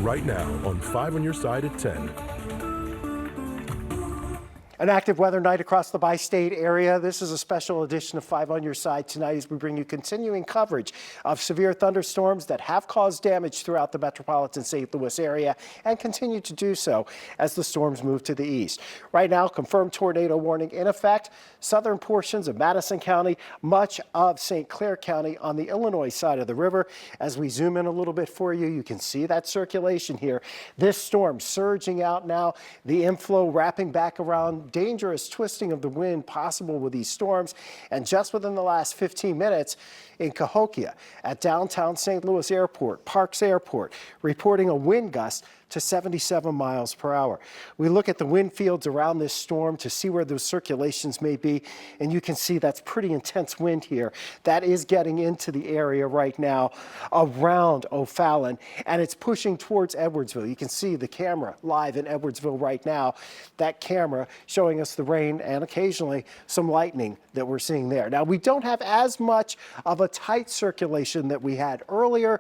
right now on 5 on your side at 10. An active weather night across the bi-state area. This is a special edition of 5 on your side tonight as we bring you continuing coverage of severe thunderstorms that have caused damage throughout the metropolitan St. Louis area and continue to do so as the storms move to the east. Right now, confirmed tornado warning in effect. Southern portions of Madison County, much of St. Clair County on the Illinois side of the river. As we zoom in a little bit for you, you can see that circulation here. This storm surging out now, the inflow wrapping back around, dangerous twisting of the wind possible with these storms. And just within the last 15 minutes in Cahokia at downtown St. Louis Airport, Parks Airport, reporting a wind gust to 77 miles per hour. We look at the wind fields around this storm to see where those circulations may be, and you can see that's pretty intense wind here. That is getting into the area right now around O'Fallon, and it's pushing towards Edwardsville. You can see the camera live in Edwardsville right now. That camera showing us the rain and occasionally some lightning that we're seeing there. Now, we don't have as much of a tight circulation that we had earlier,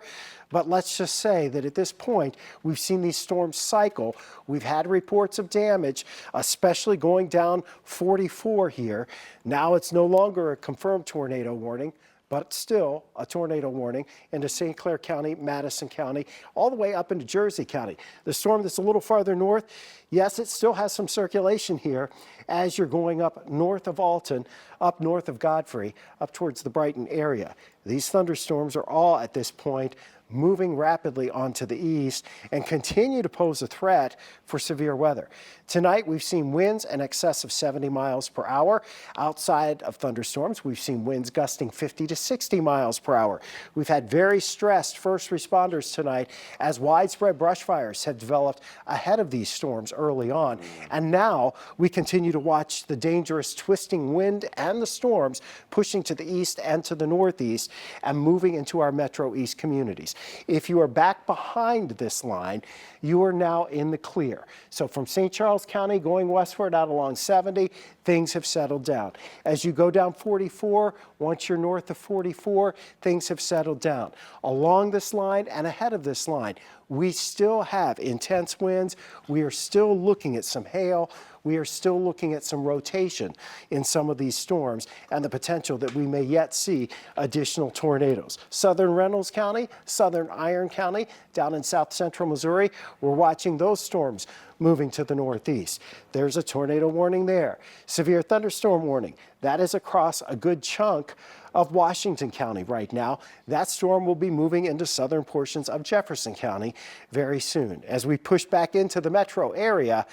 but let's just say that at this point, we've seen these storms cycle. We've had reports of damage, especially going down 44 here. Now it's no longer a confirmed tornado warning, but still a tornado warning into St. Clair County, Madison County, all the way up into Jersey County. The storm that's a little farther north, yes, it still has some circulation here as you're going up north of Alton, up north of Godfrey, up towards the Brighton area. These thunderstorms are all at this point moving rapidly onto the east and continue to pose a threat for severe weather. Tonight, we've seen winds in excess of 70 miles per hour. Outside of thunderstorms, we've seen winds gusting 50 to 60 miles per hour. We've had very stressed first responders tonight as widespread brush fires have developed ahead of these storms early on. And now we continue to watch the dangerous twisting wind and the storms pushing to the east and to the northeast and moving into our Metro East communities. If you are back behind this line, you are now in the clear. So from St. Charles County going westward out along 70, things have settled down. As you go down 44, once you're north of 44, things have settled down. Along this line and ahead of this line, we still have intense winds. We are still looking at some hail. We are still looking at some rotation in some of these storms and the potential that we may yet see additional tornadoes. Southern Reynolds County, southern Iron County, down in south central Missouri, we're watching those storms moving to the northeast. There's a tornado warning there. Severe thunderstorm warning. That is across a good chunk of Washington County right now. That storm will be moving into southern portions of Jefferson County very soon. As we push back into the metro area,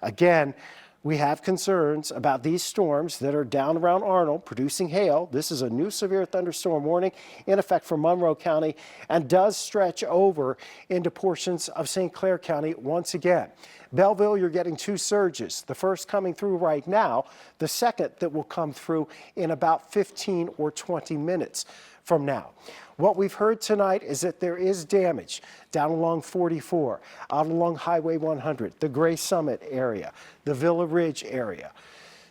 again, we have concerns about these storms that are down around Arnold producing hail. This is a new severe thunderstorm warning in effect for Monroe County and does stretch over into portions of St. Clair County once again. Belleville, you're getting two surges. The first coming through right now, the second that will come through in about 15 or 20 minutes from now. What we've heard tonight is that there is damage down along 44, out along Highway 100, the Gray Summit area, the Villa Ridge area.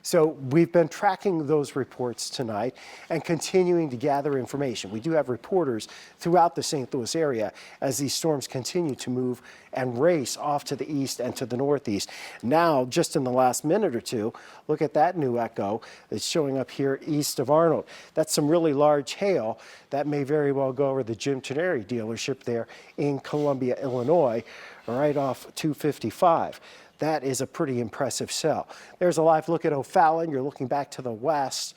So we've been tracking those reports tonight and continuing to gather information. We do have reporters throughout the St. Louis area as these storms continue to move and race off to the east and to the northeast. Now, just in the last minute or two, look at that new echo that's showing up here east of Arnold. That's some really large hail that may very well go over the Jim Teneri dealership there in Columbia, Illinois, right off 255. That is a pretty impressive cell. There's a live look at O'Fallon. You're looking back to the west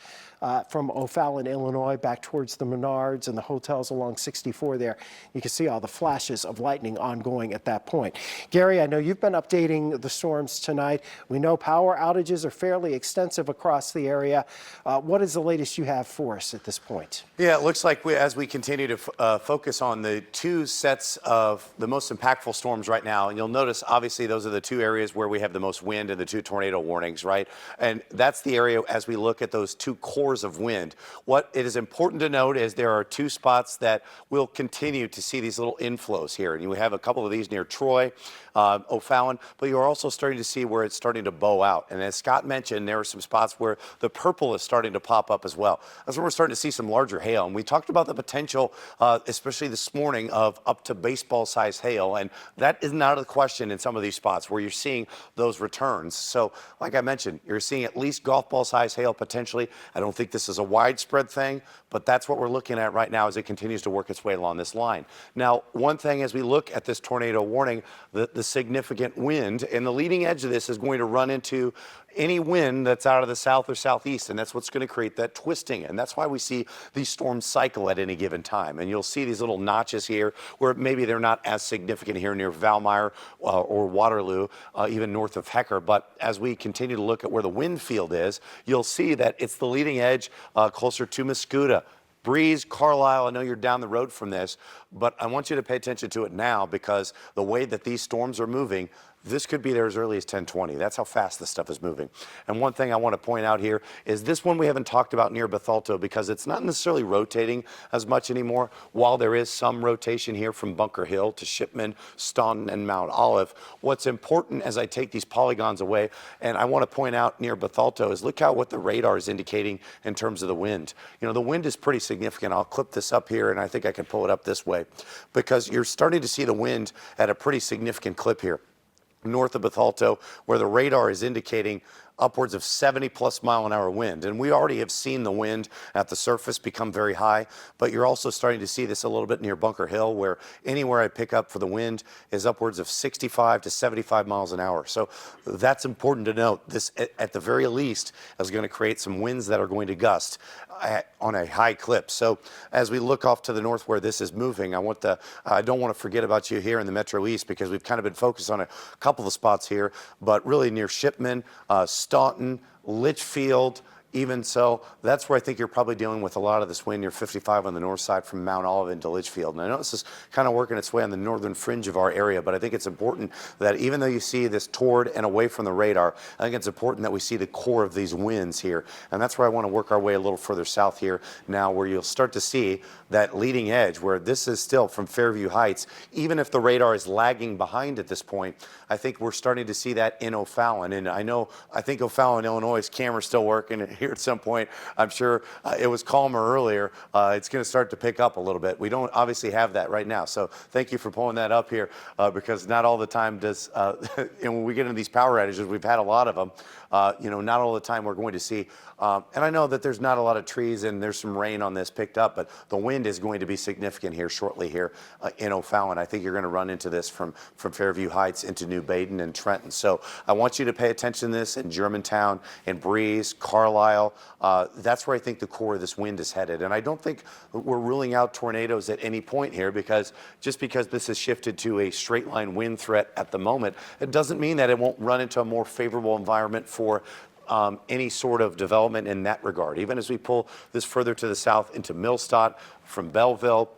from O'Fallon, Illinois, back towards the Menards and the hotels along 64 there. You can see all the flashes of lightning ongoing at that point. Gary, I know you've been updating the storms tonight. We know power outages are fairly extensive across the area. What is the latest you have for us at this point? Yeah, it looks like as we continue to focus on the two sets of the most impactful storms right now, and you'll notice, obviously, those are the two areas where we have the most wind and the two tornado warnings, right? And that's the area as we look at those two core cores of wind. What it is important to note is there are two spots that will continue to see these little inflows here. And you have a couple of these near Troy, O'Fallon, but you're also starting to see where it's starting to bow out. And as Scott mentioned, there are some spots where the purple is starting to pop up as well. That's where we're starting to see some larger hail. And we talked about the potential, especially this morning, of up to baseball-sized hail. And that is not out of the question in some of these spots where you're seeing those returns. So, like I mentioned, you're seeing at least golf ball-sized hail potentially. I don't think this is a widespread thing, but that's what we're looking at right now as it continues to work its way along this line. Now, one thing as we look at this tornado warning, the significant wind, and the leading edge of this is going to run into any wind that's out of the south or southeast, and that's what's going to create that twisting. And that's why we see these storms cycle at any given time. And you'll see these little notches here where maybe they're not as significant here near Valmeyer or Waterloo, even north of Hecker. But as we continue to look at where the wind field is, you'll see that it's the leading edge closer to Mascoutah. Breeze, Carlisle, I know you're down the road from this, but I want you to pay attention to it now because the way that these storms are moving, this could be there as early as 10:20. That's how fast this stuff is moving. And one thing I want to point out here is this one we haven't talked about near Bethalto because it's not necessarily rotating as much anymore. While there is some rotation here from Bunker Hill to Shipman, Staunton, and Mount Olive, what's important as I take these polygons away, and I want to point out near Bethalto, is look how what the radar is indicating in terms of the wind. You know, the wind is pretty significant. I'll clip this up here, and I think I can pull it up this way because you're starting to see the wind at a pretty significant clip here north of Bethalto, where the radar is indicating upwards of 70+ mile-an-hour wind. And we already have seen the wind at the surface become very high, but you're also starting to see this a little bit near Bunker Hill, where anywhere I pick up for the wind is upwards of 65 to 75 miles an hour. So that's important to note. This, at the very least, is going to create some winds that are going to gust on a high clip. So as we look off to the north where this is moving, I don't want to forget about you here in the Metro East because we've kind of been focused on a couple of spots here, but really near Shipman, Staunton, Litchfield, even so, that's where I think you're probably dealing with a lot of this wind near 55 on the north side from Mount Olive into Litchfield. And I know this is kind of working its way on the northern fringe of our area, but I think it's important that even though you see this toward and away from the radar, I think it's important that we see the core of these winds here. And that's where I want to work our way a little further south here now, where you'll start to see that leading edge, where this is still from Fairview Heights. Even if the radar is lagging behind at this point, I think we're starting to see that in O'Fallon. And I think O'Fallon, Illinois' camera's still working here at some point. I'm sure it was calmer earlier. It's going to start to pick up a little bit. We don't obviously have that right now. So thank you for pulling that up here because not all the time does, and when we get into these power outages, we've had a lot of them. Not all the time we're going to see. And I know that there's not a lot of trees and there's some rain on this picked up, but the wind is going to be significant here shortly here in O'Fallon. I think you're going to run into this from Fairview Heights into New Baden and Trenton. So I want you to pay attention to this in Germantown, in Breeze, Carlisle. That's where I think the core of this wind is headed. And I don't think we're ruling out tornadoes at any point here because just because this has shifted to a straight line wind threat at the moment, it doesn't mean that it won't run into a more favorable environment for any sort of development in that regard. Even as we pull this further to the south into Millstadt, from Belleville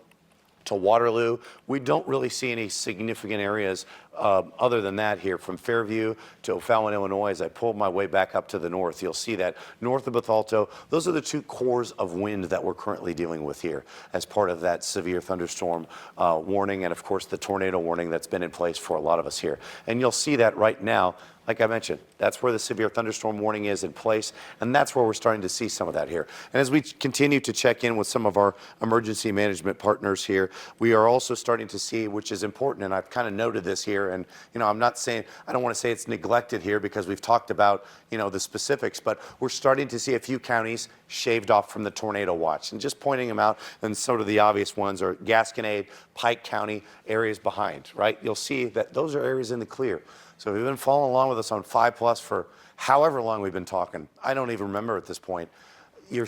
to Waterloo, we don't really see any significant areas other than that here from Fairview to O'Fallon, Illinois. As I pull my way back up to the north, you'll see that north of Bethalto, those are the two cores of wind that we're currently dealing with here as part of that severe thunderstorm warning and, of course, the tornado warning that's been in place for a lot of us here. And you'll see that right now. Like I mentioned, that's where the severe thunderstorm warning is in place, and that's where we're starting to see some of that here. And as we continue to check in with some of our emergency management partners here, we are also starting to see, which is important, and I've kind of noted this here, and I'm not saying, I don't want to say it's neglected here because we've talked about, the specifics, but we're starting to see a few counties shaved off from the tornado watch. And just pointing them out, and sort of the obvious ones are Gasconade, Pike County, areas behind, right? You'll see that those are areas in the clear. So if you've been following along with us on 5+ for however long we've been talking, I don't even remember at this point, you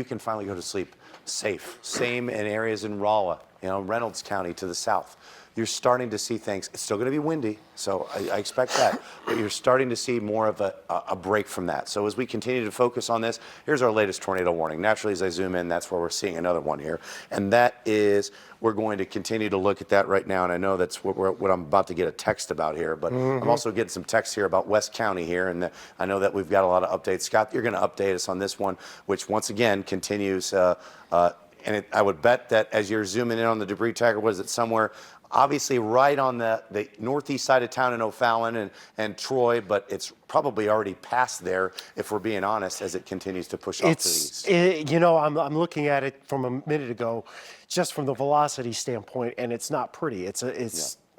can finally go to sleep safe. Same in areas in Rolla, Reynolds County to the south. you're starting to see things. It's still going to be windy, so I expect that, but you're starting to see more of a break from that. So as we continue to focus on this, here's our latest tornado warning. Naturally, as I zoom in, that's where we're seeing another one here, and that is, we're going to continue to look at that right now, and I know that's what I'm about to get a text about here, but I'm also getting some text here about West County here, and I know that we've got a lot of updates. Scott, you're going to update us on this one, which once again continues, and I would bet that as you're zooming in on the debris tracker, was it somewhere obviously right on the northeast side of town in O'Fallon and Troy, but it's probably already past there, if we're being honest, as it continues to push off to the east. You know, I'm looking at it from a minute ago, just from the velocity standpoint, and it's not pretty.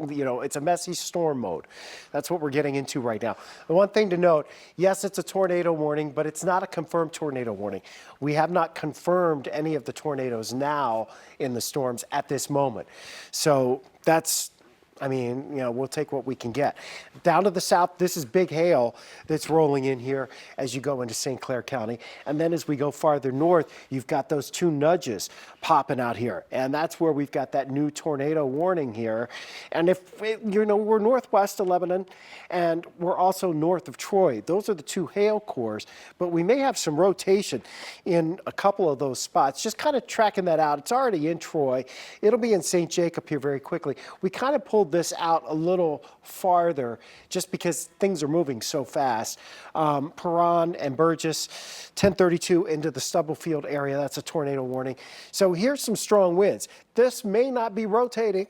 You know, it's a messy storm mode. That's what we're getting into right now. The one thing to note, yes, it's a tornado warning, but it's not a confirmed tornado warning. We have not confirmed any of the tornadoes now in the storms at this moment. So that's, I mean, you know, we'll take what we can get. Down to the south, this is big hail that's rolling in here as you go into St. Clair County. And then as we go farther north, you've got those two nudges popping out here. And that's where we've got that new tornado warning here. And you know, we're northwest of Lebanon and we're also north of Troy. Those are the two hail cores, but we may have some rotation in a couple of those spots. Just kind of tracking that out. It's already in Troy. It'll be in St. Jacob here very quickly. We kind of pulled this out a little farther just because things are moving so fast. Perron and Burgess, 1032 into the Stubblefield area. That's a tornado warning. So here's some strong winds. This may not be rotating,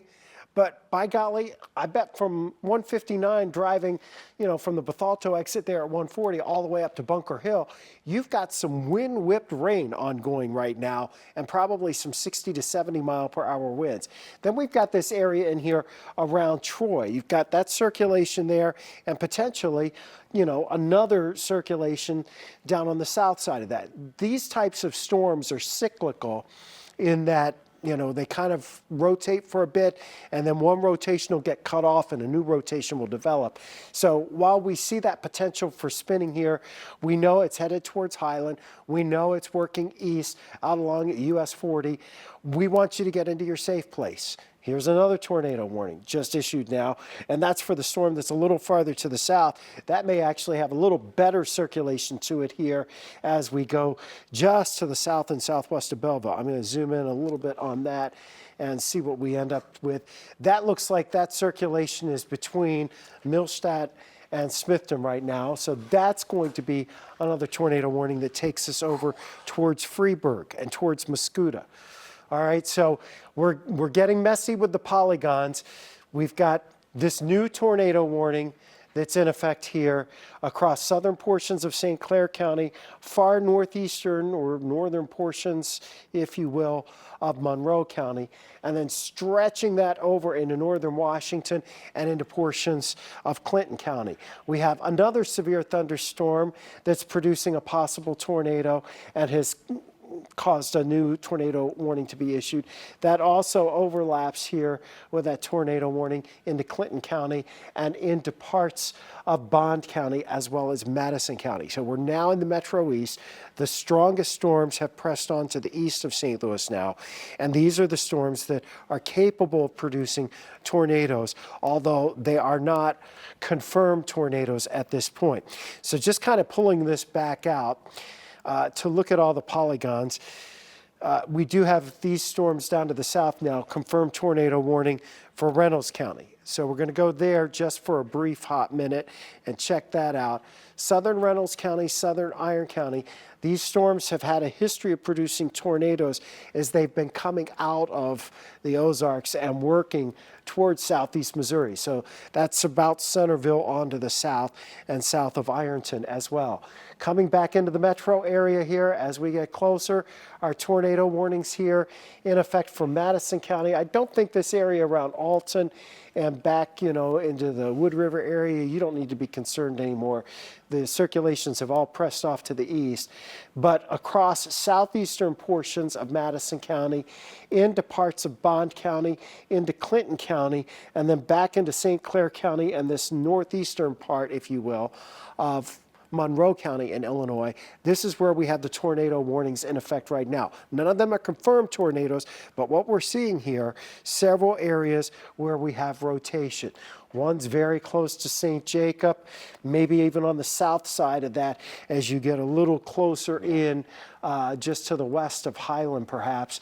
but by golly, I bet from 159 driving, you know, from the Bethalto exit there at 140 all the way up to Bunker Hill, you've got some wind-whipped rain ongoing right now and probably some 60 to 70 mile per hour winds. Then we've got this area in here around Troy. You've got that circulation there and potentially, you know, another circulation down on the south side of that. These types of storms are cyclical in that, you know, they kind of rotate for a bit and then one rotation will get cut off and a new rotation will develop. So while we see that potential for spinning here, we know it's headed towards Highland. We know it's working east out along US 40. We want you to get into your safe place. Here's another tornado warning just issued now, and that's for the storm that's a little farther to the south. That may actually have a little better circulation to it here as we go just to the south and southwest of Belleville. I'm going to zoom in a little bit on that and see what we end up with. That looks like that circulation is between Millstadt and Smithton right now. So that's going to be another tornado warning that takes us over towards Freeburg and towards Mascoutah. All right, so we're getting messy with the polygons. We've got this new tornado warning that's in effect here across southern portions of St. Clair County, far northeastern or northern portions, if you will, of Monroe County, and then stretching that over into northern Washington and into portions of Clinton County. We have another severe thunderstorm that's producing a possible tornado and has caused a new tornado warning to be issued. That also overlaps here with that tornado warning into Clinton County and into parts of Bond County as well as Madison County. So we're now in the Metro East. The strongest storms have pressed on to the east of St. Louis now, and these are the storms that are capable of producing tornadoes, although they are not confirmed tornadoes at this point. So just kind of pulling this back out, to look at all the polygons. We do have these storms down to the south now, confirmed tornado warning for Reynolds County. So we're going to go there just for a brief hot minute and check that out. Southern Reynolds County, southern Iron County, these storms have had a history of producing tornadoes as they've been coming out of the Ozarks and working towards southeast Missouri. So that's about Centerville on to the south and south of Ironton as well. Coming back into the metro area here as we get closer, our tornado warnings here in effect for Madison County. I don't think this area around Alton and back, you know, into the Wood River area, you don't need to be concerned anymore. The circulations have all pressed off to the east. But across southeastern portions of Madison County, into parts of Bond County, into Clinton County, and then back into St. Clair County and this northeastern part, if you will, of Monroe County in Illinois. This is where we have the tornado warnings in effect right now. None of them are confirmed tornadoes, but what we're seeing here, several areas where we have rotation. One's very close to St. Jacob, maybe even on the south side of that as you get a little closer in just to the west of Highland perhaps.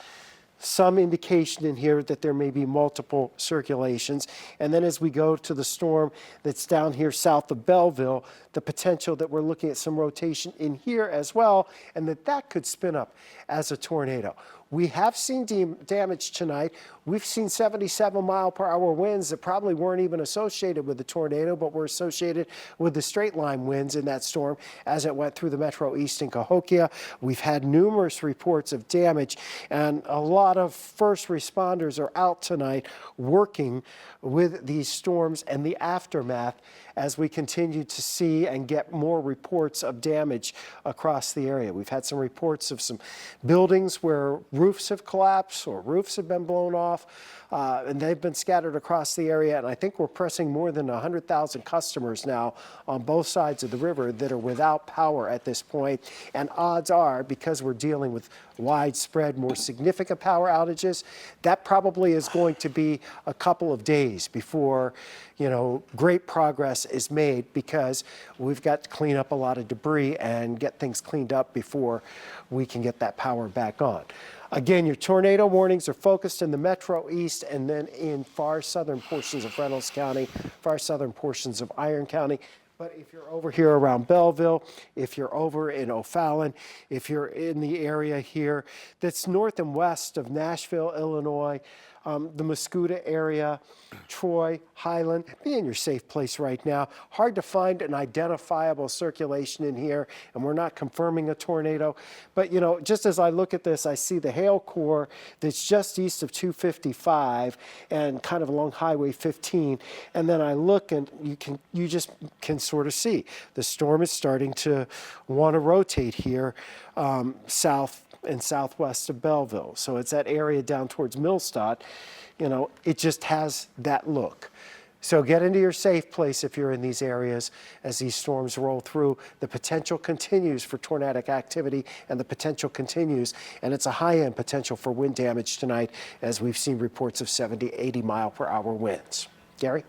Some indication in here that there may be multiple circulations. And then as we go to the storm that's down here south of Belleville, the potential that we're looking at some rotation in here as well, and that could spin up as a tornado. We have seen damage tonight. We've seen 77-mile-per-hour winds that probably weren't even associated with the tornado, but were associated with the straight-line winds in that storm as it went through the Metro East and Cahokia. We've had numerous reports of damage, and a lot of first responders are out tonight working with these storms and the aftermath as we continue to see and get more reports of damage across the area. We've had some reports of some buildings where roofs have collapsed or roofs have been blown off, and they've been scattered across the area. And I think we're pressing more than 100,000 customers now on both sides of the river that are without power at this point. And odds are, because we're dealing with widespread, more significant power outages, that probably is going to be a couple of days before, great progress is made, because we've got to clean up a lot of debris and get things cleaned up before we can get that power back on. Again, your tornado warnings are focused in the Metro East and then in far southern portions of Reynolds County, far southern portions of Iron County. But if you're over here around Belleville, if you're over in O'Fallon, if you're in the area here that's north and west of Nashville, Illinois, the Mascoutah area, Troy, Highland, be in your safe place right now. Hard to find an identifiable circulation in here, and we're not confirming a tornado. But, just as I look at this, I see the hail core that's just east of 255 and kind of along Highway 15. And then I look, and you just can sort of see the storm is starting to want to rotate here south and southwest of Belleville. So it's that area down towards Millstadt. It just has that look. So get into your safe place if you're in these areas as these storms roll through. The potential continues for tornadic activity, and the potential continues, and it's a high-end potential for wind damage tonight as we've seen reports of 70, 80-mile-per-hour winds. Gary?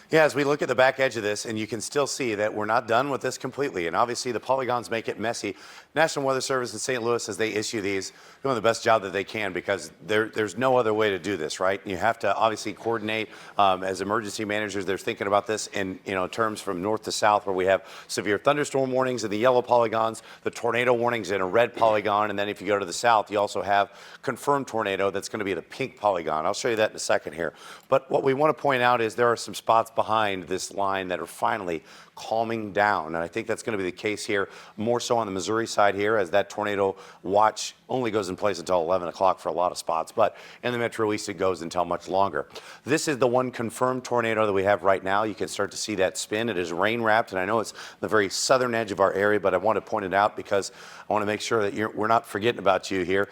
Yeah, as we look at the back edge of this, and you can still see that we're not done with this completely, and obviously the polygons make it messy. National Weather Service in St. Louis, as they issue these, doing the best job that they can, because there's no other way to do this, right? You have to obviously coordinate as emergency managers. They're thinking about this in terms from north to south, where we have severe thunderstorm warnings in the yellow polygons, the tornado warnings in a red polygon, and then if you go to the south, you also have confirmed tornado that's going to be the pink polygon. I'll show you that in a second here. But what we want to point out is there are some spots behind this line that are finally calming down, and I think that's going to be the case here, more so on the Missouri side here, as that tornado watch only goes in place until 11 o'clock for a lot of spots, but in the Metro East it goes until much longer. This is the one confirmed tornado that we have right now. You can start to see that spin. It is rain wrapped, and I know it's the very southern edge of our area, but I want to point it out because I want to make sure that we're not forgetting about you here,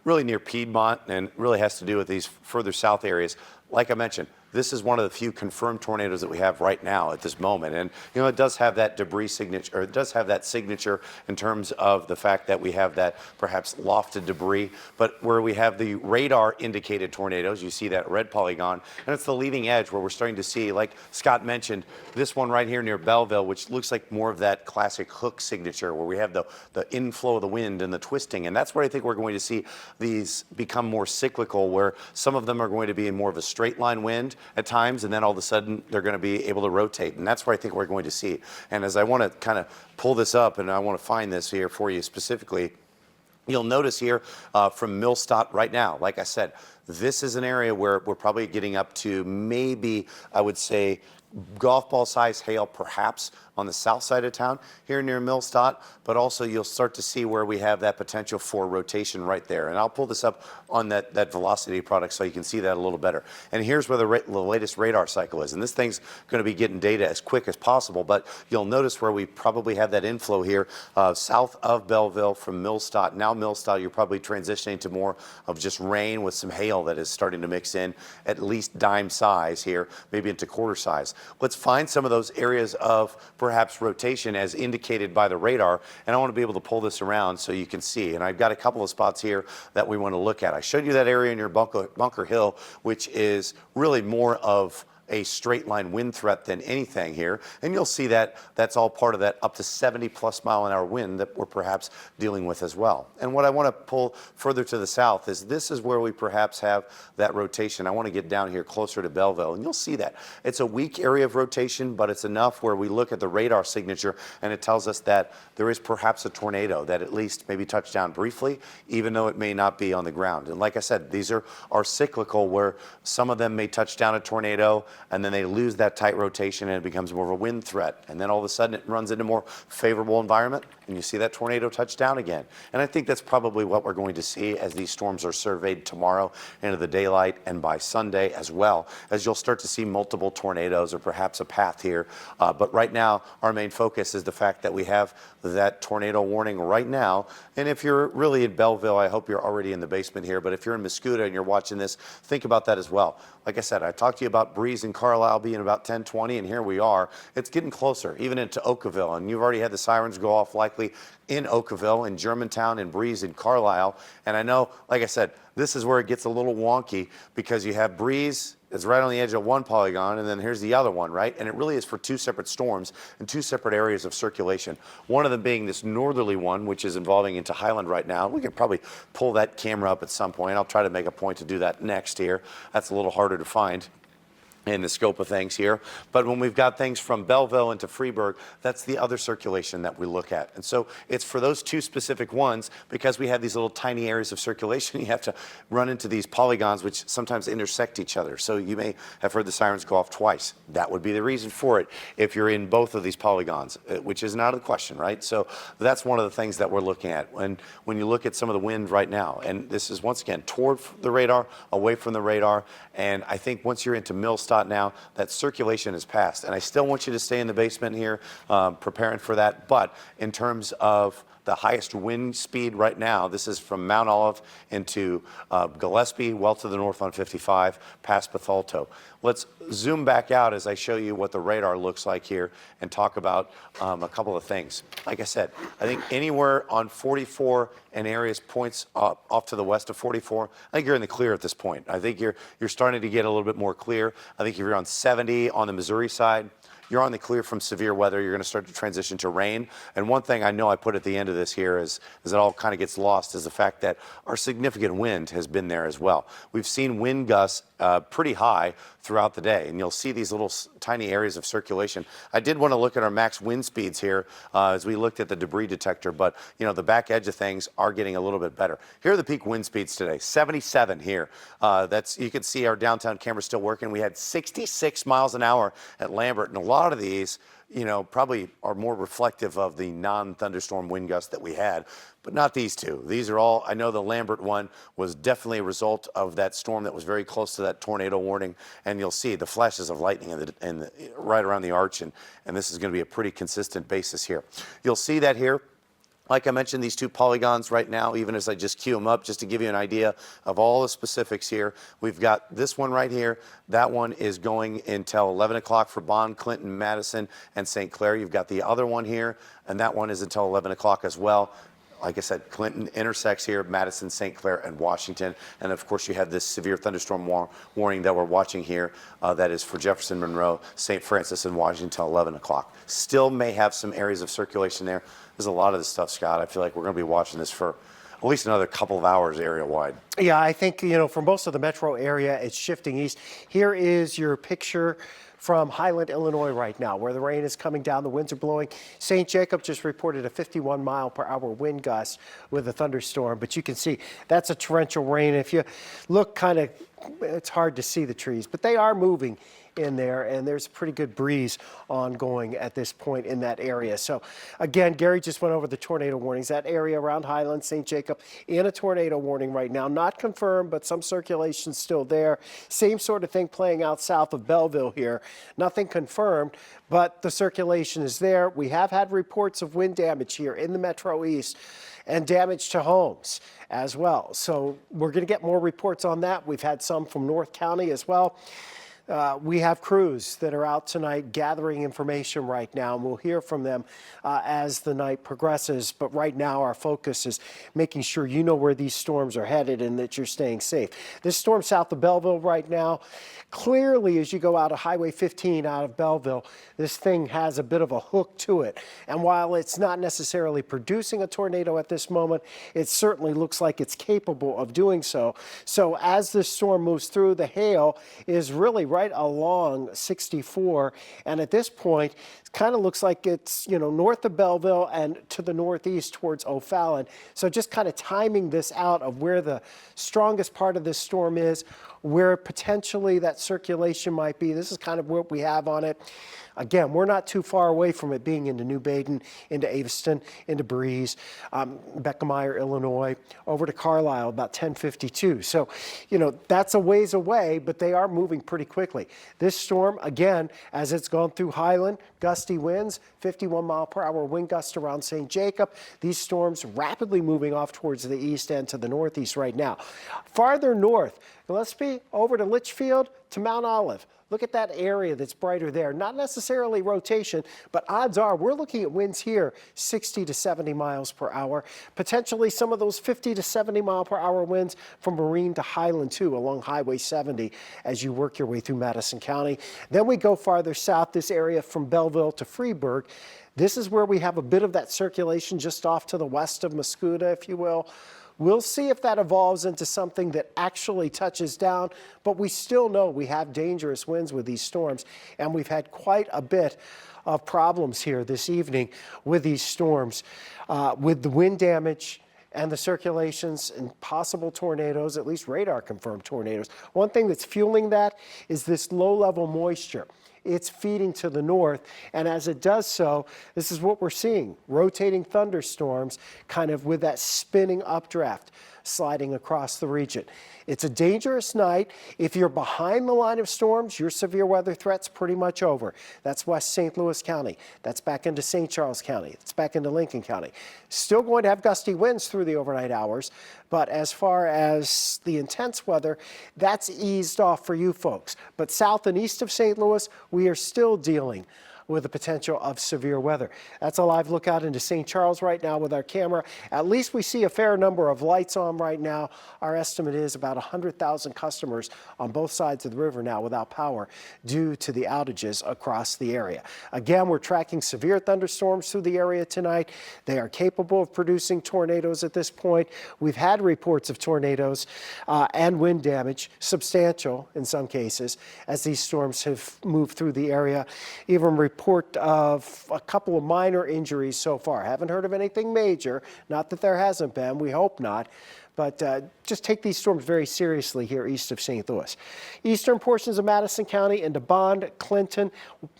really near Piedmont, and really has to do with these further south areas. Like I mentioned, this is one of the few confirmed tornadoes that we have right now at this moment. And, it does have that debris signature, or it does have that signature in terms of the fact that we have that perhaps lofted debris. But where we have the radar indicated tornadoes, you see that red polygon, and it's the leading edge where we're starting to see, like Scott mentioned, this one right here near Belleville, which looks like more of that classic hook signature where we have the inflow of the wind and the twisting. And that's where I think we're going to see these become more cyclical, where some of them are going to be in more of a straight line wind at times, and then all of a sudden they're going to be able to rotate, and that's where I think we're going to see. And as I want to kind of pull this up, and I want to find this here for you specifically, you'll notice here from Millstadt right now, like I said, this is an area where we're probably getting up to maybe, I would say, golf ball size hail perhaps on the south side of town here near Millstadt, but also you'll start to see where we have that potential for rotation right there. And I'll pull this up on that velocity product so you can see that a little better. And here's where the latest radar cycle is. And this thing's going to be getting data as quick as possible, but you'll notice where we probably have that inflow here south of Belleville from Millstadt. Now Millstadt, you're probably transitioning to more of just rain with some hail hail that is starting to mix in at least dime size here, maybe into quarter size. Let's find some of those areas of perhaps rotation as indicated by the radar, and I want to be able to pull this around so you can see. And I've got a couple of spots here that we want to look at. I showed you that area near Bunker Hill, which is really more of a straight line wind threat than anything here. And you'll see that that's all part of that up to 70+ mile an hour wind that we're perhaps dealing with as well. And what I want to pull further to the south is this is where we perhaps have that rotation. I want to get down here closer to Belleville, and you'll see that. It's a weak area of rotation, but it's enough where we look at the radar signature and it tells us that there is perhaps a tornado that at least maybe touched down briefly, even though it may not be on the ground. And like I said, these are cyclical, where some of them may touch down a tornado, and then they lose that tight rotation and it becomes more of a wind threat. And then all of a sudden it runs into a more favorable environment and you see that tornado touch down again. And I think that's probably what we're going to see as these storms are surveyed tomorrow into the daylight and by Sunday as well, as you'll start to see multiple tornadoes or perhaps a path here. But right now, our main focus is the fact that we have that tornado warning right now. And if you're really in Belleville, I hope you're already in the basement here. But if you're in Mascoutah and you're watching this, think about that as well. Like I said, I talked to you about Breeze and Carlisle being about 10-20, and here we are. It's getting closer, even into Oakville, and you've already had the sirens go off likely in Oakville, in Germantown, and Breeze, and Carlisle. And I know, like I said, this is where it gets a little wonky because you have Breeze. It's right on the edge of one polygon, and then here's the other one, right? And it really is for two separate storms and two separate areas of circulation. One of them being this northerly one, which is involving into Highland right now. We could probably pull that camera up at some point. I'll try to make a point to do that next here. That's a little harder to find in the scope of things here. But when we've got things from Belleville into Freeburg, that's the other circulation that we look at. And so it's for those two specific ones, because we have these little tiny areas of circulation, you have to run into these polygons which sometimes intersect each other. So you may have heard the sirens go off twice. That would be the reason for it if you're in both of these polygons, which is not a question, right? So that's one of the things that we're looking at. When you look at some of the wind right now, and this is once again toward the radar, away from the radar, and I think once you're into Millstock now, that circulation is passed. And I still want you to stay in the basement here, preparing for that. But in terms of the highest wind speed right now, this is from Mount Olive into Gillespie, well to the north on 55, past Bethalto. Let's zoom back out as I show you what the radar looks like here and talk about a couple of things. Like I said, I think anywhere on 44 and areas points off to the west of 44, I think you're in the clear at this point. I think you're starting to get a little bit more clear. I think if you're on 70 on the Missouri side, you're on the clear from severe weather. You're going to start to transition to rain. And one thing I know I put at the end of this here is it all kind of gets lost, is the fact that our significant wind has been there as well. We've seen wind gusts pretty high throughout the day, and you'll see these little tiny areas of circulation. I did want to look at our max wind speeds here as we looked at the debris detector, but you know, the back edge of things are getting a little bit better. Here are the peak wind speeds today, 77 here. You can see our downtown camera still working. We had 66 miles an hour at Lambert, and a lot of these, you know, probably are more reflective of the non-thunderstorm wind gusts that we had, but not these two. These are all, I know the Lambert one was definitely a result of that storm that was very close to that tornado warning, and you'll see the flashes of lightning right around the arch, and this is going to be a pretty consistent basis here. You'll see that here. Like I mentioned, these two polygons right now, even as I just cue them up, just to give you an idea of all the specifics here. We've got this one right here. That one is going until 11 o'clock for Bond, Clinton, Madison, and St. Clair. You've got the other one here, and that one is until 11 o'clock as well. Like I said, Clinton intersects here, Madison, St. Clair, and Washington. And of course, you have this severe thunderstorm warning that we're watching here. That is for Jefferson, Monroe, St. Francis, and Washington until 11 o'clock. Still may have some areas of circulation there. There's a lot of this stuff, Scott. I feel like we're going to be watching this for at least another couple of hours area-wide. Yeah, I think, you know, for most of the metro area, it's shifting east. Here is your picture from Highland, Illinois right now, where the rain is coming down, the winds are blowing. St. Jacob just reported a 51-mile-per-hour wind gust with a thunderstorm, but you can see that's a torrential rain. If you look kind of, it's hard to see the trees, but they are moving in there, and there's a pretty good breeze ongoing at this point in that area. So again, Gary just went over the tornado warnings. That area around Highland, St. Jacob, in a tornado warning right now. Not confirmed, but some circulation still there. Same sort of thing playing out south of Belleville here. Nothing confirmed, but the circulation is there. We have had reports of wind damage here in the Metro East and damage to homes as well. So we're going to get more reports on that. We've had some from North County as well. We have crews that are out tonight gathering information right now, and we'll hear from them as the night progresses. But right now, our focus is making sure you know where these storms are headed and that you're staying safe. This storm south of Belleville right now, clearly as you go out of Highway 15 out of Belleville, this thing has a bit of a hook to it. And while it's not necessarily producing a tornado at this moment, it certainly looks like it's capable of doing so. So as this storm moves through, the hail is really right along 64, and at this point it kind of looks like it's, you know, north of Belleville and to the northeast towards O'Fallon. So just kind of timing this out of where the strongest part of this storm is, where potentially that circulation might be. This is kind of what we have on it. Again, we're not too far away from it being into New Baden, into Aveston, into Breeze, Beckemeyer, Illinois, over to Carlisle, about 10:52. So, you know, that's a ways away, but they are moving pretty quickly. This storm, again, as it's gone through Highland, gusty winds, 51-mile-per-hour wind gusts around St. Jacob. These storms rapidly moving off towards the east and to the northeast right now. Farther north, let's be over to Litchfield, to Mount Olive. Look at that area that's brighter there. Not necessarily rotation, but odds are we're looking at winds here 60 to 70 miles per hour. Potentially some of those 50 to 70 mile per hour winds from Marine to Highland too along Highway 70 as you work your way through Madison County. Then we go farther south, this area from Belleville to Freeburg. This is where we have a bit of that circulation just off to the west of Mascoutah, if you will. We'll see if that evolves into something that actually touches down, but we still know we have dangerous winds with these storms, and we've had quite a bit of problems here this evening with these storms, with the wind damage and the circulations and possible tornadoes, at least radar confirmed tornadoes. One thing that's fueling that is this low-level moisture. It's feeding to the north, and as it does so, this is what we're seeing, rotating thunderstorms kind of with that spinning updraft sliding across the region. It's a dangerous night. If you're behind the line of storms, your severe weather threat's pretty much over. That's West St. Louis County. That's back into St. Charles County. It's back into Lincoln County. Still going to have gusty winds through the overnight hours, but as far as the intense weather, that's eased off for you folks. But south and east of St. Louis, we are still dealing with the potential of severe weather. That's a live look out into St. Charles right now with our camera. At least we see a fair number of lights on right now. Our estimate is about 100,000 customers on both sides of the river now without power due to the outages across the area. Again, we're tracking severe thunderstorms through the area tonight. They are capable of producing tornadoes at this point. We've had reports of tornadoes and wind damage, substantial in some cases, as these storms have moved through the area. Even report of a couple of minor injuries so far. Haven't heard of anything major, not that there hasn't been, we hope not. But just take these storms very seriously here east of St. Louis. Eastern portions of Madison County into Bond, Clinton,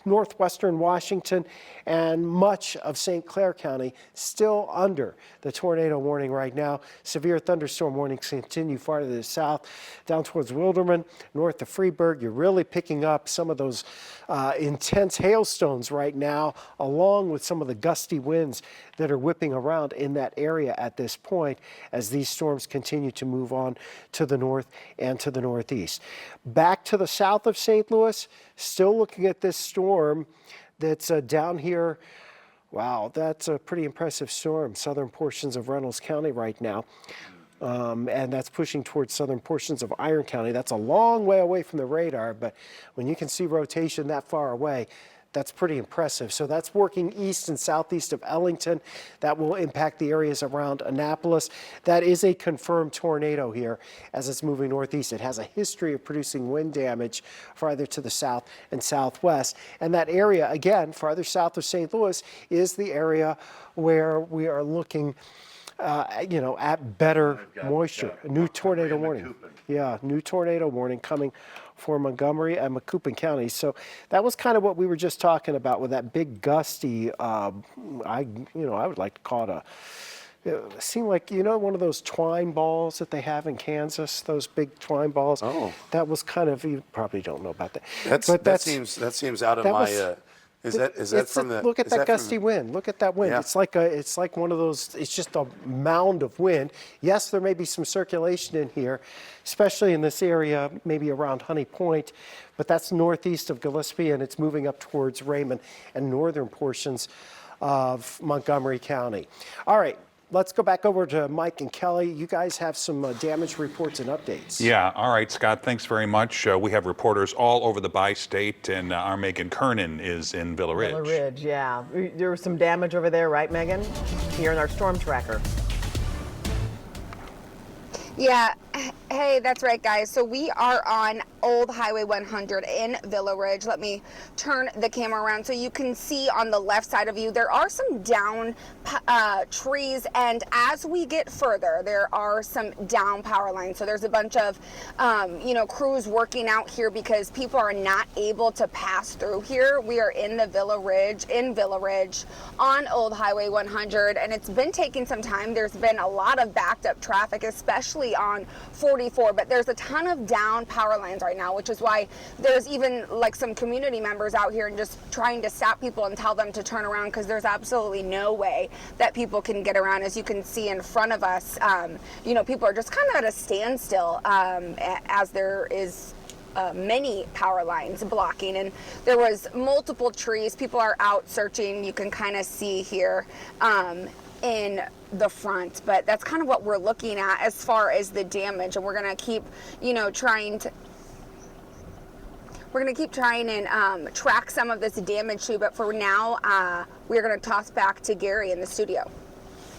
northwestern Washington, and much of St. Clair County still under the tornado warning right now. Severe thunderstorm warnings continue farther to the south, down towards Wilderman, north of Freeburg. You're really picking up some of those intense hailstones right now, along with some of the gusty winds that are whipping around in that area at this point as these storms continue to move on to the north and to the northeast. Back to the south of St. Louis, still looking at this storm that's down here. Wow, that's a pretty impressive storm. Southern portions of Reynolds County right now. And that's pushing towards southern portions of Iron County. That's a long way away from the radar, but when you can see rotation that far away, that's pretty impressive. So that's working east and southeast of Ellington. That will impact the areas around Annapolis. That is a confirmed tornado here as it's moving northeast. It has a history of producing wind damage farther to the south and southwest. And that area, again, farther south of St. Louis, is the area where we are looking at better moisture. A new tornado warning. Yeah, new tornado warning coming for Montgomery and Macoupin counties. So that was kind of what we were just talking about with that big gusty, I would like to call it it seemed like, one of those twine balls that they have in Kansas, those big twine balls. Oh. That was kind of, you probably don't know about that. That seems out of my. Is that from the? Look at that gusty wind. Look at that wind. Yeah. It's like one of those. It's just a mound of wind. Yes, there may be some circulation in here, especially in this area, maybe around Honey Point, but that's northeast of Gillespie, and it's moving up towards Raymond and northern portions of Montgomery County. All right. Let's go back over to Mike and Kelly. You guys have some damage reports and updates. Yeah, all right, Scott, thanks very much. We have reporters all over the bi-state, and our Megan Kernan is in Villa Ridge. Villa Ridge, yeah. There was some damage over there, right, Megan? Here in our storm tracker. Yeah, hey, that's right, guys. So we are on Old Highway 100 in Villa Ridge. Let me turn the camera around so you can see on the left side of you, there are some down trees, and as we get further, there are some down power lines. So there's a bunch of, crews working out here because people are not able to pass through here. We are in Villa Ridge on Old Highway 100, and it's been taking some time. There's been a lot of backed up traffic, especially on 44, but there's a ton of down power lines right now, which is why there's even like some community members out here and just trying to stop people and tell them to turn around, because there's absolutely no way that people can get around. As you can see in front of us, people are just kind of at a standstill as there is many power lines blocking, and there was multiple trees. People are out searching. You can kind of see here in the front, but that's kind of what we're looking at as far as the damage, and we're going to keep trying and track some of this damage too. But for now, we're going to toss back to Gary in the studio.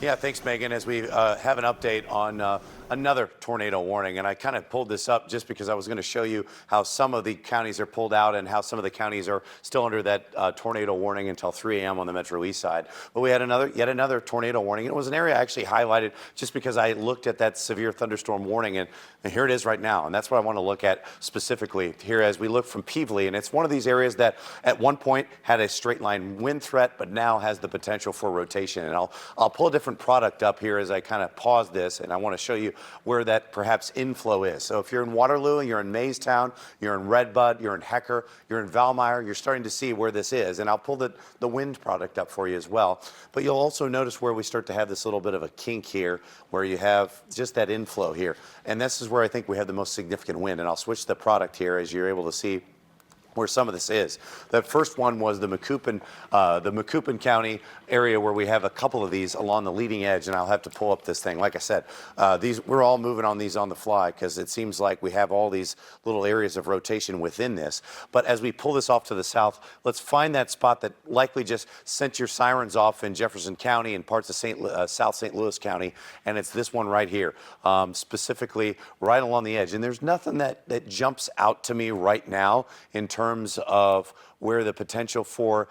Yeah, thanks, Megan. As we have an update on another tornado warning, and I kind of pulled this up just because I was going to show you how some of the counties are pulled out and how some of the counties are still under that tornado warning until 3 a.m. on the Metro East side. But we had yet another tornado warning. It was an area I actually highlighted just because I looked at that severe thunderstorm warning, and here it is right now. And that's what I want to look at specifically here as we look from Peevely. And it's one of these areas that at one point had a straight line wind threat, but now has the potential for rotation. And I'll pull a different product up here as I kind of pause this, and I want to show you where that perhaps inflow is. So if you're in Waterloo, you're in Maystown, you're in Redbud, you're in Hecker, you're in Valmeyer, you're starting to see where this is. And I'll pull the wind product up for you as well. But you'll also notice where we start to have this little bit of a kink here, where you have just that inflow here. And this is where I think we have the most significant wind. And I'll switch the product here as you're able to see where some of this is. That first one was the Macoupin County area, where we have a couple of these along the leading edge, and I'll have to pull up this thing. Like I said, we're all moving on these on the fly because it seems like we have all these little areas of rotation within this. But as we pull this off to the south, let's find that spot that likely just sent your sirens off in Jefferson County and parts of South St. Louis County, and it's this one right here, specifically right along the edge. And there's nothing that jumps out to me right now in terms of where the potential for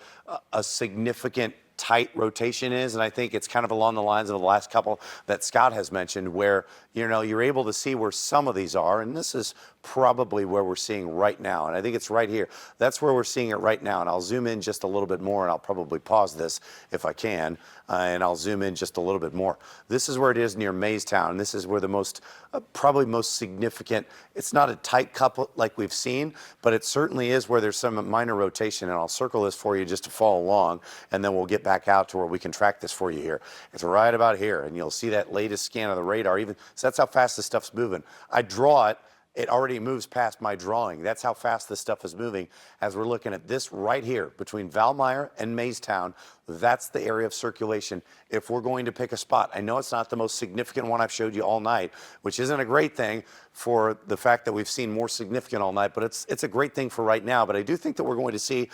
a significant tight rotation is. And I think it's kind of along the lines of the last couple that Scott has mentioned, where you're able to see where some of these are, and this is probably where we're seeing right now. And I think it's right here. That's where we're seeing it right now. And I'll zoom in just a little bit more, and I'll probably pause this if I can, and I'll zoom in just a little bit more. This is where it is near Maystown. This is where the probably most significant, it's not a tight couple like we've seen, but it certainly is where there's some minor rotation. And I'll circle this for you just to follow along, and then we'll get back out to where we can track this for you here. It's right about here, and you'll see that latest scan of the radar. So that's how fast this stuff's moving. I draw it. It already moves past my drawing. That's how fast this stuff is moving. As we're looking at this right here between Valmeyer and Maystown, that's the area of circulation. If we're going to pick a spot, I know it's not the most significant one I've showed you all night, which isn't a great thing for the fact that we've seen more significant all night, but it's a great thing for right now. But I do think that we're going to see,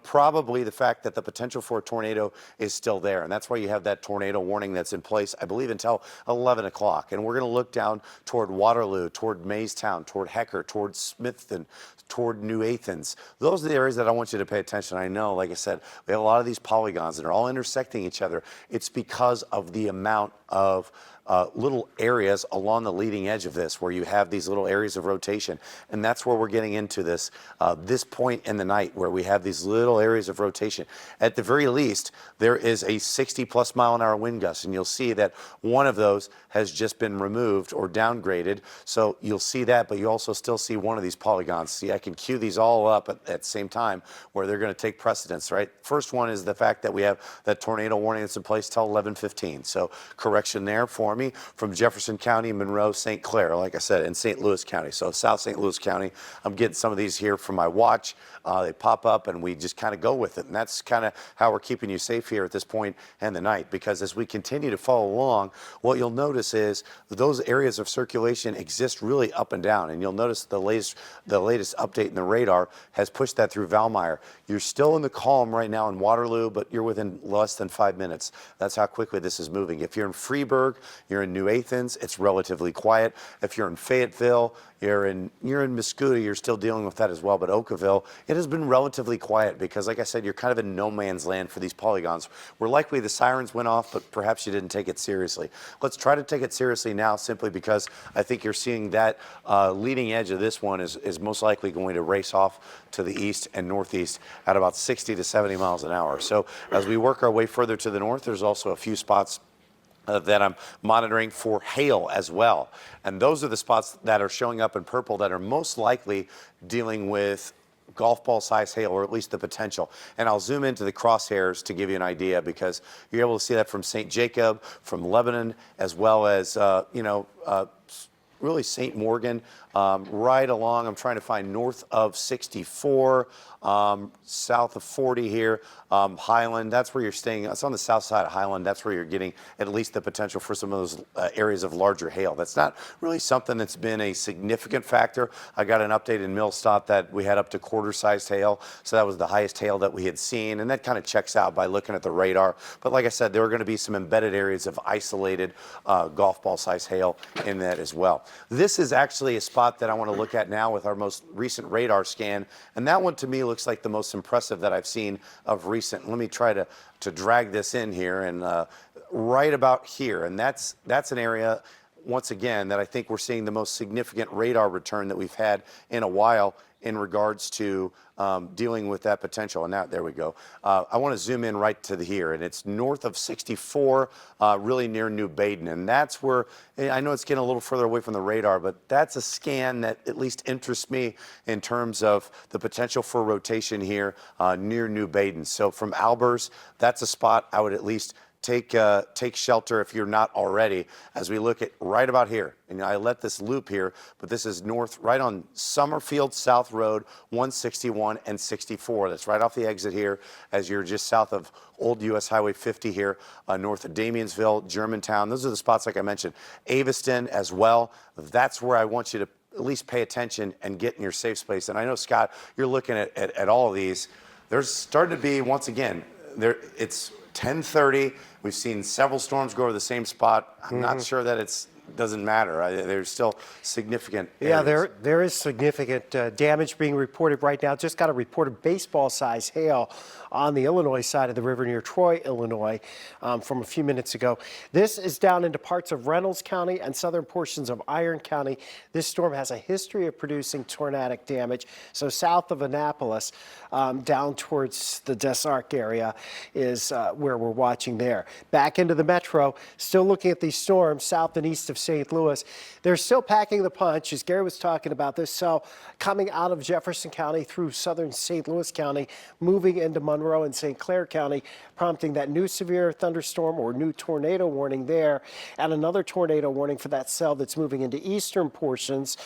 probably the fact that the potential for a tornado is still there. And that's why you have that tornado warning that's in place, I believe, until 11 o'clock. And we're going to look down toward Waterloo, toward Maystown, toward Hecker, toward Smithton, toward New Athens. Those are the areas that I want you to pay attention. I know, like I said, we have a lot of these polygons that are all intersecting each other. It's because of the amount of little areas along the leading edge of this where you have these little areas of rotation. And that's where we're getting into this point in the night where we have these little areas of rotation. At the very least, there is a 60+ mile an hour wind gust, and you'll see that one of those has just been removed or downgraded. So you'll see that, but you also still see one of these polygons. See, I can cue these all up at the same time where they're going to take precedence, right? First one is the fact that we have that tornado warning that's in place till 11:15. So correction there for me from Jefferson County, Monroe, St. Clair, like I said, and St. Louis County. So South St. Louis County, I'm getting some of these here from my watch. They pop up and we just kind of go with it. And that's kind of how we're keeping you safe here at this point in the night, because as we continue to follow along, what you'll notice is those areas of circulation exist really up and down. And you'll notice the latest update in the radar has pushed that through Valmeyer. You're still in the column right now in Waterloo, but you're within less than 5 minutes. That's how quickly this is moving. If you're in Freeburg, you're in New Athens, it's relatively quiet. If you're in Fayetteville, you're in Muscooty, you're still dealing with that as well. But Oakville, it has been relatively quiet because, like I said, you're kind of in no man's land for these polygons. We're likely the sirens went off, but perhaps you didn't take it seriously. Let's try to take it seriously now, simply because I think you're seeing that leading edge of this one is most likely going to race off to the east and northeast at about 60 to 70 miles an hour. So as we work our way further to the north, there's also a few spots that I'm monitoring for hail as well. And those are the spots that are showing up in purple that are most likely dealing with golf ball size hail, or at least the potential. And I'll zoom into the crosshairs to give you an idea, because you're able to see that from St. Jacob, from Lebanon, as well as, really St. Morgan, right along. I'm trying to find north of 64, south of 40 here, Highland. That's where you're staying. It's on the south side of Highland. That's where you're getting at least the potential for some of those areas of larger hail. That's not really something that's been a significant factor. I got an update in Millstop that we had up to quarter-sized hail, so that was the highest hail that we had seen, and that kind of checks out by looking at the radar. But like I said, there are going to be some embedded areas of isolated golf ball-sized hail in that as well. This is actually a spot that I want to look at now with our most recent radar scan, and that one to me looks like the most impressive that I've seen of recent. Let me try to drag this in here, and right about here, and that's an area, once again, that I think we're seeing the most significant radar return that we've had in a while in regards to dealing with that potential. And now, there we go. I want to zoom in right to here, and it's north of 64, really near New Baden. And that's where, I know it's getting a little further away from the radar, but that's a scan that at least interests me in terms of the potential for rotation here near New Baden. So from Albers, that's a spot I would at least take shelter if you're not already, as we look at right about here. And I let this loop here, but this is north, right on Summerfield South Road, 161 and 64. That's right off the exit here, as you're just south of Old U.S. Highway 50 here, north of Damonsville, Germantown. Those are the spots, like I mentioned. Aviston as well. That's where I want you to at least pay attention and get in your safe space. And I know, Scott, you're looking at all of these. There's starting to be, once again, it's 10:30. We've seen several storms go over the same spot. I'm not sure that it doesn't matter. There's still significant areas. Yeah, there is significant damage being reported right now. Just got a report of baseball-sized hail on the Illinois side of the river near Troy, Illinois, from a few minutes ago. This is down into parts of Reynolds County and southern portions of Iron County. This storm has a history of producing tornadic damage. So south of Annapolis, down towards the Des Arc area is where we're watching there. Back into the metro, still looking at these storms south and east of St. Louis. They're still packing the punch, as Gary was talking about this. So coming out of Jefferson County through southern St. Louis County, moving into Monroe and St. Clair County, prompting that new severe thunderstorm or new tornado warning there, and another tornado warning for that cell that's moving into eastern portions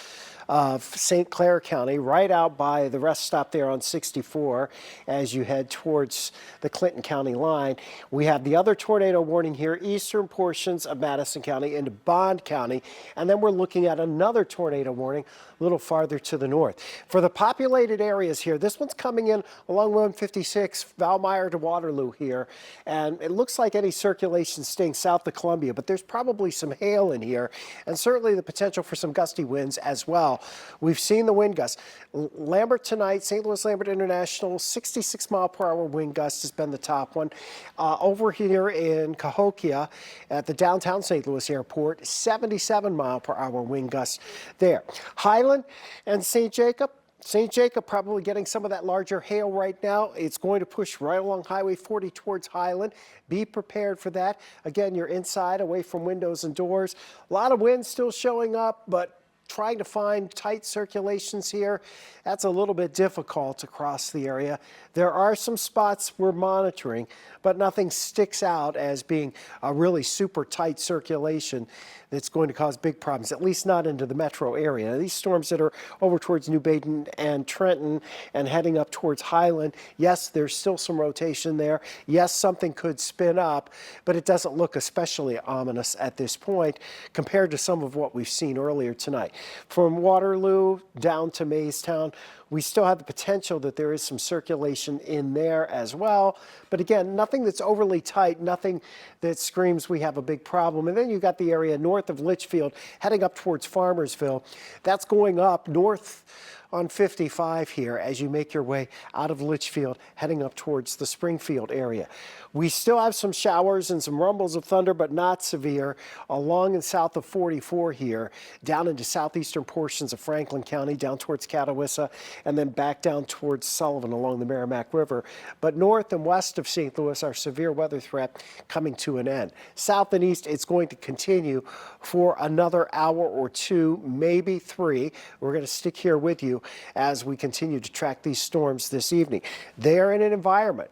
of St. Clair County, right out by the rest stop there on 64 as you head towards the Clinton County line. We have the other tornado warning here, eastern portions of Madison County into Bond Bond County. And then we're looking at another tornado warning a little farther to the north. For the populated areas here, this one's coming in along 156, Valmeyer to Waterloo here. And it looks like any circulation staying south of Columbia, but there's probably some hail in here and certainly the potential for some gusty winds as well. We've seen the wind gusts. Lambert tonight, St. Louis Lambert International, 66-mile-per-hour wind gust has been the top one. Over here in Cahokia at the downtown St. Louis airport, 77-mile-per-hour wind gusts there. Highland and St. Jacob. St. Jacob probably getting some of that larger hail right now. It's going to push right along Highway 40 towards Highland. Be prepared for that. Again, you're inside, away from windows and doors. A lot of wind still showing up, but trying to find tight circulations here, that's a little bit difficult across the area. There are some spots we're monitoring, but nothing sticks out as being a really super tight circulation that's going to cause big problems, at least not into the metro area. Now, these storms that are over towards New Baden and Trenton and heading up towards Highland, yes, there's still some rotation there. Yes, something could spin up, but it doesn't look especially ominous at this point compared to some of what we've seen earlier tonight. From Waterloo down to Maystown, we still have the potential that there is some circulation in there as well. But again, nothing that's overly tight, nothing that screams we have a big problem. And then you've got the area north of Litchfield heading up towards Farmersville. That's going up north on 55 here as you make your way out of Litchfield, heading up towards the Springfield area. We still have some showers and some rumbles of thunder, but not severe, along and south of 44 here, down into southeastern portions of Franklin County, down towards Catawissa, and then back down towards Sullivan along the Merrimack River. But north and west of St. Louis, our severe weather threat coming to an end. South and east, it's going to continue for another hour or two, maybe three. We're going to stick here with you as we continue to track these storms this evening. They are in an environment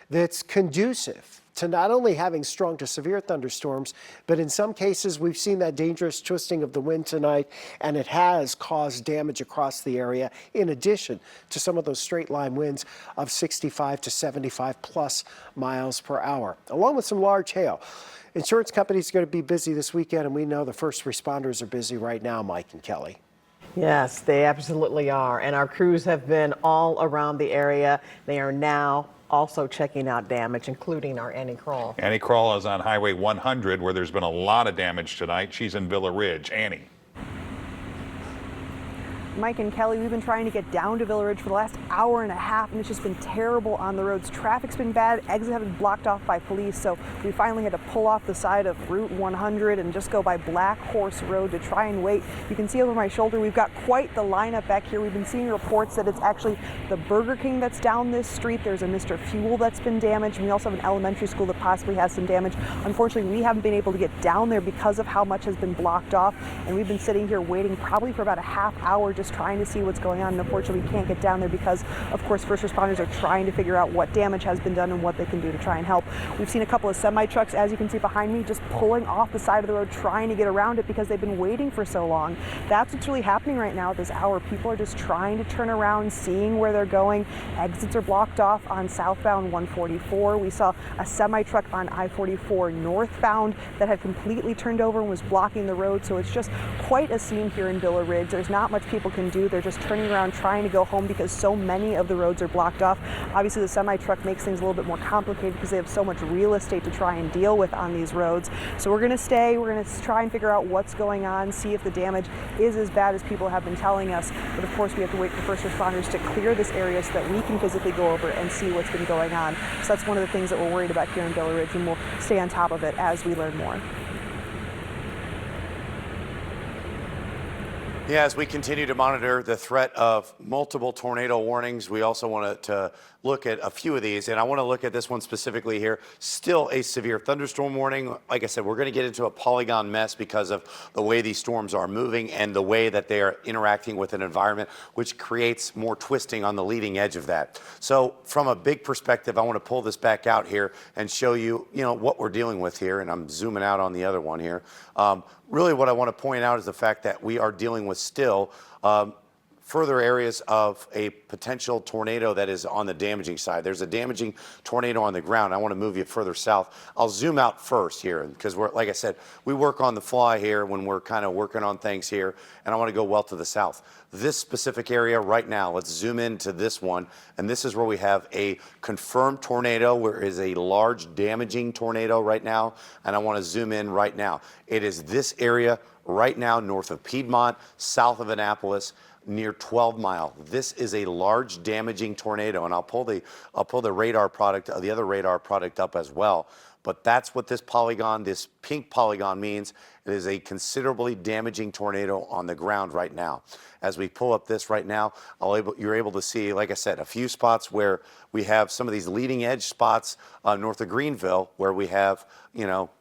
that's conducive to not only having strong to severe thunderstorms, but in some cases we've seen that dangerous twisting of the wind tonight, and it has caused damage across the area, in addition to some of those straight line winds of 65 to 75 plus miles per hour, along with some large hail. Insurance companies are going to be busy this weekend, and we know the first responders are busy right now, Mike and Kelly. Yes, they absolutely are. And our crews have been all around the area. They are now also checking out damage, including our Annie Kroll. Annie Kroll is on Highway 100, where there's been a lot of damage tonight. She's in Villa Ridge. Annie. Mike and Kelly, we've been trying to get down to Villa Ridge for the last hour and a half, and it's just been terrible on the roads. Traffic's been bad, exits have been blocked off by police, so we finally had to pull off the side of Route 100 and just go by Black Horse Road to try and wait. You can see over my shoulder, we've got quite the lineup back here. We've been seeing reports that it's actually the Burger King that's down this street. There's a Mr. Fuel that's been damaged, and we also have an elementary school that possibly has some damage. Unfortunately, we haven't been able to get down there because of how much has been blocked off, and we've been sitting here waiting probably for about a half hour just trying to see what's going on. And unfortunately, we can't get down there because, of course, first responders are trying to figure out what damage has been done and what they can do to try and help. We've seen a couple of semi-trucks, as you can see behind me, just pulling off the side of the road, trying to get around it because they've been waiting for so long. That's what's really happening right now at this hour. People are just trying to turn around, seeing where they're going. Exits are blocked off on southbound 144. We saw a semi-truck on I-44 northbound that had completely turned over and was blocking the road. So it's just quite a scene here in Villa Ridge. There's not much people can do. They're just turning around, trying to go home because so many of the roads are blocked off. Obviously, the semi-truck makes things a little bit more complicated because they have so much real estate to try and deal with on these roads. So we're going to stay. We're going to try and figure out what's going on, see if the damage is as bad as people have been telling us. But of course, we have to wait for first responders to clear this area so that we can physically go over and see what's been going on. So that's one of the things that we're worried about here in Villa Ridge, and we'll stay on top of it as we learn more. Yeah, as we continue to monitor the threat of multiple tornado warnings, we also want to look at a few of these, and I want to look at this one specifically here. Still a severe thunderstorm warning. Like I said, we're going to get into a polygon mess because of the way these storms are moving and the way that they are interacting with an environment, which creates more twisting on the leading edge of that. So from a big perspective, I want to pull this back out here and show you, what we're dealing with here, and I'm zooming out on the other one here. Really what I want to point out is the fact that we are dealing with still further areas of a potential tornado that is on the damaging side. There's a damaging tornado on the ground. I want to move you further south. I'll zoom out first here because we're, like I said, we work on the fly here when we're kind of working on things here, and I want to go well to the south. This specific area right now, let's zoom into this one, and this is where we have a confirmed tornado, where is a large damaging tornado right now, and I want to zoom in right now. It is this area right now north of Piedmont, south of Annapolis, near 12 Mile. This is a large damaging tornado, and I'll pull the radar product, the other radar product up as well. But that's what this polygon, this pink polygon means. It is a considerably damaging tornado on the ground right now. As we pull up this right now, you're able to see, like I said, a few spots where we have some of these leading edge spots north of Greenville where we have,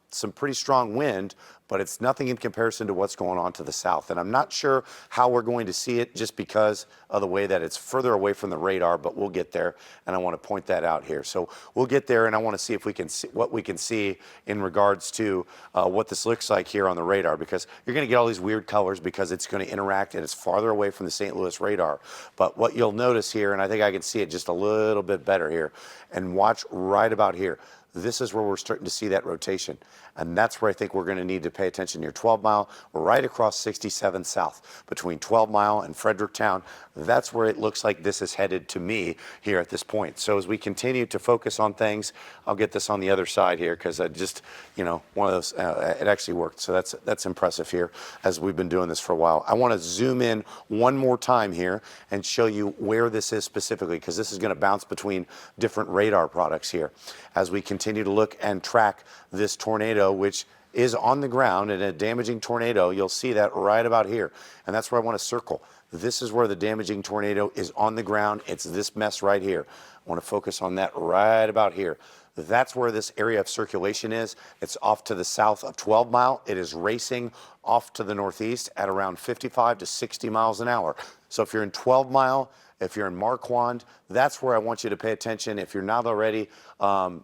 some pretty strong wind, but it's nothing in comparison to what's going on to the south. And I'm not sure how we're going to see it just because of the way that it's further away from the radar, but we'll get there, and I want to point that out here. So we'll get there, and I want to see if we can see what we can see in regards to what this looks like here on the radar, because you're going to get all these weird colors because it's going to interact and it's farther away from the St. Louis radar. But what you'll notice here, and I think I can see it just a little bit better here, and watch right about here. This is where we're starting to see that rotation. And that's where I think we're going to need to pay attention near 12 Mile. We're right across 67 South between 12 Mile and Fredericktown. That's where it looks like this is headed to me here at this point. So as we continue to focus on things, I'll get this on the other side here because I just, one of those, it actually worked. So that's impressive here as we've been doing this for a while. I want to zoom in one more time here and show you where this is specifically, because this is going to bounce between different radar products here. As we continue to look and track this tornado, which is on the ground, and a damaging tornado, you'll see that right about here. And that's where I want to circle. This is where the damaging tornado is on the ground. It's this mess right here. I want to focus on that right about here. That's where this area of circulation is. It's off to the south of 12 Mile. It is racing off to the northeast at around 55 to 60 miles an hour. So if you're in 12 Mile, if you're in Marquand, that's where I want you to pay attention. If you're not already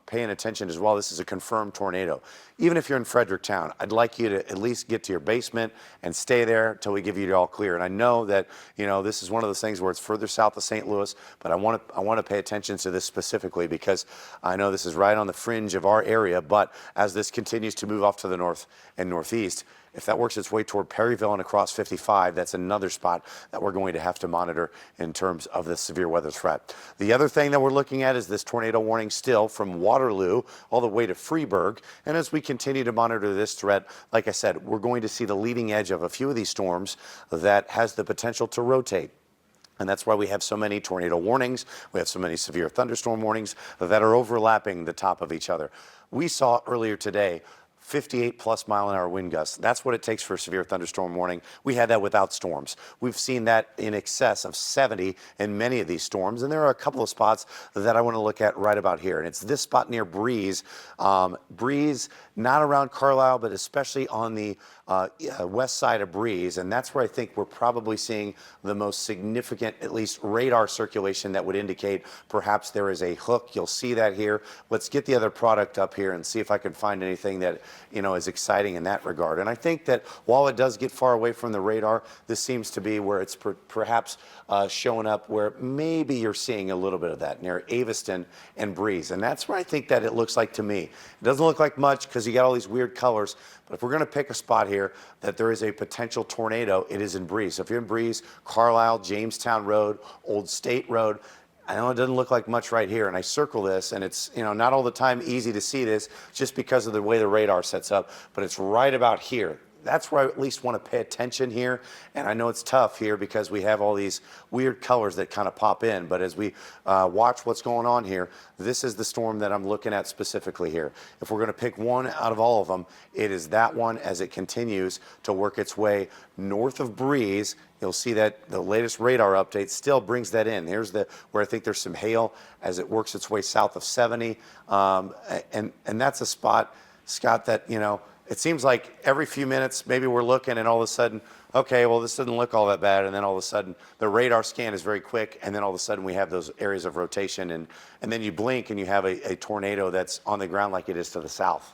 paying attention as well, this is a confirmed tornado. Even if you're in Fredericktown, I'd like you to at least get to your basement and stay there until we give you the all clear. And I know that, this is one of those things where it's further south of St. Louis, but I want to pay attention to this specifically because I know this is right on the fringe of our area. But as this continues to move off to the north and northeast, if that works its way toward Perryville and across 55, that's another spot that we're going to have to monitor in terms of the severe weather threat. The other thing that we're looking at is this tornado warning still from Waterloo all the way to Freeburg. And as we continue to monitor this threat, like I said, we're going to see the leading edge of a few of these storms that has the potential to rotate. And that's why we have so many tornado warnings. We have so many severe thunderstorm warnings that are overlapping the top of each other. We saw earlier today 58 plus mile an hour wind gusts. That's what it takes for a severe thunderstorm warning. We had that without storms. We've seen that in excess of 70 in many of these storms. And there are a couple of spots that I want to look at right about here. And it's this spot near Breeze. Breeze, not around Carlisle, but especially on the west side of Breeze. And that's where I think we're probably seeing the most significant, at least radar circulation that would indicate perhaps there is a hook. You'll see that here. Let's get the other product up here and see if I can find anything that is exciting in that regard. And I think that while it does get far away from the radar, this seems to be where it's perhaps showing up where maybe you're seeing a little bit of that near Aviston and Breeze. And that's where I think that it looks like to me. It doesn't look like much because you got all these weird colors, but if we're going to pick a spot here that there is a potential tornado, it is in Breeze. So if you're in Breeze, Carlisle, Jamestown Road, Old State Road, I know it doesn't look like much right here, and I circle this, and it's not all the time easy to see this just because of the way the radar sets up, but it's right about here. That's where I at least want to pay attention here, and I know it's tough here because we have all these weird colors that kind of pop in, but as we watch what's going on here, this is the storm that I'm looking at specifically here. If we're going to pick one out of all of them, it is that one as it continues to work its way north of Breeze. You'll see that the latest radar update still brings that in. Here's where I think there's some hail as it works its way south of 70, and that's a spot, Scott, that it seems like every few minutes, maybe we're looking and all of a sudden, okay, well, this doesn't look all that bad. And then all of a sudden, the radar scan is very quick. And then all of a sudden, we have those areas of rotation. And then you blink and you have a tornado that's on the ground like it is to the south.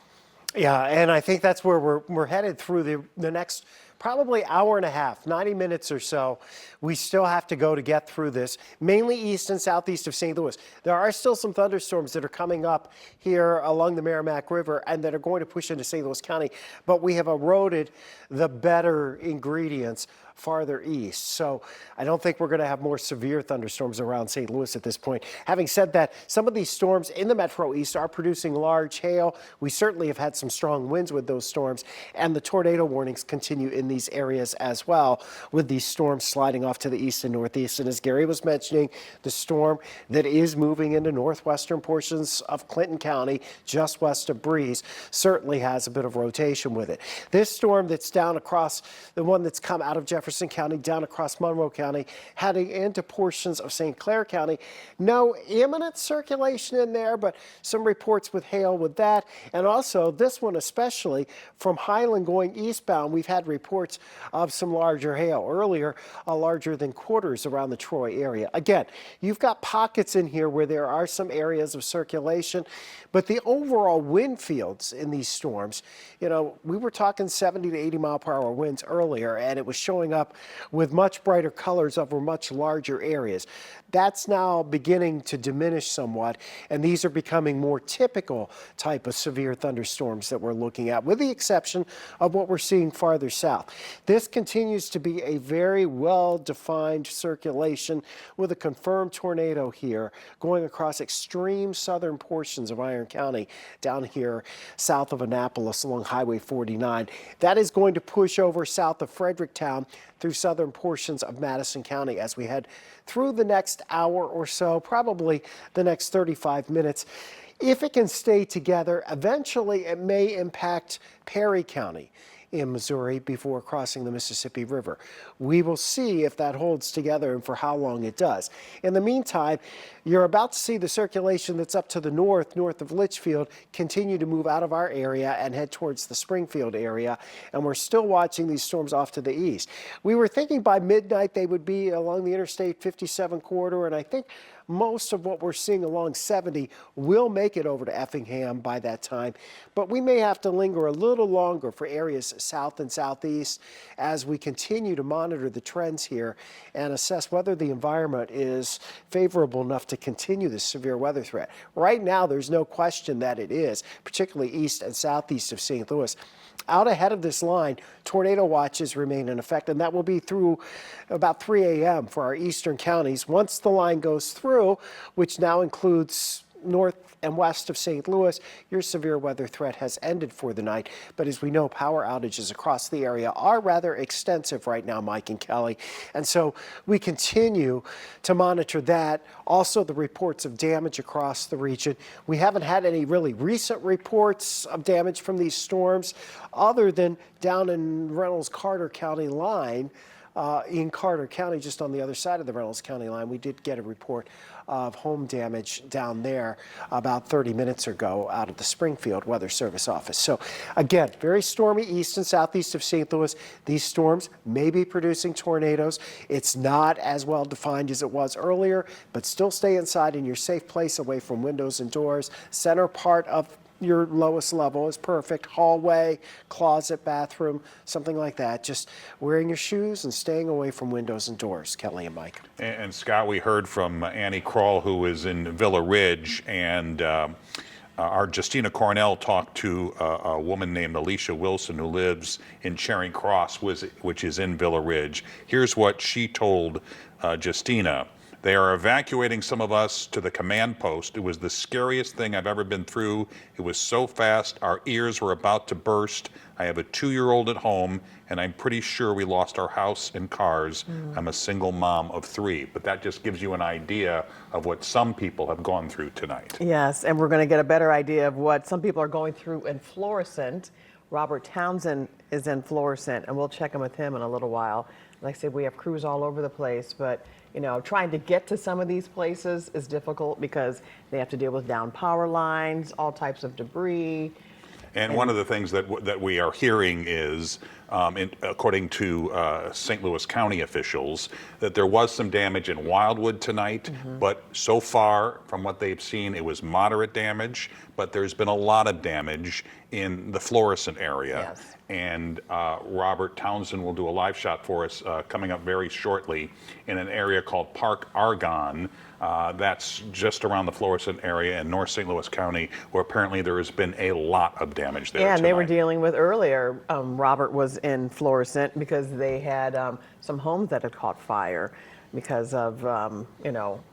Yeah, and I think that's where we're headed through the next probably hour and a half, 90 minutes or so. We still have to go to get through this, mainly east and southeast of St. Louis. There are still some thunderstorms that are coming up here along the Merrimack River and that are going to push into St. Louis County, but we have eroded the better ingredients farther east. So I don't think we're going to have more severe thunderstorms around St. Louis at this point. Having said that, some of these storms in the Metro East are producing large hail. We certainly have had some strong winds with those storms, and the tornado warnings continue in these areas as well, with these storms sliding off to the east and northeast. And as Gary was mentioning, the storm that is moving into northwestern portions of Clinton County, just west of Breeze, certainly has a bit of rotation with it. This storm that's down across, the one that's come out of Jefferson County down across Monroe County, heading into portions of St. Clair County. No imminent circulation in there, but some reports with hail with that. And also this one especially from Highland going eastbound, we've had reports of some larger hail. Earlier, larger than quarters around the Troy area. Again, you've got pockets in here where there are some areas of circulation, but the overall wind fields in these storms, you know, we were talking 70 to 80 mile per hour winds earlier, and it was showing up with much brighter colors over much larger areas. That's now beginning to diminish somewhat, and these are becoming more typical type of severe thunderstorms that we're looking at, with the exception of what we're seeing farther south. This continues to be a very well-defined circulation with a confirmed tornado here going across extreme southern portions of Iron County down here south of Annapolis along Highway 49. That is going to push over south of Fredericktown through southern portions of Madison County as we head through the next hour or so, probably the next 35 minutes. If it can stay together, eventually it may impact Perry County in Missouri before crossing the Mississippi River. We will see if that holds together and for how long it does. In the meantime, you're about to see the circulation that's up to the north of Litchfield, continue to move out of our area and head towards the Springfield area. And we're still watching these storms off to the east. We were thinking by midnight they would be along the Interstate 57 corridor, and I think most of what we're seeing along 70 will make it over to Effingham by that time, but we may have to linger a little longer for areas south and southeast as we continue to monitor the trends here and assess whether the environment is favorable enough to continue this severe weather threat. Right now, there's no question that it is, particularly east and southeast of St. Louis. Out ahead of this line, tornado watches remain in effect, and that will be through about 3 a.m. for our eastern counties. Once the line goes through, which now includes north and west of St. Louis, your severe weather threat has ended for the night. But as we know, power outages across the area are rather extensive right now, Mike and Kelly. And so we continue to monitor that. Also, the reports of damage across the region. We haven't had any really recent reports of damage from these storms other than down in Reynolds-Carter County line. In Carter County, just on the other side of the Reynolds County line, we did get a report of home damage down there about 30 minutes ago out of the Springfield Weather Service office. So again, very stormy east and southeast of St. Louis. These storms may be producing tornadoes. It's not as well defined as it was earlier, but still stay inside in your safe place away from windows and doors. Center part of your lowest level is perfect. Hallway, closet, bathroom, something like that. Just wearing your shoes and staying away from windows and doors, Kelly and Mike. And Scott, we heard from Annie Kroll, who is in Villa Ridge, and our Justina Cornell talked to a woman named Alicia Wilson who lives in Charing Cross, which is in Villa Ridge. Here's what she told Justina. They are evacuating some of us to the command post. It was the scariest thing I've ever been through. It was so fast, our ears were about to burst. I have a 2-year-old at home, and I'm pretty sure we lost our house and cars. I'm a single mom of 3. But that just gives you an idea of what some people have gone through tonight. Yes, and we're going to get a better idea of what some people are going through in Florissant. Robert Townsend is in Florissant, and we'll check in with him in a little while. Like I said, we have crews all over the place, but you know, trying to get to some of these places is difficult because they have to deal with down power lines, all types of debris. And one of the things that we are hearing is, according to St. Louis County officials, that there was some damage in Wildwood tonight, but so far, from what they've seen, it was moderate damage, but there's been a lot of damage in the Florissant area. Yes. And Robert Townsend will do a live shot for us coming up very shortly in an area called Park Argonne. That's just around the Florissant area in North St. Louis County, where apparently there has been a lot of damage there. Yeah, and they were tonight. dealing with earlier. Robert was in Florissant because they had some homes that had caught fire because of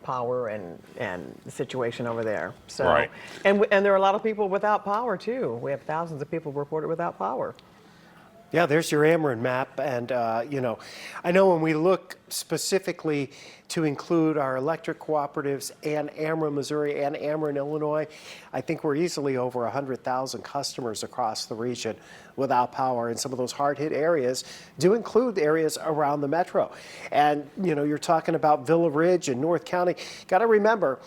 power and the situation over there. So, Right. and there are a lot of people without power too. We have thousands of people reported without power. Yeah, there's your Ameren map. And, I know when we look specifically to include our electric cooperatives and Ameren, Missouri and Ameren, Illinois, I think we're easily over 100,000 customers across the region without power. And some of those hard-hit areas do include areas around the metro. And, you're talking about Villa Ridge and North County. Got to remember,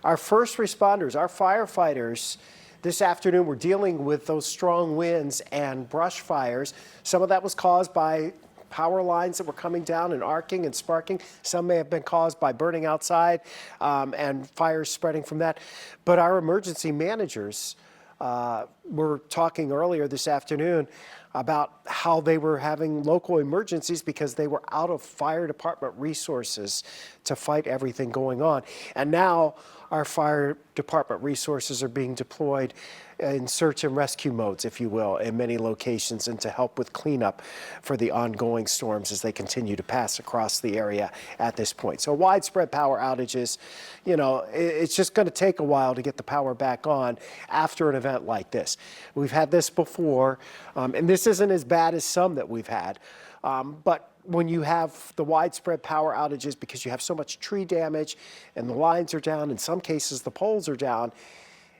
our first responders, our firefighters, this afternoon, we're dealing with those strong winds and brush fires. Some of that was caused by power lines that were coming down and arcing and sparking. Some may have been caused by burning outside and fires spreading from that. But our emergency managers were talking earlier this afternoon about how they were having local emergencies because they were out of fire department resources to fight everything going on. And now our fire department resources are being deployed in search and rescue modes, if you will, in many locations, and to help with cleanup for the ongoing storms as they continue to pass across the area at this point. So widespread power outages, it's just going to take a while to get the power back on after an event like this. We've had this before, and this isn't as bad as some that we've had, but when you have the widespread power outages because you have so much tree damage and the lines are down, in some cases the poles are down,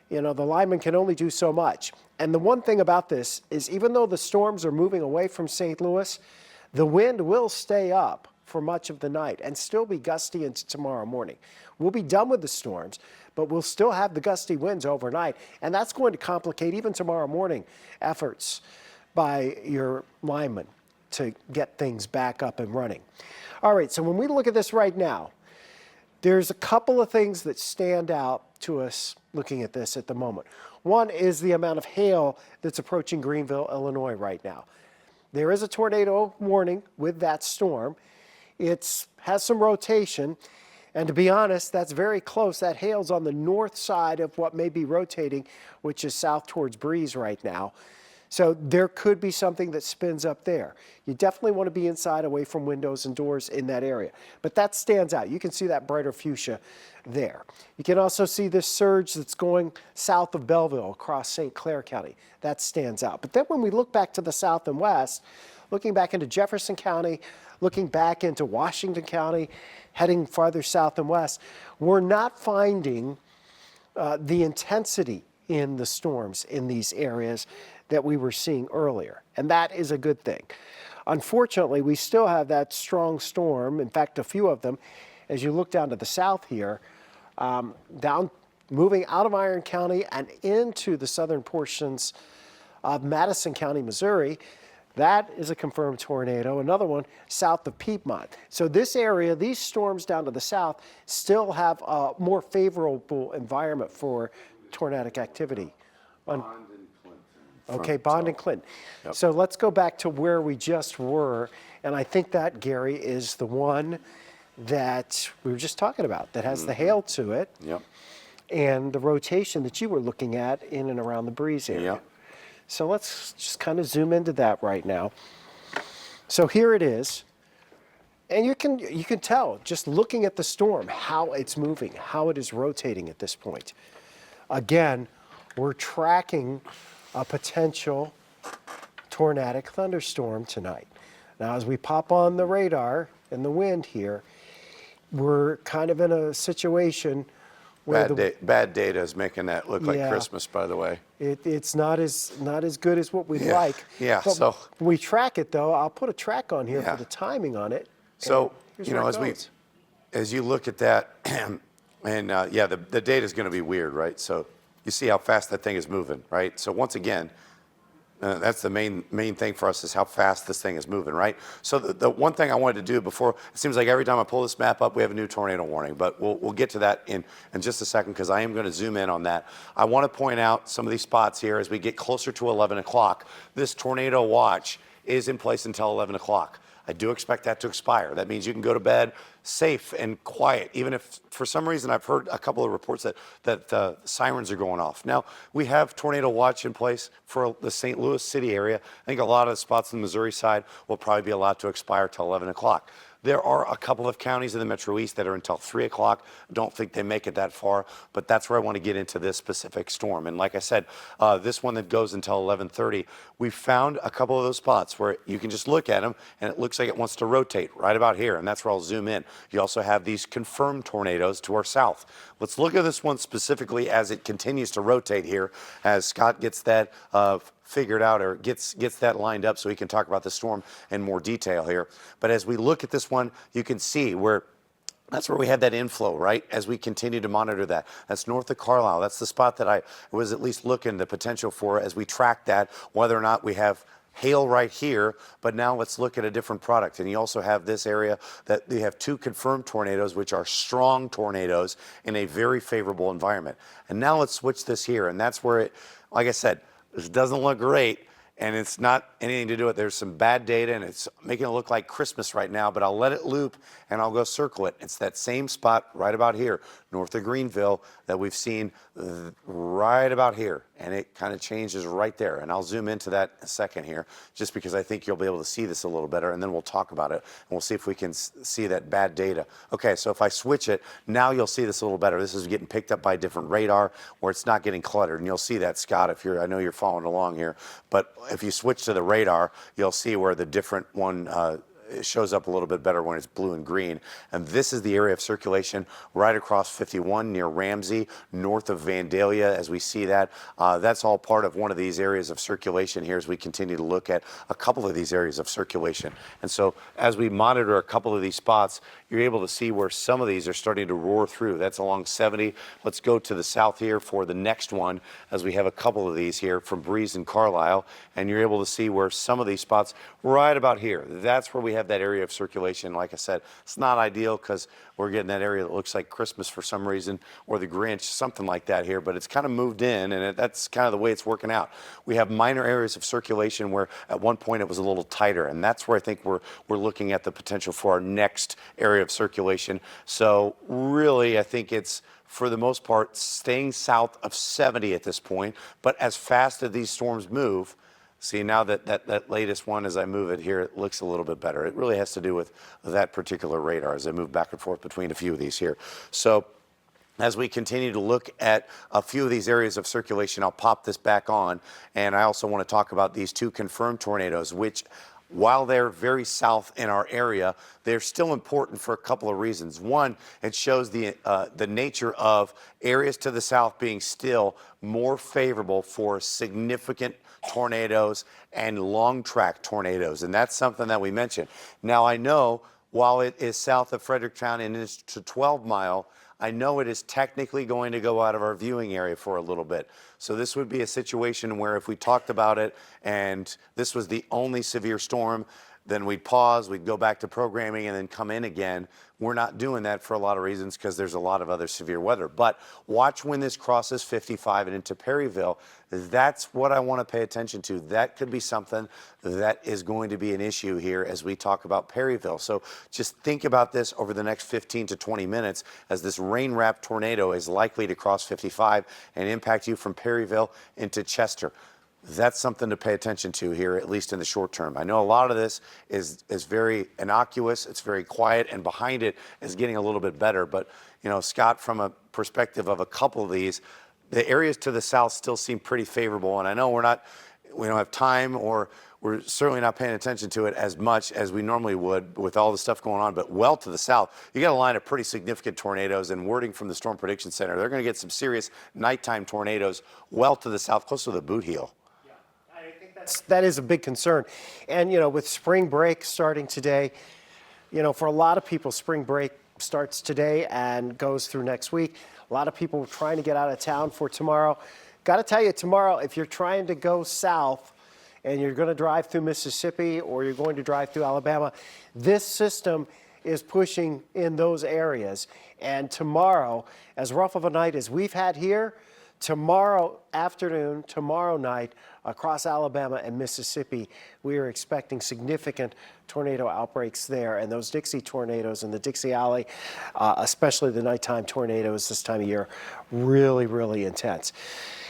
the linemen can only do so much. And the one thing about this is even though the storms are moving away from St. Louis, the wind will stay up for much of the night and still be gusty into tomorrow morning. We'll be done with the storms, but we'll still have the gusty winds overnight, and that's going to complicate even tomorrow morning efforts by your linemen to get things back up and running. All right, so when we look at this right now, there's a couple of things that stand out to us looking at this at the moment. One is the amount of hail that's approaching Greenville, Illinois right now. There is a tornado warning with that storm. It has some rotation, and to be honest, that's very close. That hail's on the north side of what may be rotating, which is south towards Breeze right now. So there could be something that spins up there. You definitely want to be inside, away from windows and doors in that area. But that stands out. You can see that brighter fuchsia there. You can also see this surge that's going south of Belleville across St. Clair County. That stands out. But then when we look back to the south and west, looking back into Jefferson County, looking back into Washington County, heading farther south and west, we're not finding the intensity in the storms in these areas that we were seeing earlier, and that is a good thing. Unfortunately, we still have that strong storm, in fact, a few of them, as you look down to the south here, moving out of Iron County and into the southern portions of Madison County, Missouri. That is a confirmed tornado. Another one south of Piedmont. So this area, these storms down to the south, still have a more favorable environment for tornadic activity. Okay, Bond and Clinton. Yep. So let's go back to where we just were. And I think that, Gary, is the one that we were just talking about that has the hail to it. Yep. And the rotation that you were looking at in and around the Breeze area. Yep. So let's just kind of zoom into that right now. So here it is. And you can tell, just looking at the storm, how it's moving, how it is rotating at this point. Again, we're tracking a potential tornadic thunderstorm tonight. Now, as we pop on the radar and the wind here, we're kind of in a situation where Bad data is making that look like Christmas, by the way. it's not as good as what we'd like. Yeah, But so when we track it, though, I'll put a track on here for the timing on it. So, here's where it goes. as you look at that, and the data is going to be weird, right? So you see how fast that thing is moving, right? So once again, That's the main thing for us is how fast this thing is moving, right? So the one thing I wanted to do before, it seems like every time I pull this map up, we have a new tornado warning, but we'll get to that in just a second because I am going to zoom in on that. I want to point out some of these spots here as we get closer to 11 o'clock. This tornado watch is in place until 11 o'clock. I do expect that to expire. That means you can go to bed safe and quiet, even if for some reason I've heard a couple of reports that sirens are going off. Now, we have tornado watch in place for the St. Louis City area. I think a lot of the spots on the Missouri side will probably be allowed to expire till 11 o'clock. There are a couple of counties in the Metro East that are until 3 o'clock. Don't think they make it that far, but that's where I want to get into this specific storm. And like I said, this one that goes until 11:30, we found a couple of those spots where you can just look at them and it looks like it wants to rotate right about here, and that's where I'll zoom in. You also have these confirmed tornadoes to our south. Let's look at this one specifically as it continues to rotate here, as Scott gets that figured out or gets that lined up so we can talk about the storm in more detail here. But as we look at this one, you can see where that's where we had that inflow, right? As we continue to monitor that. That's north of Carlisle. That's the spot that I was at least looking the potential for as we track that, whether or not we have hail right here, but now let's look at a different product. And you also have this area that you have 2 confirmed tornadoes, which are strong tornadoes in a very favorable environment. And now let's switch this here. And that's where it, like I said, this doesn't look great, and it's not anything to do with it. There's some bad data, and it's making it look like Christmas right now, but I'll let it loop, and I'll go circle it. It's that same spot right about here, north of Greenville, that we've seen right about here, and it kind of changes right there. And I'll zoom into that in a second here, just because I think you'll be able to see this a little better, and then we'll talk about it, and we'll see if we can see that bad data. Okay, so if I switch it, now you'll see this a little better. This is getting picked up by a different radar where it's not getting cluttered, and you'll see that, Scott, if I know you're following along here, but if you switch to the radar, you'll see where the different one it shows up a little bit better when it's blue and green. And this is the area of circulation right across 51 near Ramsey, north of Vandalia, as we see that. That's all part of one of these areas of circulation here as we continue to look at a couple of these areas of circulation. And so as we monitor a couple of these spots, you're able to see where some of these are starting to roar through. That's along 70. Let's go to the south here for the next one, as we have a couple of these here from Breeze and Carlisle. And you're able to see where some of these spots right about here, that's where we have that area of circulation. Like I said, it's not ideal because we're getting that area that looks like Christmas for some reason, or the Grinch, something like that here, but it's kind of moved in, and that's kind of the way it's working out. We have minor areas of circulation where at one point it was a little tighter, and that's where I think we're looking at the potential for our next area of circulation. So really, I think it's, for the most part, staying south of 70 at this point, but as fast as these storms move, see, now that latest one, as I move it here, it looks a little bit better. It really has to do with that particular radar as I move back and forth between a few of these here. So as we continue to look at a few of these areas of circulation, I'll pop this back on. And I also want to talk about these 2 confirmed tornadoes, which, while they're very south in our area, they're still important for a couple of reasons. One, it shows the nature of areas to the south being still more favorable for significant tornadoes and long track tornadoes. And that's something that we mentioned. Now, I know while it is south of Fredericktown and is to 12 Mile, I know it is technically going to go out of our viewing area for a little bit. So this would be a situation where if we talked about it and this was the only severe storm, then we'd pause, we'd go back to programming and then come in again. We're not doing that for a lot of reasons because there's a lot of other severe weather. But watch when this crosses 55 and into Perryville. That's what I want to pay attention to. That could be something that is going to be an issue here as we talk about Perryville. So just think about this over the next 15 to 20 minutes as this rain-wrapped tornado is likely to cross 55 and impact you from Perryville into Chester. That's something to pay attention to here, at least in the short term. I know a lot of this is very innocuous, it's very quiet, and behind it is getting a little bit better. But, you know, Scott, from a perspective of a couple of these, the areas to the south still seem pretty favorable. And I know we don't have time, or we're certainly not paying attention to it as much as we normally would with all the stuff going on. But well to the south, you got a line of pretty significant tornadoes, and wording from the Storm Prediction Center, they're going to get some serious nighttime tornadoes well to the south, close to the boot heel. That is a big concern. And, you know, with spring break starting today, you know, for a lot of people, spring break starts today and goes through next week. A lot of people trying to get out of town for tomorrow. Got to tell you, tomorrow, if you're trying to go south and you're going to drive through Mississippi or you're going to drive through Alabama, this system is pushing in those areas. And tomorrow, as rough of a night as we've had here, tomorrow afternoon, tomorrow night, across Alabama and Mississippi, we are expecting significant tornado outbreaks there. And those Dixie tornadoes in the Dixie Alley, especially the nighttime tornadoes this time of year, really, really intense.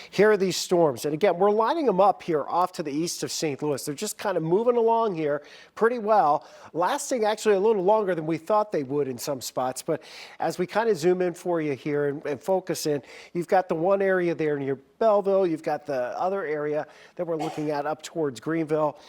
Here are these storms. And again, we're lining them up here off to the east of St. Louis. They're just kind of moving along here pretty well, lasting actually a little longer than we thought they would in some spots. But as we kind of zoom in for you here and focus in, you've got the one area there near Belleville. You've got the other area that we're looking at up towards Greenville.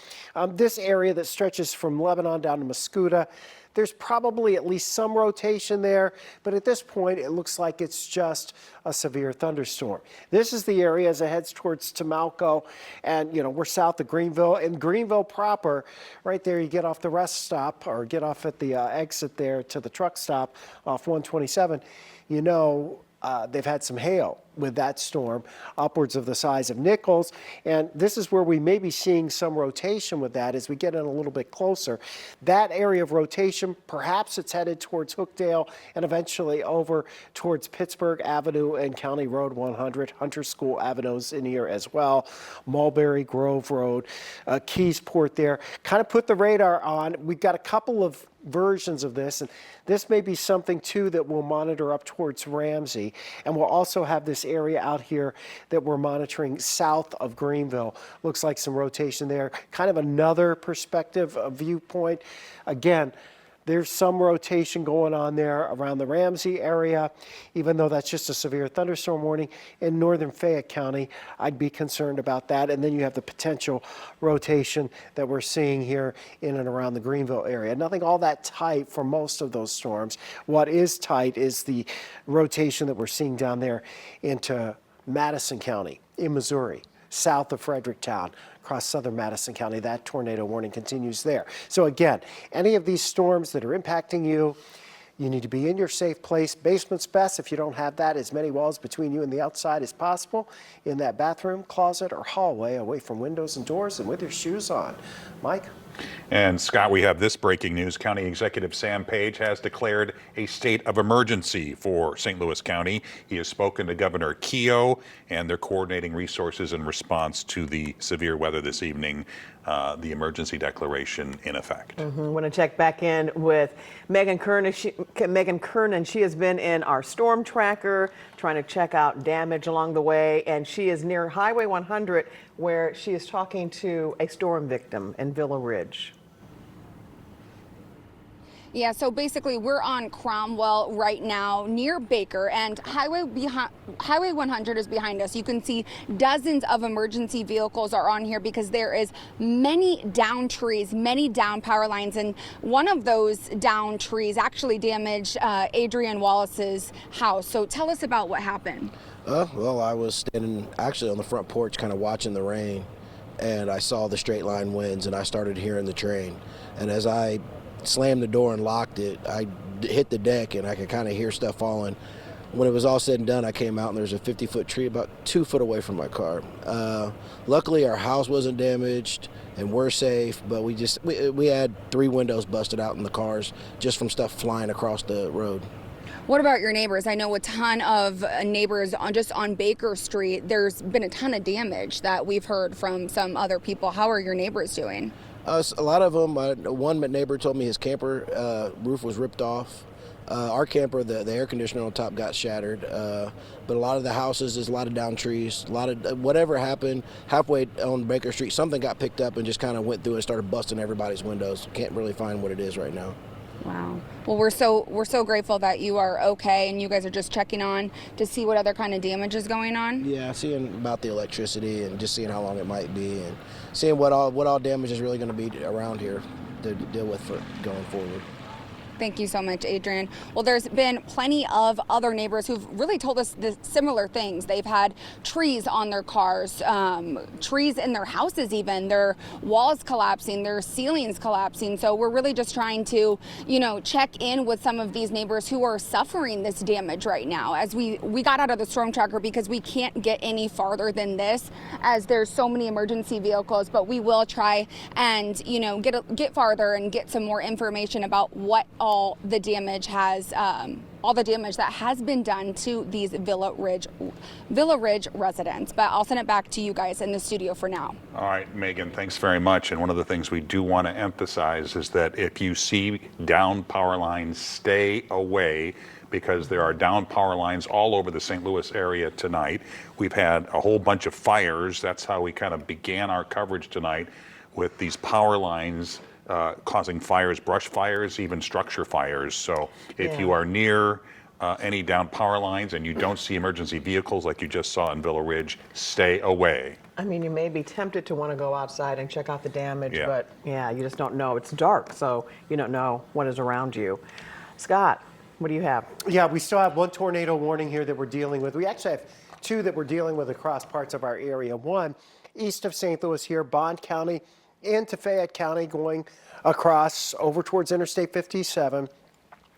This area that stretches from Lebanon down to Mascoutah. There's probably at least some rotation there, but at this point, it looks like it's just a severe thunderstorm. This is the area as it heads towards Tamalco, and we're south of Greenville. In Greenville proper, right there, you get off the rest stop or get off at the exit there to the truck stop off 127. They've had some hail with that storm, upwards of the size of nickels. And this is where we may be seeing some rotation with that as we get in a little bit closer. That area of rotation, perhaps it's headed towards Hookdale and eventually over towards Pittsburgh Avenue and County Road 100. Hunter School Avenue's in here as well. Mulberry Grove Road, Keysport there. Kind of put the radar on. We've got a couple of versions of this, and this may be something too that we'll monitor up towards Ramsey, and we'll also have this area out here that we're monitoring south of Greenville. Looks like some rotation there, kind of another perspective, a viewpoint. Again, there's some rotation going on there around the Ramsey area, even though that's just a severe thunderstorm warning. In northern Fayette County, I'd be concerned about that. And then you have the potential rotation that we're seeing here in and around the Greenville area. Nothing all that tight for most of those storms. What is tight is the rotation that we're seeing down there into Madison County in Missouri, south of Fredericktown, across southern Madison County. That tornado warning continues there. So again, any of these storms that are impacting you, you need to be in your safe place. Basement's best if you don't have that, as many walls between you and the outside as possible. In that bathroom, closet, or hallway, away from windows and doors, and with your shoes on. Mike? And Scott, we have this breaking news. County Executive Sam Page has declared a state of emergency for St. Louis County. He has spoken to Governor Keough, and they're coordinating resources in response to the severe weather this evening, the emergency declaration in effect. I want to check back in with Megan Kernan. She has been in our storm tracker, trying to check out damage along the way, and she is near Highway 100, where she is talking to a storm victim in Villa Ridge. Yeah, so basically we're on Cromwell right now near Baker, and Highway 100 is behind us. You can see dozens of emergency vehicles are on here because there is many down trees, many down power lines, and one of those down trees actually damaged Adrian Wallace's house. So tell us about what happened. Well, I was standing actually on the front porch kind of watching the rain, and I saw the straight line winds, and I started hearing the train. And as I slammed the door and locked it, I hit the deck and I could kind of hear stuff falling. When it was all said and done, I came out and there's a 50-foot tree about 2 foot away from my car. Luckily, our house wasn't damaged and we're safe, but we had 3 windows busted out in the cars just from stuff flying across the road. What about your neighbors? I know a ton of neighbors just on Baker Street. There's been a ton of damage that we've heard from some other people. How are your neighbors doing? A lot of them, one neighbor told me his camper roof was ripped off. Our camper, the air conditioner on top got shattered. But a lot of the houses, there's a lot of down trees, a lot of whatever happened halfway on Baker Street, something got picked up and just kind of went through and started busting everybody's windows. Can't really find what it is right now. Wow. Well, we're so grateful that you are okay, and you guys are just checking on to see what other kind of damage is going on. Yeah, seeing about the electricity and just seeing how long it might be, and seeing what all damage is really going to be around here to deal with for going forward. Thank you so much, Adrian. Well, there's been plenty of other neighbors who've really told us similar things. They've had trees on their cars, trees in their houses even, their walls collapsing, their ceilings collapsing. So we're really just trying to, check in with some of these neighbors who are suffering this damage right now. As we got out of the storm tracker because we can't get any farther than this, as there's so many emergency vehicles, but we will try and, get farther and get some more information about what all the damage that has been done to these Villa Ridge residents. But I'll send it back to you guys in the studio for now. All right, Megan, thanks very much. And one of the things we do want to emphasize is that if you see down power lines, stay away, because there are down power lines all over the St. Louis area tonight. We've had a whole bunch of fires. That's how we kind of began our coverage tonight, with these power lines causing fires, brush fires, even structure fires. So if you are near any down power lines and you don't see emergency vehicles like you just saw in Villa Ridge, stay away. I mean, you may be tempted to want to go outside and check out the damage, but you just don't know. It's dark, so you don't know what is around you. Scott, what do you have? Yeah, we still have one tornado warning here that we're dealing with. We actually have two that we're dealing with across parts of our area. One east of St. Louis here, Bond County into Fayette County, going across over towards Interstate 57.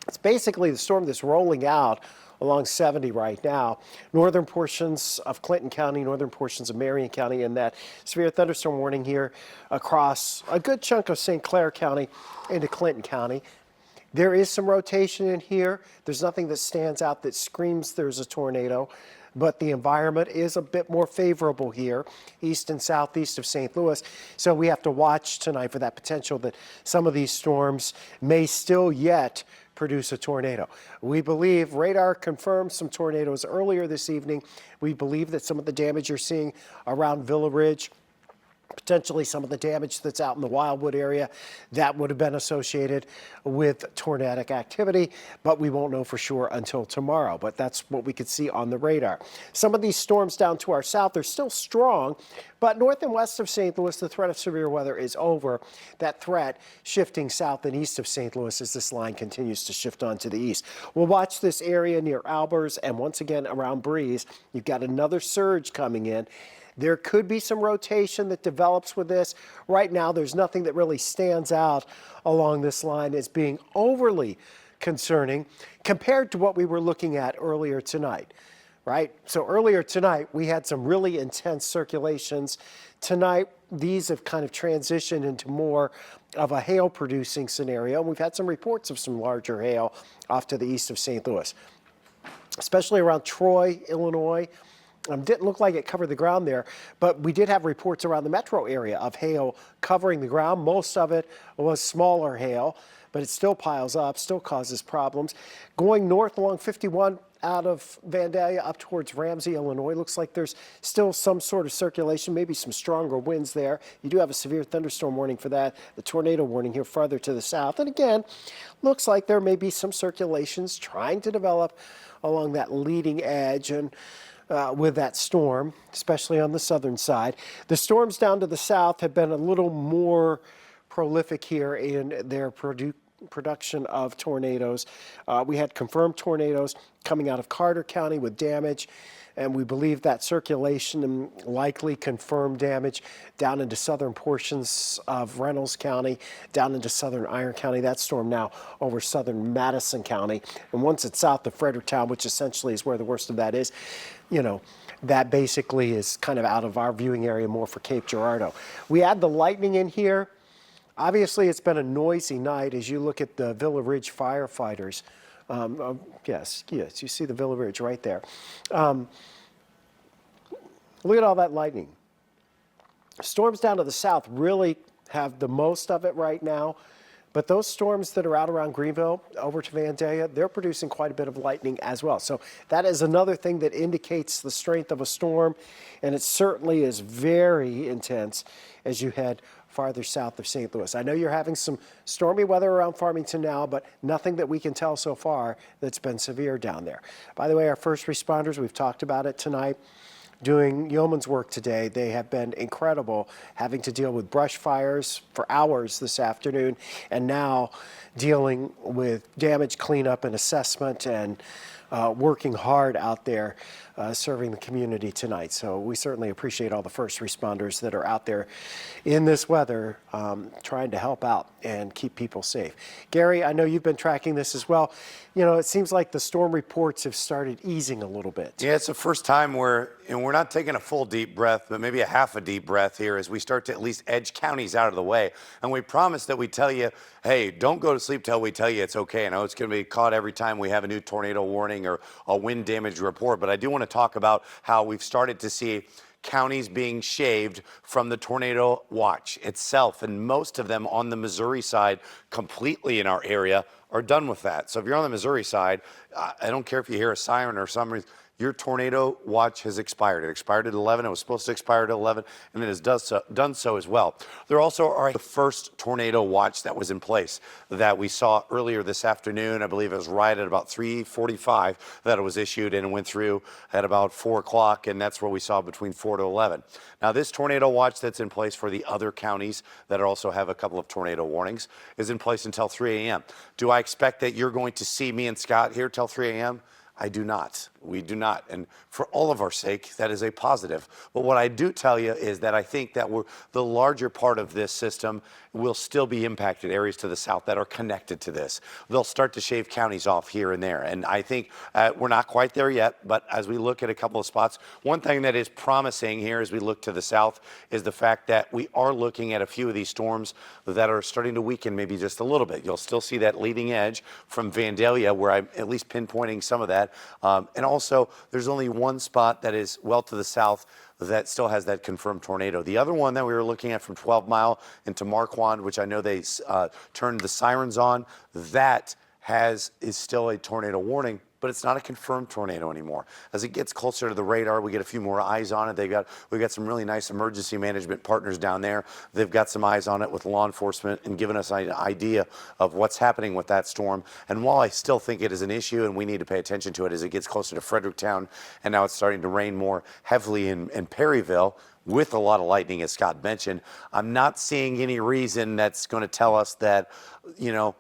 It's basically the storm that's rolling out along 70 right now. Northern portions of Clinton County, northern portions of Marion County, and that severe thunderstorm warning here across a good chunk of St. Clair County into Clinton County. There is some rotation in here. There's nothing that stands out that screams there's a tornado, but the environment is a bit more favorable here, east and southeast of St. Louis. So we have to watch tonight for that potential that some of these storms may still yet produce a tornado. We believe radar confirmed some tornadoes earlier this evening. We believe that some of the damage you're seeing around Villa Ridge, potentially some of the damage that's out in the Wildwood area, that would have been associated with tornadic activity, but we won't know for sure until tomorrow. But that's what we could see on the radar. Some of these storms down to our south are still strong, but north and west of St. Louis, the threat of severe weather is over. That threat shifting south and east of St. Louis as this line continues to shift on to the east. We'll watch this area near Albers and once again around Breeze. You've got another surge coming in. There could be some rotation that develops with this. Right now, there's nothing that really stands out along this line as being overly concerning compared to what we were looking at earlier tonight, right? So earlier tonight, we had some really intense circulations. Tonight, these have kind of transitioned into more of a hail-producing scenario. We've had some reports of some larger hail off to the east of St. Louis, especially around Troy, Illinois. Didn't look like it covered the ground there, but we did have reports around the metro area of hail covering the ground. Most of it was smaller hail, but it still piles up, still causes problems. Going north along 51 out of Vandalia up towards Ramsey, Illinois, looks like there's still some sort of circulation, maybe some stronger winds there. You do have a severe thunderstorm warning for that, the tornado warning here farther to the south. And again, looks like there may be some circulations trying to develop along that leading edge and with that storm, especially on the southern side. The storms down to the south have been a little more prolific here in their production of tornadoes. We had confirmed tornadoes coming out of Carter County with damage, and we believe that circulation and likely confirmed damage down into southern portions of Reynolds County, down into southern Iron County. That storm now over southern Madison County. And once it's south of Fredericktown, which essentially is where the worst of that is, that basically is kind of out of our viewing area more for Cape Girardeau. We add the lightning in here. Obviously, it's been a noisy night as you look at the Villa Ridge firefighters. Yes, you see the Villa Ridge right there. Look at all that lightning. Storms down to the south really have the most of it right now, but those storms that are out around Greenville over to Vandalia, they're producing quite a bit of lightning as well. So that is another thing that indicates the strength of a storm, and it certainly is very intense as you head farther south of St. Louis. I know you're having some stormy weather around Farmington now, but nothing that we can tell so far that's been severe down there. By the way, our first responders, we've talked about it tonight. doing yeoman's work today. They have been incredible, having to deal with brush fires for hours this afternoon, and now dealing with damage cleanup and assessment, and working hard out there serving the community tonight. So we certainly appreciate all the first responders that are out there in this weather trying to help out and keep people safe. Gary, I know you've been tracking this as well. You know, it seems like the storm reports have started easing a little bit. Yeah, it's the first time we're not taking a full deep breath, but maybe a half a deep breath here as we start to at least edge counties out of the way. And we promise that we tell you, hey, don't go to sleep till we tell you it's okay. I know it's going to be caught every time we have a new tornado warning or a wind damage report, but I do want to talk about how we've started to see counties being shaved from the tornado watch itself, and most of them on the Missouri side completely in our area are done with that. So if you're on the Missouri side, I don't care if you hear a siren or some reason, your tornado watch has expired. It expired at 11. It was supposed to expire at 11, and it has done so as well. There also are the first tornado watch that was in place that we saw earlier this afternoon. I believe it was right at about 3:45 that it was issued, and it went through at about 4 o'clock, and that's where we saw between 4 to 11. Now, this tornado watch that's in place for the other counties that also have a couple of tornado warnings is in place until 3 a.m. Do I expect that you're going to see me and Scott here till 3 a.m.? I do not. We do not. And for all of our sake, that is a positive. But what I do tell you is that I think that the larger part of this system will still be impacted, areas to the south that are connected to this. They'll start to shave counties off here and there. And I think we're not quite there yet, but as we look at a couple of spots, one thing that is promising here as we look to the south is the fact that we are looking at a few of these storms that are starting to weaken maybe just a little bit. You'll still see that leading edge from Vandalia, where I'm at least pinpointing some of that. And also, there's only one spot that is well to the south that still has that confirmed tornado. The other one that we were looking at from 12 Mile into Marquand, which I know they turned the sirens on, that is still a tornado warning, but it's not a confirmed tornado anymore. As it gets closer to the radar, we get a few more eyes on it. We've got some really nice emergency management partners down there. They've got some eyes on it with law enforcement and giving us an idea of what's happening with that storm. And while I still think it is an issue and we need to pay attention to it as it gets closer to Fredericktown, and now it's starting to rain more heavily in Perryville, with a lot of lightning, as Scott mentioned, I'm not seeing any reason that's going to tell us that,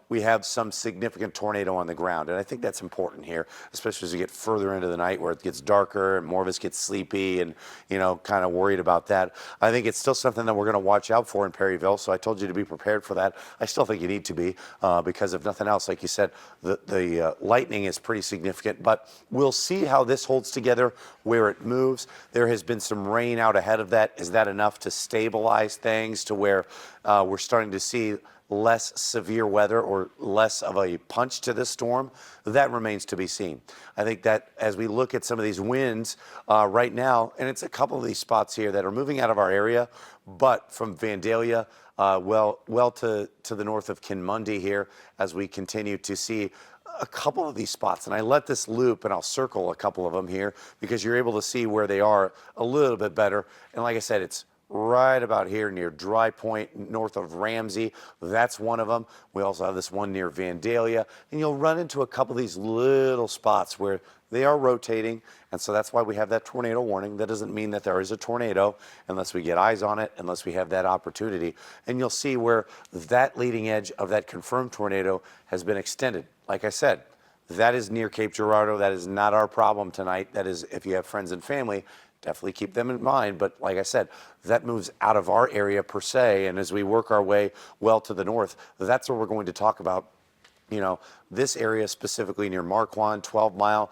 we have some significant tornado on the ground. And I think that's important here, especially as we get further into the night where it gets darker and more of us get sleepy and, kind of worried about that. I think it's still something that we're going to watch out for in Perryville. So I told you to be prepared for that. I still think you need to be because if nothing else, like you said, the lightning is pretty significant. But we'll see how this holds together, where it moves. There has been some rain out ahead of that. Is that enough to stabilize things to where we're starting to see less severe weather or less of a punch to this storm? That remains to be seen. I think that as we look at some of these winds right now, and it's a couple of these spots here that are moving out of our area, but from Vandalia, well to the north of Kinmundi here, as we continue to see a couple of these spots. And I let this loop and I'll circle a couple of them here because you're able to see where they are a little bit better. And like I said, it's right about here near Dry Point, north of Ramsey. That's one of them. We also have this one near Vandalia. And you'll run into a couple of these little spots where they are rotating. And so that's why we have that tornado warning. That doesn't mean that there is a tornado unless we get eyes on it, unless we have that opportunity. And you'll see where that leading edge of that confirmed tornado has been extended. Like I said, that is near Cape Girardeau. That is not our problem tonight. That is, if you have friends and family, definitely keep them in mind. But like I said, that moves out of our area per se. And as we work our way well to the north, that's where we're going to talk about, this area specifically near Marquand, 12 Mile,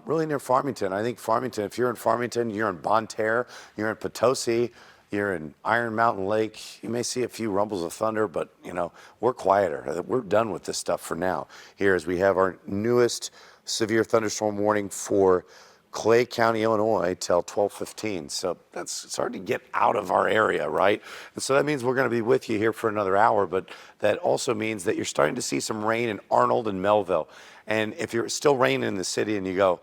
really near Farmington. I think Farmington, if you're in Farmington, you're in Bonne Terre, you're in Potosi, you're in Iron Mountain Lake, you may see a few rumbles of thunder, but, we're quieter. We're done with this stuff for now. Here as we have our newest severe thunderstorm warning for Clay County, Illinois, till 12:15. So it's hard to get out of our area, right? And so that means we're going to be with you here for another hour, but that also means that you're starting to see some rain in Arnold and Melville. And if you're still raining in the city and you go,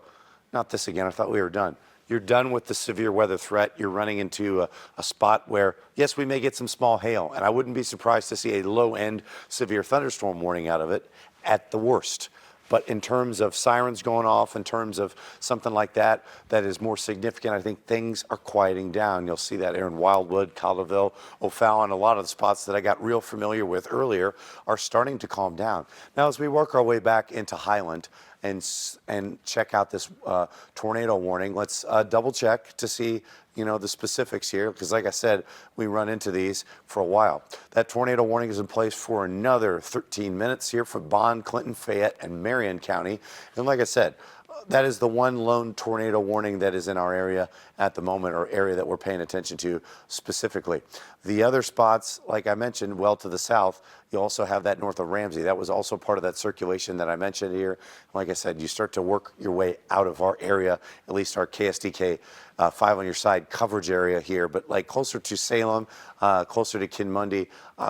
not this again, I thought we were done. You're done with the severe weather threat. You're running into a spot where, yes, we may get some small hail, and I wouldn't be surprised to see a low-end severe thunderstorm warning out of it at the worst. But in terms of sirens going off, in terms of something like that, that is more significant, I think things are quieting down. You'll see that here in Wildwood, Calderville, O'Fallon, a lot of the spots that I got real familiar with earlier are starting to calm down. Now, as we work our way back into Highland and check out this tornado warning, let's double check to see the specifics here, because like I said, we run into these for a while. That tornado warning is in place for another 13 minutes here for Bond, Clinton, Fayette, and Marion County. And like I said, that is the one lone tornado warning that is in our area at the moment, or area that we're paying attention to specifically. The other spots, like I mentioned, well to the south, you also have that north of Ramsey. That was also part of that circulation that I mentioned here. Like I said, you start to work your way out of our area, at least our KSDK 5 on your side coverage area here. But like closer to Salem, closer to Kinmundy,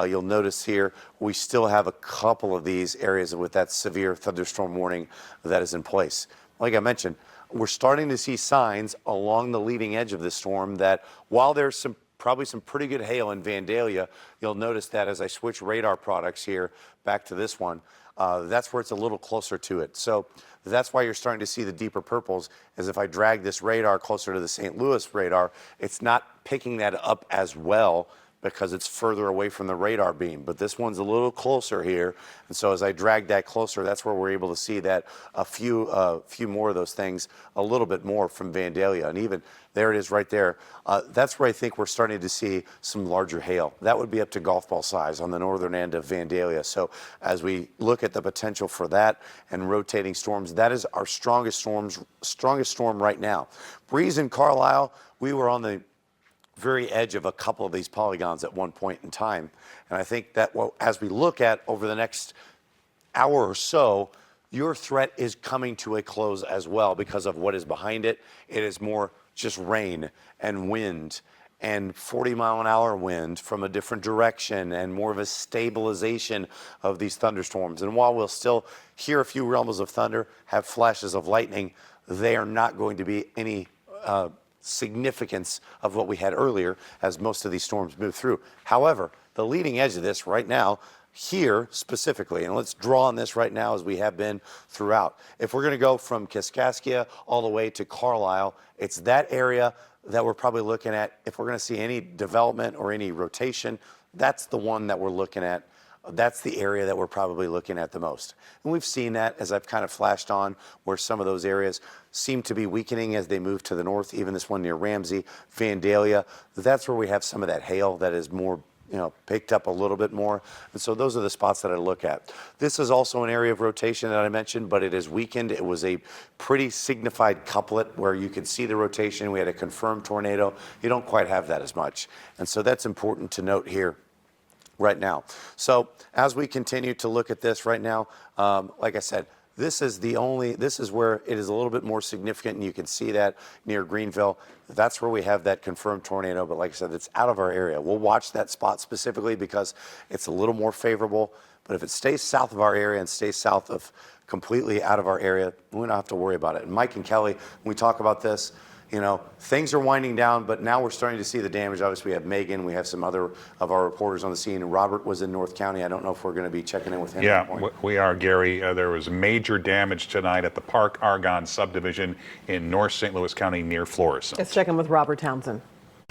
you'll notice here we still have a couple of these areas with that severe thunderstorm warning that is in place. Like I mentioned, we're starting to see signs along the leading edge of this storm that while there's probably some pretty good hail in Vandalia, you'll notice that as I switch radar products here back to this one, that's where it's a little closer to it. So that's why you're starting to see the deeper purples, as if I drag this radar closer to the St. Louis radar, it's not picking that up as well because it's further away from the radar beam. But this one's a little closer here. And so as I drag that closer, that's where we're able to see that a few more of those things, a little bit more from Vandalia. And even there it is right there. That's where I think we're starting to see some larger hail. That would be up to golf ball size on the northern end of Vandalia. So as we look at the potential for that and rotating storms, that is our strongest storm right now. Breeze in Carlisle, we were on the very edge of a couple of these polygons at one point in time. And I think that as we look at over the next hour or so, your threat is coming to a close as well because of what is behind it. It is more just rain and wind and 40-mile-an-hour wind from a different direction and more of a stabilization of these thunderstorms. And while we'll still hear a few rumbles of thunder, have flashes of lightning, they are not going to be any significance of what we had earlier as most of these storms move through. However, the leading edge of this right now, here specifically, and let's draw on this right now as we have been throughout. If we're going to go from Kaskaskia all the way to Carlisle, it's that area that we're probably looking at. If we're going to see any development or any rotation, that's the one that we're looking at. That's the area that we're probably looking at the most. And we've seen that, as I've kind of flashed on, where some of those areas seem to be weakening as they move to the north, even this one near Ramsey, Vandalia. That's where we have some of that hail that is more, picked up a little bit more. And so those are the spots that I look at. This is also an area of rotation that I mentioned, but it is weakened. It was a pretty signified couplet where you could see the rotation. We had a confirmed tornado. You don't quite have that as much. And so that's important to note here right now. So as we continue to look at this right now, like I said, this is where it is a little bit more significant, and you can see that near Greenville. That's where we have that confirmed tornado, but like I said, it's out of our area. We'll watch that spot specifically because it's a little more favorable, but if it stays south of our area and stays south of completely out of our area, we don't have to worry about it. And Mike and Kelly, when we talk about this, things are winding down, but now we're starting to see the damage. Obviously, we have Megan. We have some other of our reporters on the scene. Robert was in North County. I don't know if we're going to be checking in with him. Yeah, we are, Gary. There was major damage tonight at the Park Argonne subdivision in North St. Louis County near Florissant. Let's check in with Robert Townsend.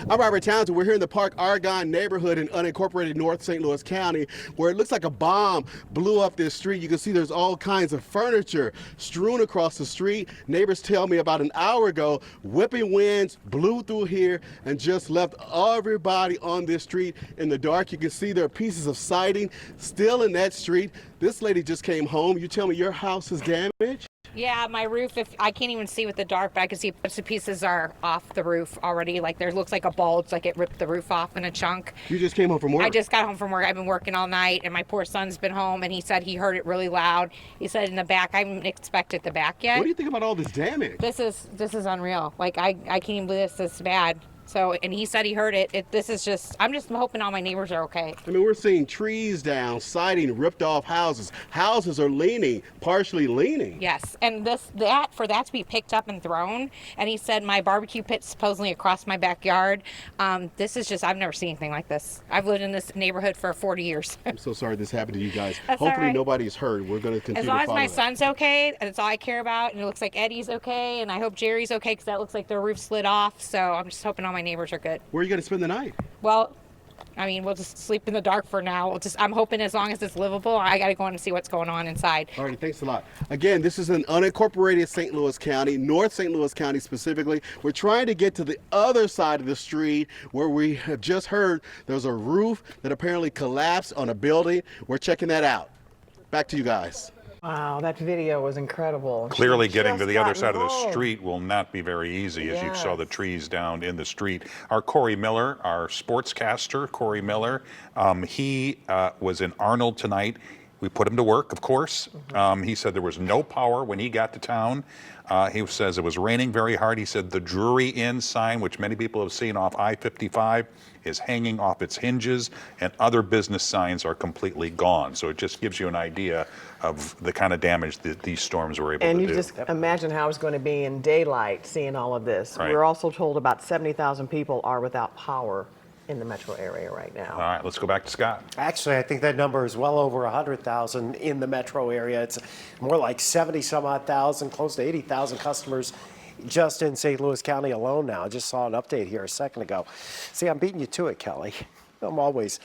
I'm Robert Townsend. We're here in the Park Argonne neighborhood in unincorporated North St. Louis County, where it looks like a bomb blew up this street. You can see there's all kinds of furniture strewn across the street. Neighbors tell me about an hour ago, whipping winds blew through here and just left everybody on this street in the dark. You can see there are pieces of siding still in that street. This lady just came home. You tell me your house is damaged? Yeah, my roof, I can't even see with the dark, but I can see bits and pieces are off the roof already. Like there looks like a bulge, like it ripped the roof off in a chunk. You just came home from work? I just got home from work. I've been working all night, and my poor son's been home, and he said he heard it really loud. He said in the back, I haven't expected the back yet. What do you think about all this damage? This is unreal. Like I can't even believe this is bad. So, and he said he heard it. This is just, I'm just hoping all my neighbors are okay. I mean, we're seeing trees down, siding ripped off houses. Houses are leaning, partially leaning. Yes, and for that to be picked up and thrown, and he said my barbecue pit's supposedly across my backyard. This is just, I've never seen anything like this. I've lived in this neighborhood for 40 years. I'm so sorry this happened to you guys. That's all Hopefully right. nobody's hurt. We're going to continue As long to as follow my that. son's okay, that's all I care about, and it looks like Eddie's okay, and I hope Jerry's okay, because that looks like their roof slid off, so I'm just hoping all my neighbors are good. Where are you going to spend the night? Well, I mean, we'll just sleep in the dark for now. I'm hoping as long as it's livable, I got to go in and see what's going on inside. All right, thanks a lot. Again, this is an unincorporated St. Louis County, North St. Louis County specifically. We're trying to get to the other side of the street where we have just heard there's a roof that apparently collapsed on a building. We're checking that out. Back to you guys. Wow, that video was incredible. Clearly She getting to just the other got side of the home. street will not be very easy, as you saw the Yes. trees down in the street. Our Corey Miller, our sportscaster, Corey Miller, he was in Arnold tonight. We put him to work, of course. He said there was no power when he got to town. He says it was raining very hard. He said the Drury Inn sign, which many people have seen off I-55, is hanging off its hinges, and other business signs are completely gone. So it just gives you an idea of the kind of damage that these storms were able And to you do. just imagine how it's going to be in daylight seeing all of this. Right. We're also told about 70,000 people are without power in the metro area right now. All right, let's go back to Scott. Actually, I think that number is well over 100,000 in the metro area. It's more like 70 some odd thousand, close to 80,000 customers just in St. Louis County alone now. I just saw an update here a second ago. See, I'm beating you to it, Kelly. I'm always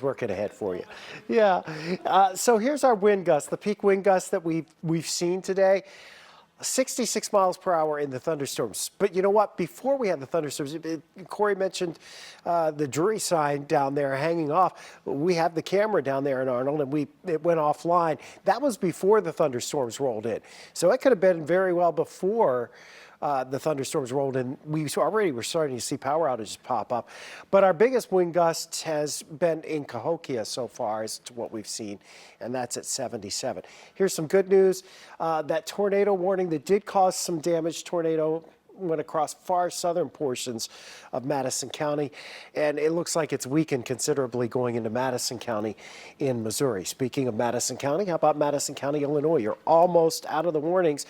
working ahead for you. Yeah. So here's our wind gust, the peak wind gust that we've seen today. 66 miles per hour in the thunderstorms. But you know what? Before we had the thunderstorms, Corey mentioned the Drury sign down there hanging off. We have the camera down there in Arnold, and it went offline. That was before the thunderstorms rolled in. So it could have been very well before the thunderstorms rolled in. We already were starting to see power outages pop up. But our biggest wind gust has been in Cahokia so far as to what we've seen, and that's at 77. Here's some good news. That tornado warning that did cause some damage, tornado went across far southern portions of Madison County, and it looks like it's weakened considerably going into Madison County in Missouri. Speaking of Madison County, how about Madison County, Illinois? You're almost out of the warnings.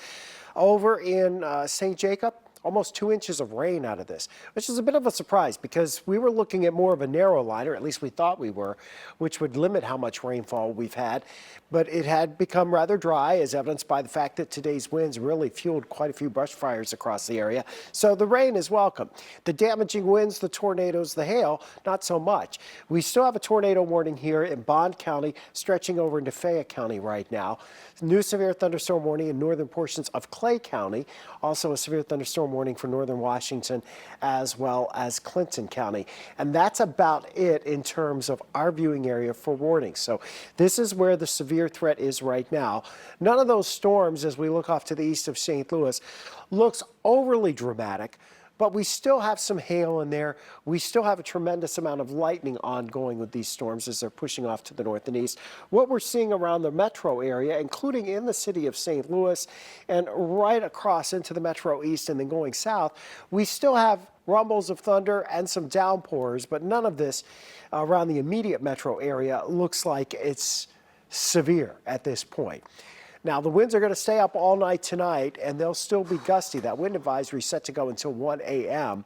Over in St. Jacob, almost 2 inches of rain out of this, which is a bit of a surprise because we were looking at more of a narrow line, or at least we thought we were, which would limit how much rainfall we've had. But it had become rather dry, as evidenced by the fact that today's winds really fueled quite a few brush fires across the area. So the rain is welcome. The damaging winds, the tornadoes, the hail, not so much. We still have a tornado warning here in Bond County, stretching over into Fayette County right now. New severe thunderstorm warning in northern portions of Clay County. Also a severe thunderstorm warning for northern Washington as well as Clinton County. And that's about it in terms of our viewing area for warnings. So this is where the severe threat is right now. None of those storms, as we look off to the east of St. Louis, looks overly dramatic. But we still have some hail in there. We still have a tremendous amount of lightning ongoing with these storms as they're pushing off to the north and east. What we're seeing around the metro area, including in the city of St. Louis and right across into the metro east and then going south, we still have rumbles of thunder and some downpours, but none of this around the immediate metro area looks like it's severe at this point. Now, the winds are going to stay up all night tonight, and they'll still be gusty. That wind advisory is set to go until 1 a.m.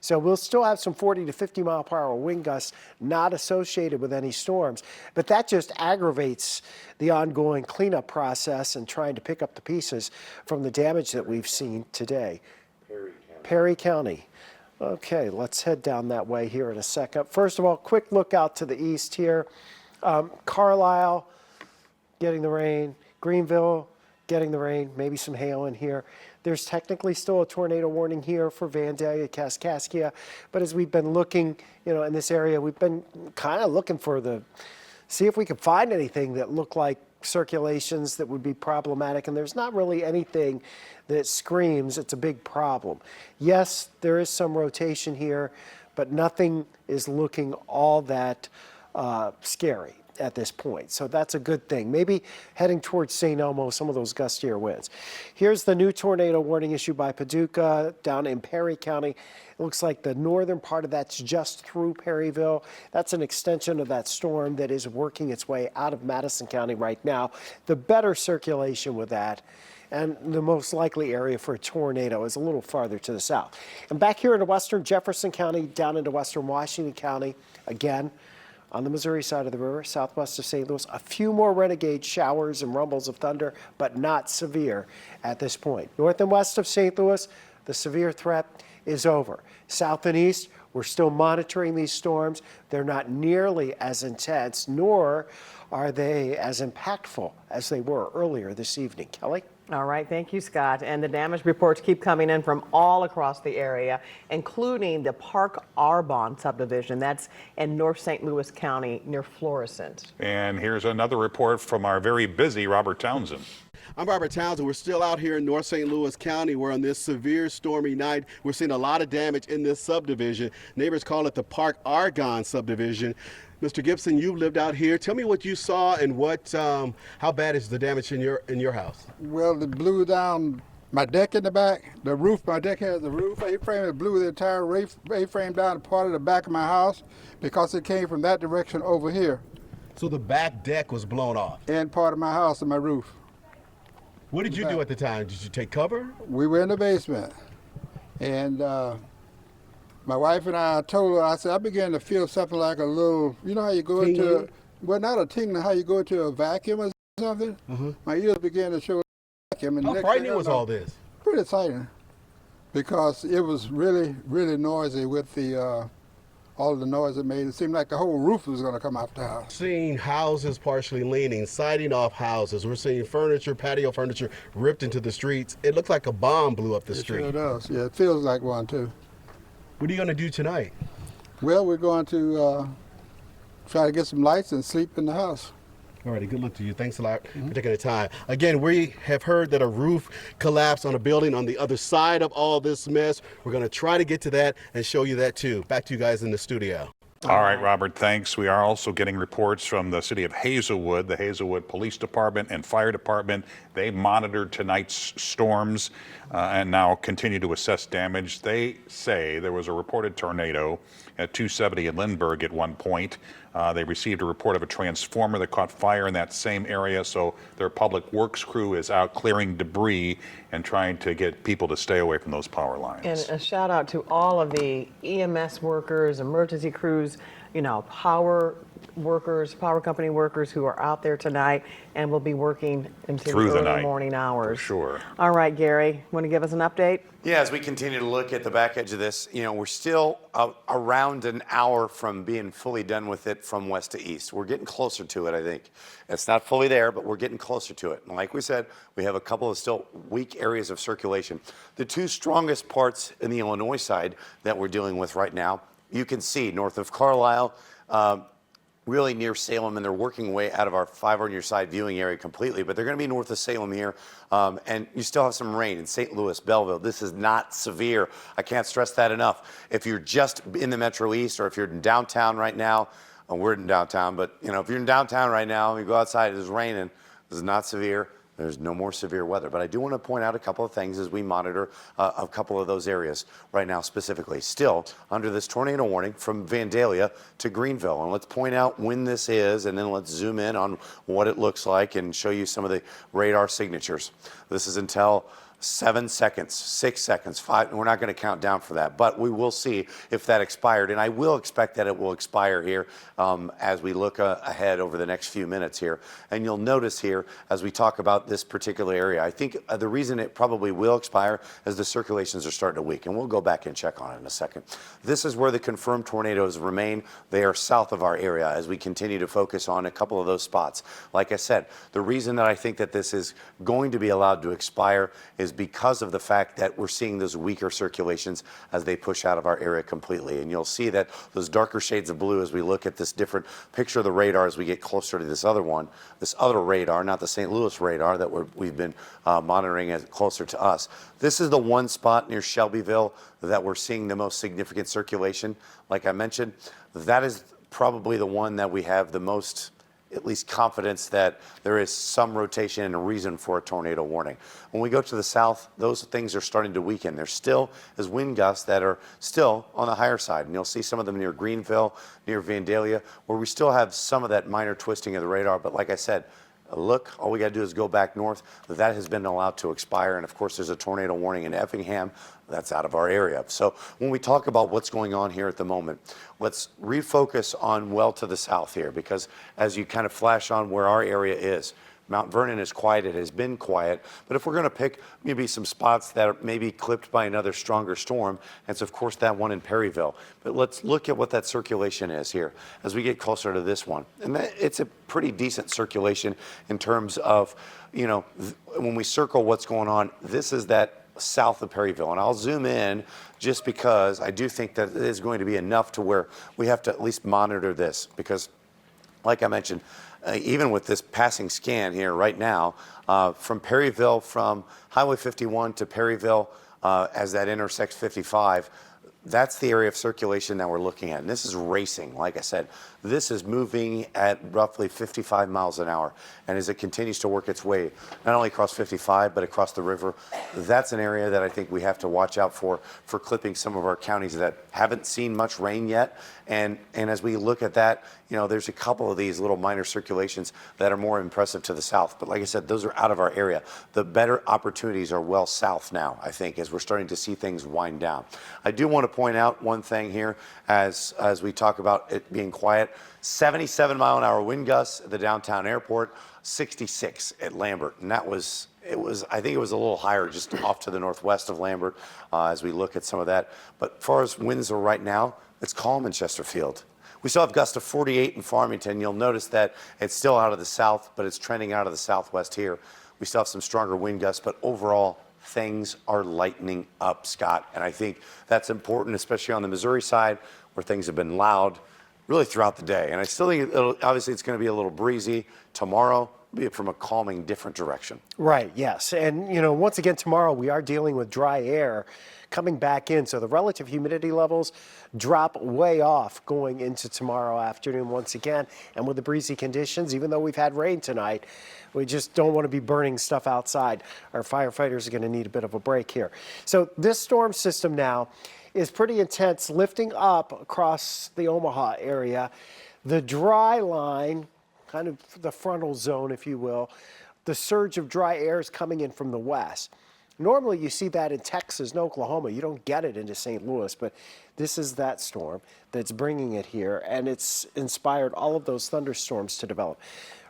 So we'll still have some 40 to 50 mile per hour wind gusts not associated with any storms. But that just aggravates the ongoing cleanup process and trying to pick up the pieces from the damage that we've seen today. Perry County. Okay, let's head down that way here in a second. First of all, quick look out to the east here. Carlisle getting the rain. Greenville getting the rain, maybe some hail in here. There's technically still a tornado warning here for Vandalia, Kaskaskia, but as we've been looking, in this area, we've been kind of looking for see if we could find anything that looked like circulations that would be problematic, and there's not really anything that screams it's a big problem. Yes, there is some rotation here, but nothing is looking all that scary. at this point. So that's a good thing. Maybe heading towards St. Elmo, some of those gustier winds. Here's the new tornado warning issued by Paducah down in Perry County. It looks like the northern part of that's just through Perryville. That's an extension of that storm that is working its way out of Madison County right now. The better circulation with that, and the most likely area for a tornado is a little farther to the south. And back here into western Jefferson County, down into western Washington County, again, on the Missouri side of the river, southwest of St. Louis, a few more renegade showers and rumbles of thunder, but not severe at this point. North and west of St. Louis, the severe threat is over. South and east, we're still monitoring these storms. They're not nearly as intense, nor are they as impactful as they were earlier this evening. Kelly? All right, thank you, Scott. And the damage reports keep coming in from all across the area, including the Park Arbonne subdivision. That's in North St. Louis County near Florissant. And here's another report from our very busy Robert Townsend. I'm Robert Townsend. We're still out here in North St. Louis County. We're on this severe stormy night. We're seeing a lot of damage in this subdivision. Neighbors call it the Park Arbonne subdivision. Mr. Gibson, you've lived out here. Tell me what you saw and what, how bad is the damage in your house? Well, it blew down my deck in the back. The roof, my deck has the roof A-frame. It blew the entire A-frame down part of the back of my house because it came from that direction over here. So the back deck was blown off? And part of my house and my roof. What did you do at the time? Did you take cover? We were in the basement. And my wife and I told her, I said, I began to feel something like a little, you know how you go into, well, not a tingling, how you go into a vacuum or something? My ears began to show a vacuum. And how frightening was all this? Pretty exciting, because it was really, really noisy with the, all the noise it made. It seemed like the whole roof was going to come off the house. Seeing houses partially leaning, siding off houses. We're seeing furniture, patio furniture ripped into the streets. It looks like a bomb blew up the street. It sure does. Yeah, it feels like one too. What are you going to do tonight? Well, we're going to try to get some lights and sleep in the house. All righty, good luck to you. Thanks a lot for taking the time. Again, we have heard that a roof collapsed on a building on the other side of all this mess. We're going to try to get to that and show you that too. Back to you guys in the studio. All right, Robert, thanks. We are also getting reports from the city of Hazelwood, the Hazelwood Police Department and Fire Department. They monitored tonight's storms and now continue to assess damage. They say there was a reported tornado at 270 in Lindbergh at one point. They received a report of a transformer that caught fire in that same area, so their public works crew is out clearing debris and trying to get people to stay away from those power lines. And a shout out to all of the EMS workers, emergency crews, you know, power workers, power company workers who are out there tonight and will be working into Through the the early night, morning hours. for sure. All right, Gary, want to give us an update? Yeah, as we continue to look at the back edge of this, you know, we're still around an hour from being fully done with it from west to east. We're getting closer to it, I think. It's not fully there, but we're getting closer to it. And like we said, we have a couple of still weak areas of circulation. The two strongest parts in the Illinois side that we're dealing with right now, you can see north of Carlisle, really near Salem, and they're working way out of our 5 on your side viewing area completely, but they're going to be north of Salem here, and you still have some rain in St. Louis, Belleville. This is not severe. I can't stress that enough. If you're just in the Metro East, or if you're in downtown right now, we're in downtown, but you know, if you're in downtown right now and you go outside, it is raining, this is not severe. There's no more severe weather. But I do want to point out a couple of things as we monitor a couple of those areas right now specifically. Still under this tornado warning from Vandalia to Greenville. And let's point out when this is, and then let's zoom in on what it looks like and show you some of the radar signatures. This is until 7 seconds, 6 seconds, 5. We're not going to count down for that, but we will see if that expired. And I will expect that it will expire here as we look ahead over the next few minutes here. And you'll notice here as we talk about this particular area, I think the reason it probably will expire is the circulations are starting to weaken. We'll go back and check on it in a second. This is where the confirmed tornadoes remain. They are south of our area as we continue to focus on a couple of those spots. Like I said, the reason that I think that this is going to be allowed to expire is because of the fact that we're seeing those weaker circulations as they push out of our area completely. And you'll see that those darker shades of blue as we look at this different picture of the radar as we get closer to this other one, this other radar, not the St. Louis radar that we've been monitoring as closer to us. This is the one spot near Shelbyville that we're seeing the most significant circulation. Like I mentioned, that is probably the one that we have the most at least confidence that there is some rotation and a reason for a tornado warning. When we go to the south, those things are starting to weaken. There still is wind gusts that are still on the higher side, and you'll see some of them near Greenville, near Vandalia, where we still have some of that minor twisting of the radar. But like I said, look, all we got to do is go back north. That has been allowed to expire. And of course, there's a tornado warning in Effingham. That's out of our area. So when we talk about what's going on here at the moment, let's refocus on well to the south here, because as you kind of flash on where our area is, Mount Vernon is quiet. It has been quiet. But if we're going to pick maybe some spots that are maybe clipped by another stronger storm, it's of course that one in Perryville. But let's look at what that circulation is here as we get closer to this one. And it's a pretty decent circulation in terms of, you know, when we circle what's going on, this is that south of Perryville. And I'll zoom in just because I do think that it is going to be enough to where we have to at least monitor this, because like I mentioned, even with this passing scan here right now, from Perryville, from Highway 51 to Perryville, as that intersects 55, that's the area of circulation that we're looking at. And this is racing. Like I said, this is moving at roughly 55 miles an hour. And as it continues to work its way, not only across 55, but across the river, that's an area that I think we have to watch out for clipping some of our counties that haven't seen much rain yet. And as we look at that, you know, there's a couple of these little minor circulations that are more impressive to the south. But like I said, those are out of our area. The better opportunities are well south now, I think, as we're starting to see things wind down. I do want to point out one thing here as we talk about it being quiet. 77 mile an hour wind gusts at the downtown airport, 66 at Lambert. And that was, I think it was a little higher just off to the northwest of Lambert as we look at some of that. But as far as winds are right now, it's calm in Chesterfield. We still have gusts of 48 in Farmington. You'll notice that it's still out of the south, but it's trending out of the southwest here. We still have some stronger wind gusts, but overall, things are lightening up, Scott. And I think that's important, especially on the Missouri side, where things have been loud really throughout the day. And I still think obviously it's going to be a little breezy tomorrow, be it from a calming, different direction. Right, yes. And, you know, once again, tomorrow we are dealing with dry air coming back in. So the relative humidity levels drop way off going into tomorrow afternoon once again. And with the breezy conditions, even though we've had rain tonight, we just don't want to be burning stuff outside. Our firefighters are going to need a bit of a break here. So this storm system now is pretty intense, lifting up across the Omaha area. The dry line, kind of the frontal zone, if you will, the surge of dry air is coming in from the west. Normally you see that in Texas and Oklahoma. You don't get it into St. Louis, but this is that storm that's bringing it here, and it's inspired all of those thunderstorms to develop.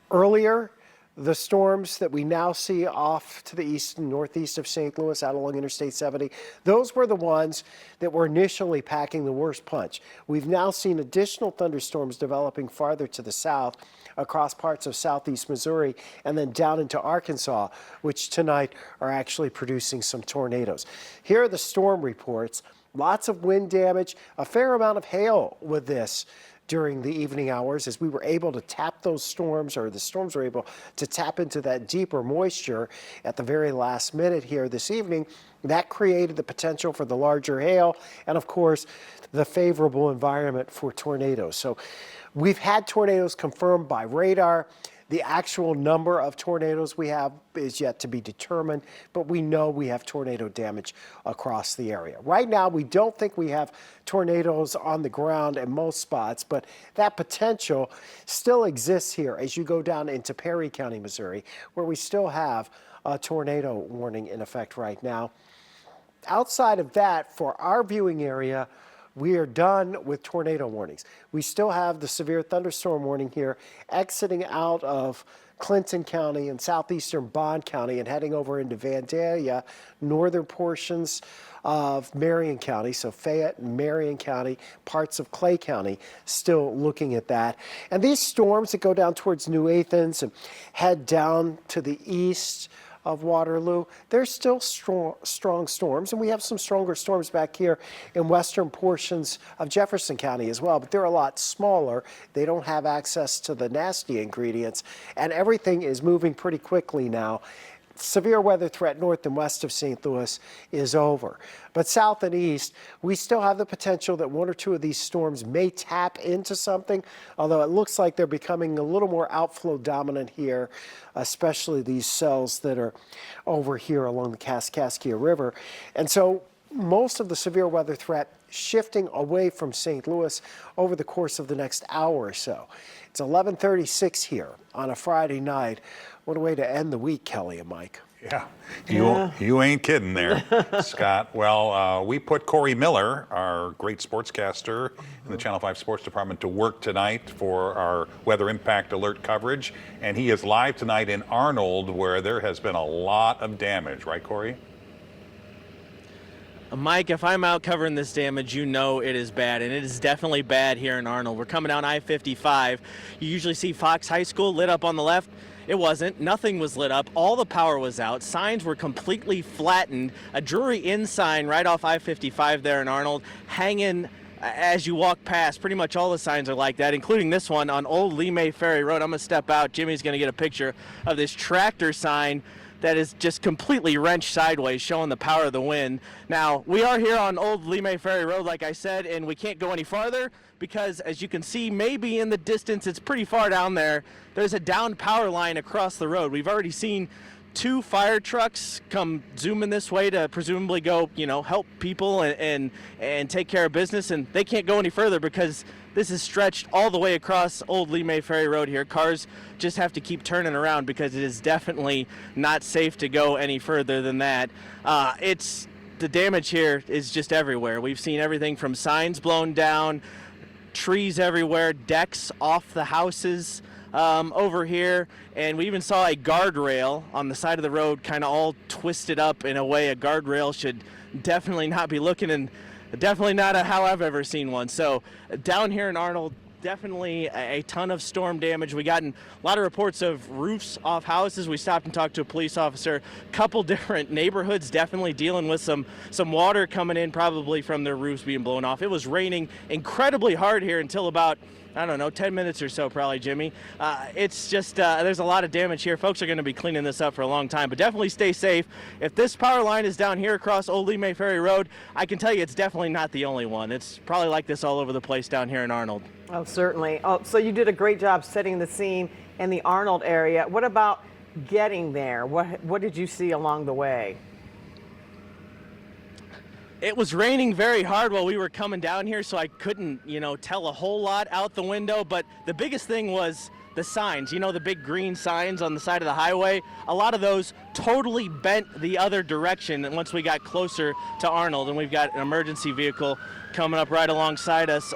Earlier, the storms that we now see off to the east and northeast of St. Louis out along Interstate 70, those were the ones that were initially packing the worst punch. We've now seen additional thunderstorms developing farther to the south across parts of southeast Missouri and then down into Arkansas, which tonight are actually producing some tornadoes. Here are the storm reports. Lots of wind damage, a fair amount of hail with this during the evening hours as we were able to tap those storms, or the storms were able to tap into that deeper moisture at the very last minute here this evening. That created the potential for the larger hail and, of course, the favorable environment for tornadoes. So we've had tornadoes confirmed by radar. The actual number of tornadoes we have is yet to be determined, but we know we have tornado damage across the area. Right now, we don't think we have tornadoes on the ground in most spots, but that potential still exists here as you go down into Perry County, Missouri, where we still have a tornado warning in effect right now. Outside of that, for our viewing area, we are done with tornado warnings. We still have the severe thunderstorm warning here exiting out of Clinton County and southeastern Bond County and heading over into Vandalia, northern portions of Marion County, so Fayette and Marion County, parts of Clay County, still looking at that. And these storms that go down towards New Athens and head down to the east of Waterloo, they're still strong storms, and we have some stronger storms back here in western portions of Jefferson County as well, but they're a lot smaller. They don't have access to the nasty ingredients, and everything is moving pretty quickly now. severe weather threat north and west of St. Louis is over. But south and east, we still have the potential that one or two of these storms may tap into something, although it looks like they're becoming a little more outflow dominant here, especially these cells that are over here along the Kaskaskia River. And so most of the severe weather threat shifting away from St. Louis over the course of the next hour or so. It's 11:36 here on a Friday night. What a way to end the week, Kelly and Mike. Yeah, you ain't kidding there, Scott. Well, we put Corey Miller, our great sportscaster in the Channel 5 Sports Department, to work tonight for our weather impact alert coverage. And he is live tonight in Arnold, where there has been a lot of damage. Right, Corey? Mike, if I'm out covering this damage, you know it is bad, and it is definitely bad here in Arnold. We're coming down I-55. You usually see Fox High School lit up on the left. It wasn't. Nothing was lit up. All the power was out. Signs were completely flattened. A Drury Inn sign right off I-55 there in Arnold hanging as you walk past. Pretty much all the signs are like that, including this one on Old Lee May Ferry Road. I'm going to step out. Jimmy's going to get a picture of this tractor sign that is just completely wrenched sideways, showing the power of the wind. Now, we are here on Old Lee May Ferry Road, like I said, and we can't go any farther because, as you can see, maybe in the distance, it's pretty far down there, there's a downed power line across the road. We've already seen 2 fire trucks come zooming this way to presumably go, help people and take care of business, and they can't go any further because this is stretched all the way across Old Lee May Ferry Road here. Cars just have to keep turning around because it is definitely not safe to go any further than that. The damage here is just everywhere. We've seen everything from signs blown down, trees everywhere, decks off the houses over here, and we even saw a guardrail on the side of the road kind of all twisted up in a way a guardrail should definitely not be looking, and definitely not how I've ever seen one. So down here in Arnold, definitely a ton of storm damage. We gotten a lot of reports of roofs off houses. We stopped and talked to a police officer. Couple different neighborhoods definitely dealing with some water coming in, probably from their roofs being blown off. It was raining incredibly hard here until about, 10 minutes or so, probably, Jimmy. It's just, there's a lot of damage here. Folks are going to be cleaning this up for a long time, but definitely stay safe. If this power line is down here across Old Lee May Ferry Road, I can tell you it's definitely not the only one. It's probably like this all over the place down here in Arnold. Oh, certainly. Oh, so you did a great job setting the scene in the Arnold area. What about getting there? What did you see along the way? It was raining very hard while we were coming down here, so I couldn't, tell a whole lot out the window. But the biggest thing was the signs, the big green signs on the side of the highway. A lot of those totally bent the other direction once we got closer to Arnold, and we've got an emergency vehicle coming up right alongside us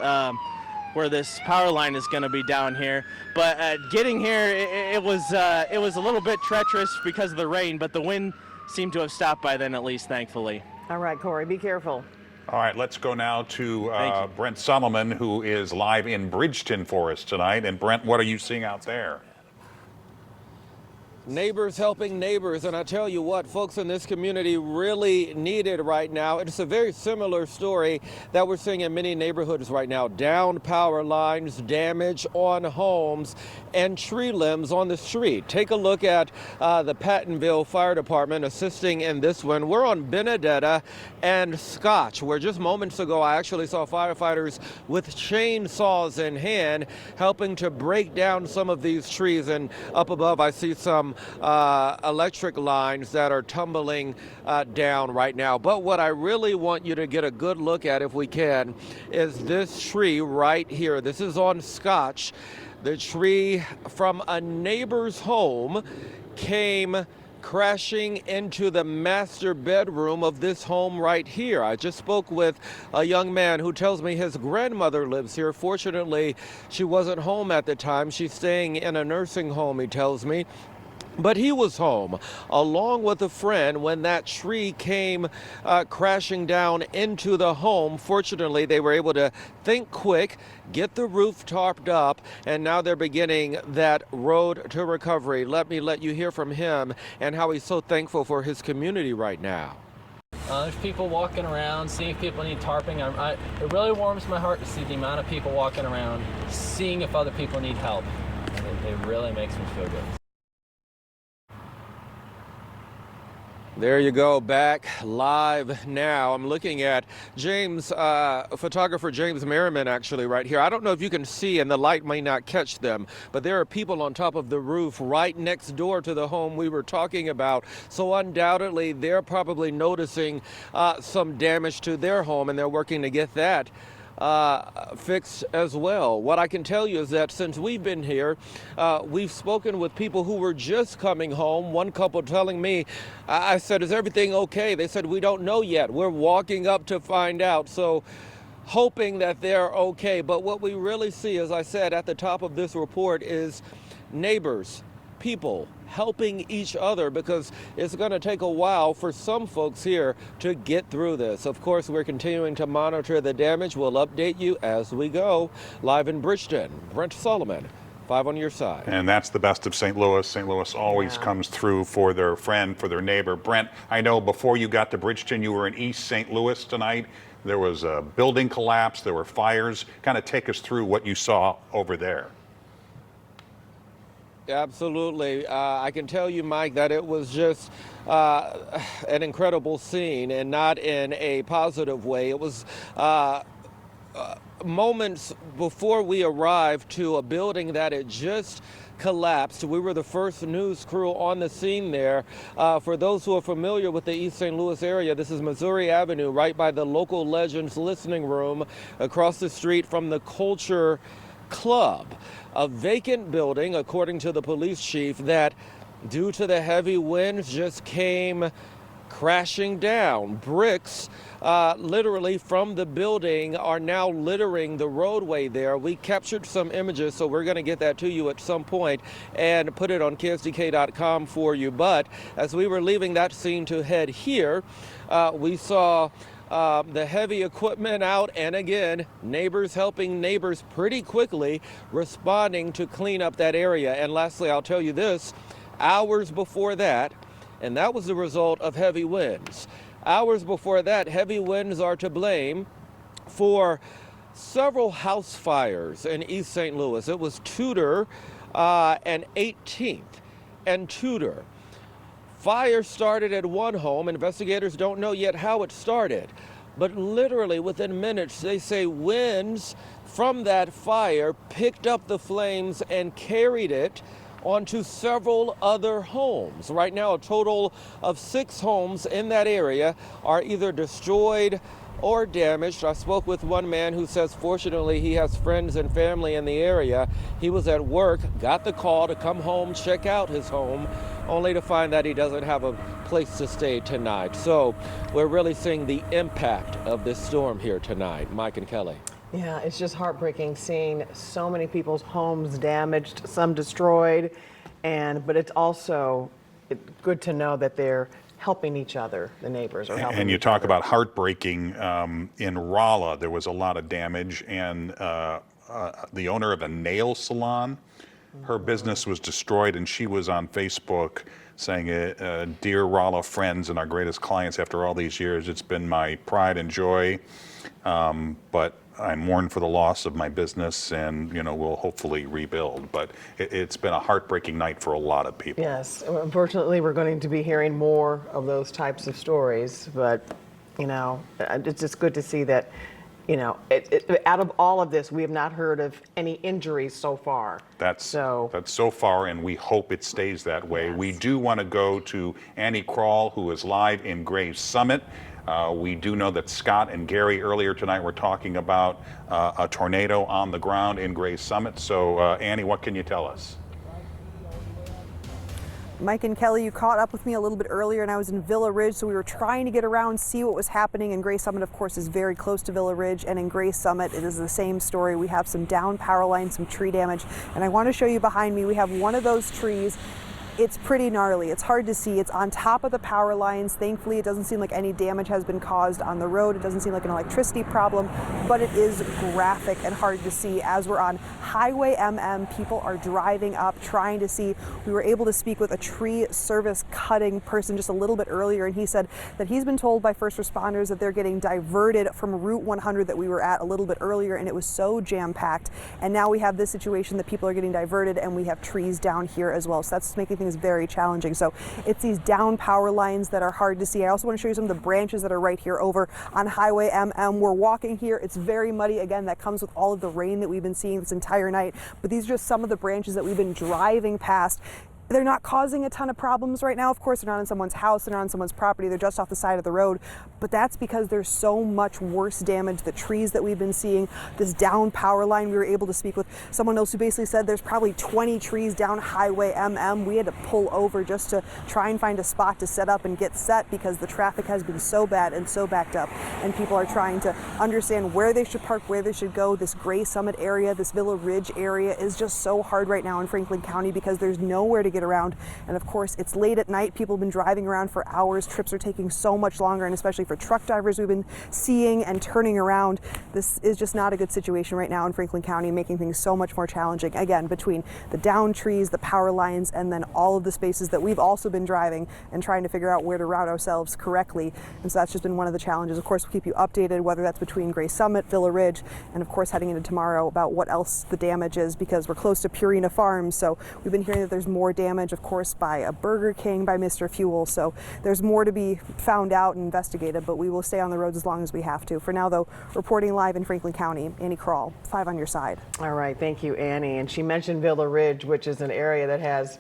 where this power line is going to be down here. But getting here, it was a little bit treacherous because of the rain, but the wind seemed to have stopped by then, at least, thankfully. All right, Corey, be careful. All right, let's go now to Brent Solomon, who is live in Bridgeton for us tonight. And Brent, what are you seeing out there? Neighbors helping neighbors, and I tell you what, folks in this community really need it right now. It's a very similar story that we're seeing in many neighborhoods right now. Downed power lines, damage on homes, and tree limbs on the street. Take a look at the Pattonville Fire Department assisting in this one. We're on Benedetta and Scotch, where just moments ago I actually saw firefighters with chainsaws in hand helping to break down some of these trees. And up above I see some electric lines that are tumbling down right now. But what I really want you to get a good look at, if we can, is this tree right here. This is on Scotch. The tree from a neighbor's home came crashing into the master bedroom of this home right here. I just spoke with a young man who tells me his grandmother lives here. Fortunately, she wasn't home at the time. She's staying in a nursing home, he tells me. But he was home along with a friend when that tree came crashing down into the home. Fortunately, they were able to think quick, get the roof tarped up, and now they're beginning that road to recovery. Let me let you hear from him and how he's so thankful for his community right now. There's people walking around, seeing if people need tarping. It really warms my heart to see the amount of people walking around, seeing if other people need help. It really makes me feel good. There you go, back live now. I'm looking at James, photographer James Merriman actually right here. I don't know if you can see, and the light may not catch them, but there are people on top of the roof right next door to the home we were talking about. So undoubtedly, they're probably noticing some damage to their home, and they're working to get that fixed as well. What I can tell you is that since we've been here, we've spoken with people who were just coming home. One couple telling me, I said, is everything okay? They said, we don't know yet. We're walking up to find out. So hoping that they're okay. But what we really see, as I said at the top of this report, is neighbors, people helping each other, because it's going to take a while for some folks here to get through this. Of course, we're continuing to monitor the damage. We'll update you as we go. Live in Bridgeton, Brent Solomon, 5 on your side. And that's the best of St. Louis. St. Louis always comes through for their friend, for their neighbor. Brent, I know before you got to Bridgeton, you were in East St. Louis tonight. There was a building collapse. There were fires. Kind of take us through what you saw over there. Absolutely. I can tell you, Mike, that it was just an incredible scene, and not in a positive way. It was moments before we arrived to a building that had just collapsed. We were the first news crew on the scene there. For those who are familiar with the East St. Louis area, this is Missouri Avenue, right by the Local Legends listening room, across the street from the Culture Club. A vacant building, according to the police chief, that due to the heavy winds just came crashing down. Bricks literally from the building are now littering the roadway there. We captured some images, so we're going to get that to you at some point and put it on KSDK.com for you. But as we were leaving that scene to head here, we saw the heavy equipment out, and again, neighbors helping neighbors pretty quickly, responding to clean up that area. And lastly, I'll tell you this, hours before that, and that was the result of heavy winds. Hours before that, heavy winds are to blame for several house fires in East St. Louis. It was Tudor and 18th and Tudor. Fire started at one home. Investigators don't know yet how it started, but literally within minutes, they say winds from that fire picked up the flames and carried it onto several other homes. Right now, a total of 6 homes in that area are either destroyed or damaged. I spoke with one man who says fortunately he has friends and family in the area. He was at work, got the call to come home, check out his home, only to find that he doesn't have a place to stay tonight. So we're really seeing the impact of this storm here tonight. Mike and Kelly. Yeah, it's just heartbreaking seeing so many people's homes damaged, some destroyed, but it's also good to know that they're helping each other, the neighbors are helping. And you talk about heartbreaking. In Rolla, there was a lot of damage, and the owner of a nail salon, her business was destroyed, and she was on Facebook saying, dear Rolla friends and our greatest clients, after all these years, it's been my pride and joy, but I mourn for the loss of my business, and we'll hopefully rebuild. But it's been a heartbreaking night for a lot of people. Yes, unfortunately, we're going to be hearing more of those types of stories. But it's just good to see that out of all of this, we have not heard of any injuries so far. That's so far, and we hope it stays that way. Yes. We do want to go to Annie Krall, who is live in Graves Summit. We do know that Scott and Gary earlier tonight were talking about a tornado on the ground in Grays Summit. So, Annie, what can you tell us? Mike and Kelly, you caught up with me a little bit earlier, and I was in Villa Ridge, so we were trying to get around, see what was happening. And Grays Summit, of course, is very close to Villa Ridge, and in Grays Summit, it is the same story. We have some down power lines, some tree damage, and I want to show you behind me, we have one of those trees. It's pretty gnarly. It's hard to see. It's on top of the power lines. Thankfully, it doesn't seem like any damage has been caused on the road. It doesn't seem like an electricity problem, but it is graphic and hard to see. As we're on Highway MM, people are driving up, trying to see. We were able to speak with a tree service cutting person just a little bit earlier, and he said that he's been told by first responders that they're getting diverted from Route 100 that we were at a little bit earlier, and it was so jam-packed. And now we have this situation that people are getting diverted, and we have trees down here as well. So that's making things is very challenging. So it's these down power lines that are hard to see. I also want to show you some of the branches that are right here over on Highway MM. We're walking here. It's very muddy. Again, that comes with all of the rain that we've been seeing this entire night. But these are just some of the branches that we've been driving past. They're not causing a ton of problems right now. Of course, they're not on someone's house, they're not on someone's property, they're just off the side of the road. But that's because there's so much worse damage. The trees that we've been seeing, this down power line, we were able to speak with someone else who basically said there's probably 20 trees down Highway MM. We had to pull over just to try and find a spot to set up and get set because the traffic has been so bad and so backed up. And people are trying to understand where they should park, where they should go. This Gray Summit area, this Villa Ridge area is just so hard right now in Franklin County because there's nowhere to get around. And of course, it's late at night. People have been driving around for hours. Trips are taking so much longer, and especially for truck drivers we've been seeing and turning around. This is just not a good situation right now in Franklin County, making things so much more challenging. Again, between the down trees, the power lines, and then all of the spaces that we've also been driving and trying to figure out where to route ourselves correctly. And so that's just been one of the challenges. Of course, we'll keep you updated, whether that's between Gray Summit, Villa Ridge, and of course heading into tomorrow about what else the damage is because we're close to Purina Farms. So we've been hearing that there's more damage, of course, by a Burger King, by Mr. Fuel. So there's more to be found out and investigated, but we will stay on the roads as long as we have to. For now, though, reporting live in Franklin County, Annie Kroll, 5 on your side. All right, thank you, Annie. And she mentioned Villa Ridge, which is an area that has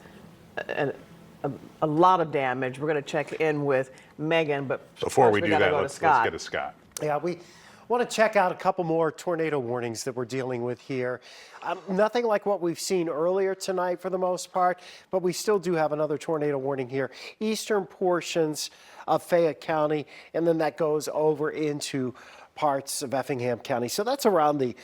a lot of damage. We're going to check in with Megan, but before we do that, let's get to Scott. Yeah, we want to check out a couple more tornado warnings that we're dealing with here. Nothing like what we've seen earlier tonight for the most part, but we still do have another tornado warning here. Eastern portions of Fayette County, and then that goes over into parts of Effingham County. So that's around the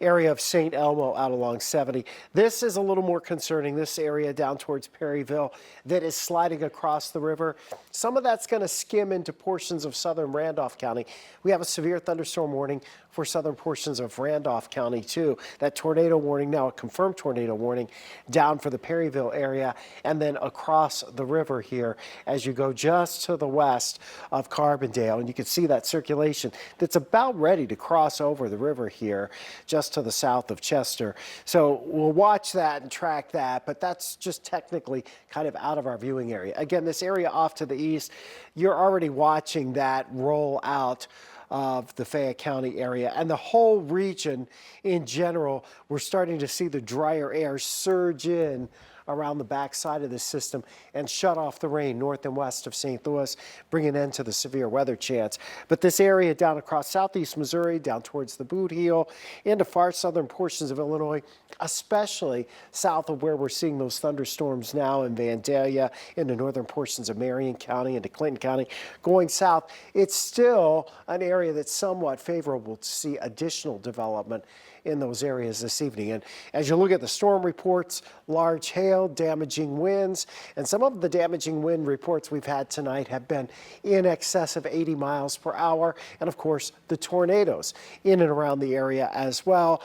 area of St. Elmo out along 70. This is a little more concerning, this area down towards Perryville that is sliding across the river. Some of that's going to skim into portions of southern Randolph County. We have a severe thunderstorm warning for southern portions of Randolph County too. That tornado warning, now a confirmed tornado warning, down for the Perryville area and then across the river here as you go just to the west of Carbondale. And you can see that circulation that's about ready to cross over the river here just to the south of Chester. So we'll watch that and track that, but that's just technically kind of out of our viewing area. Again, this area off to the east, you're already watching that roll out of the Fayette County area and the whole region in general. We're starting to see the drier air surge in around the backside of the system and shut off the rain north and west of St. Louis, bring an end to the severe weather chance. But this area down across southeast Missouri, down towards the Boot Heel, into far southern portions of Illinois, especially south of where we're seeing those thunderstorms now in Vandalia, into northern portions of Marion County, into Clinton County, going south, it's still an area that's somewhat favorable to see additional development in those areas this evening. And as you look at the storm reports, large hail, damaging winds, and some of the damaging wind reports we've had tonight have been in excess of 80 miles per hour. And of course, the tornadoes in and around the area as well.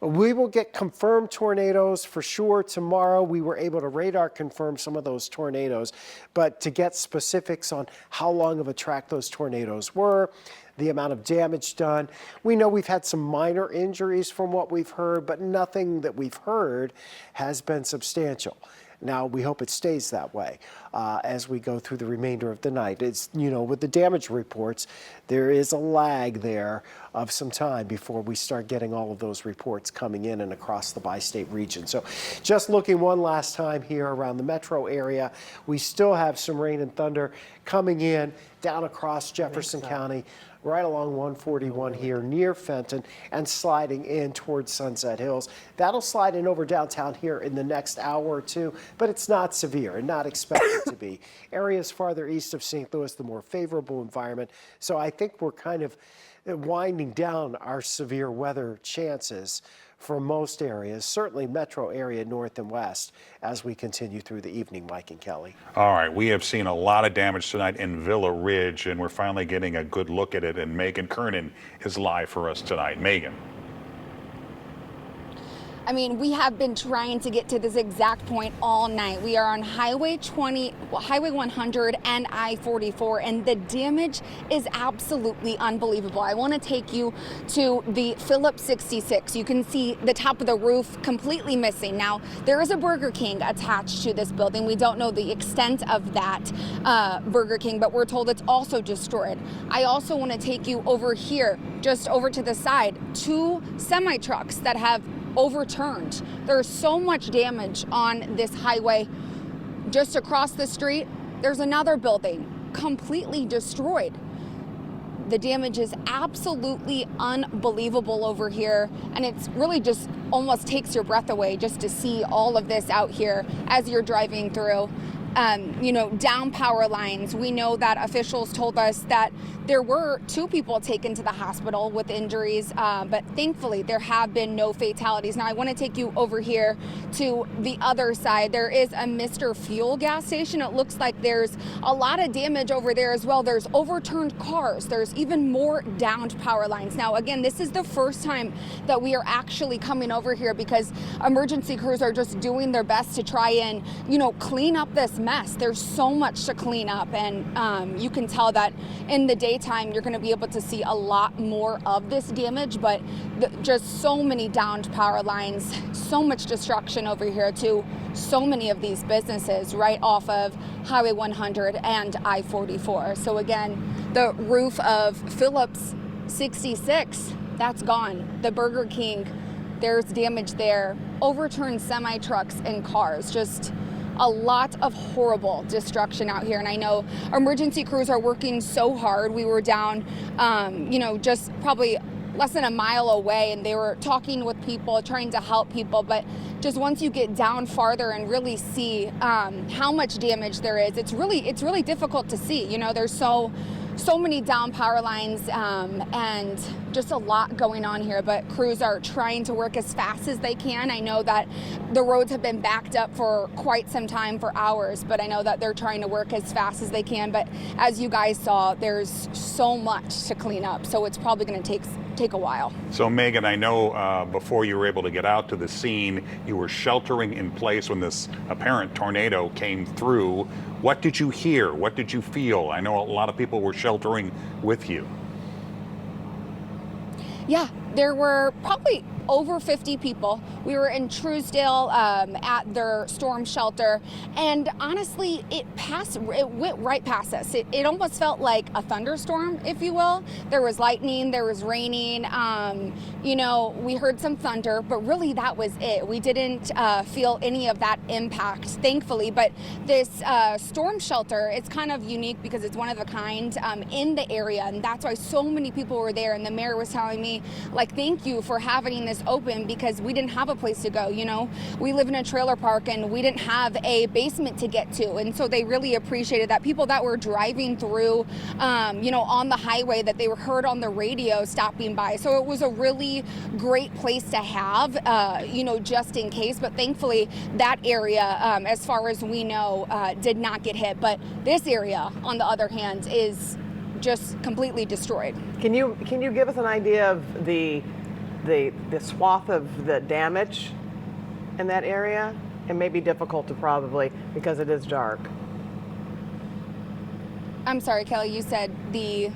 We will get confirmed tornadoes for sure tomorrow. We were able to radar confirm some of those tornadoes, but to get specifics on how long of a track those tornadoes were, the amount of damage done. We know we've had some minor injuries from what we've heard, but nothing that we've heard has been substantial. Now, we hope it stays that way as we go through the remainder of the night. It's, you know, with the damage reports, there is a lag there of some time before we start getting all of those reports coming in and across the bi-state region. So just looking one last time here around the metro area, we still have some rain and thunder coming in down across Jefferson County, right along 141 here near Fenton and sliding in towards Sunset Hills. That'll slide in over downtown here in the next hour or two, but it's not severe and not expected to be. Areas farther east of St. Louis, the more favorable environment. So I think we're kind of winding down our severe weather chances for most areas, certainly metro area north and west, as we continue through the evening, Mike and Kelly. All right, we have seen a lot of damage tonight in Villa Ridge, and we're finally getting a good look at it, and Megan Kernan is live for us tonight. Megan. I mean, we have been trying to get to this exact point all night. We are on Highway 100 and I-44, and the damage is absolutely unbelievable. I want to take you to the Phillips 66. You can see the top of the roof completely missing. Now, there is a Burger King attached to this building. We don't know the extent of that Burger King, but we're told it's also destroyed. I also want to take you over here, just over to the side, 2 semi-trucks that have overturned. There's so much damage on this highway. Just across the street, there's another building completely destroyed. The damage is absolutely unbelievable over here, and it's really just almost takes your breath away just to see all of this out here as you're driving through. Down power lines. We know that officials told us that there were 2 people taken to the hospital with injuries, but thankfully there have been no fatalities. Now I want to take you over here to the other side. There is a Mr. Fuel gas station. It looks like there's a lot of damage over there as well. There's overturned cars. There's even more downed power lines. Now again, this is the first time that we are actually coming over here because emergency crews are just doing their best to try and, clean up this mess. There's so much to clean up, and you can tell that in the daytime you're going to be able to see a lot more of this damage, but just so many downed power lines, so much destruction over here to so many of these businesses right off of Highway 100 and I-44. So again, the roof of Phillips 66, that's gone. The Burger King, there's damage there. Overturned semi-trucks and cars, just a lot of horrible destruction out here. And I know emergency crews are working so hard. We were down, just probably less than a mile away, and they were talking with people, trying to help people. But just once you get down farther and really see how much damage there is, it's really difficult to see. There's so many down power lines and just a lot going on here, but crews are trying to work as fast as they can. I know that the roads have been backed up for quite some time, for hours, but I know that they're trying to work as fast as they can. But as you guys saw, there's so much to clean up, so it's probably going to take a while. So Megan, I know before you were able to get out to the scene, you were sheltering in place when this apparent tornado came through. What did you hear? What did you feel? I know a lot of people were sheltering with you. Yeah, there were probably over 50 people. We were in Truesdale at their storm shelter, and honestly, it went right past us. It almost felt like a thunderstorm, if you will. There was lightning, there was raining, we heard some thunder, but really that was it. We didn't feel any of that impact, thankfully. But this storm shelter, it's kind of unique because it's one of a kind in the area, and that's why so many people were there. And the mayor was telling me, thank you for having this open, because we didn't have a place to go. We live in a trailer park and we didn't have a basement to get to, and so they really appreciated that. People that were driving through on the highway, that they were heard on the radio stopping by, so it was a really great place to have just in case. But thankfully that area, as far as we know, did not get hit. But this area, on the other hand, is just completely destroyed. Can you give us an idea of the swath of the damage in that area? It may be difficult to probably, because it is dark. I'm sorry, Kelly, you said the...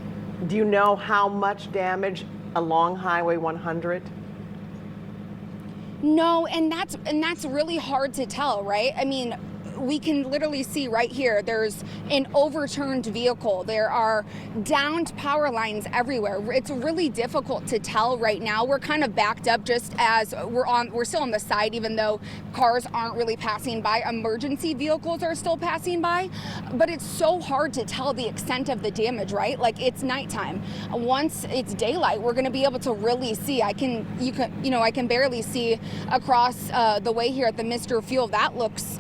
Do you know how much damage along Highway 100? No, and that's really hard to tell, right? I mean, we can literally see right here, there's an overturned vehicle. There are downed power lines everywhere. It's really difficult to tell right now. We're kind of backed up just as we're still on the side, even though cars aren't really passing by. Emergency vehicles are still passing by, but it's so hard to tell the extent of the damage, right? It's nighttime. Once it's daylight, we're going to be able to really see. I can barely see across the way here at the Mr. Fuel. That looks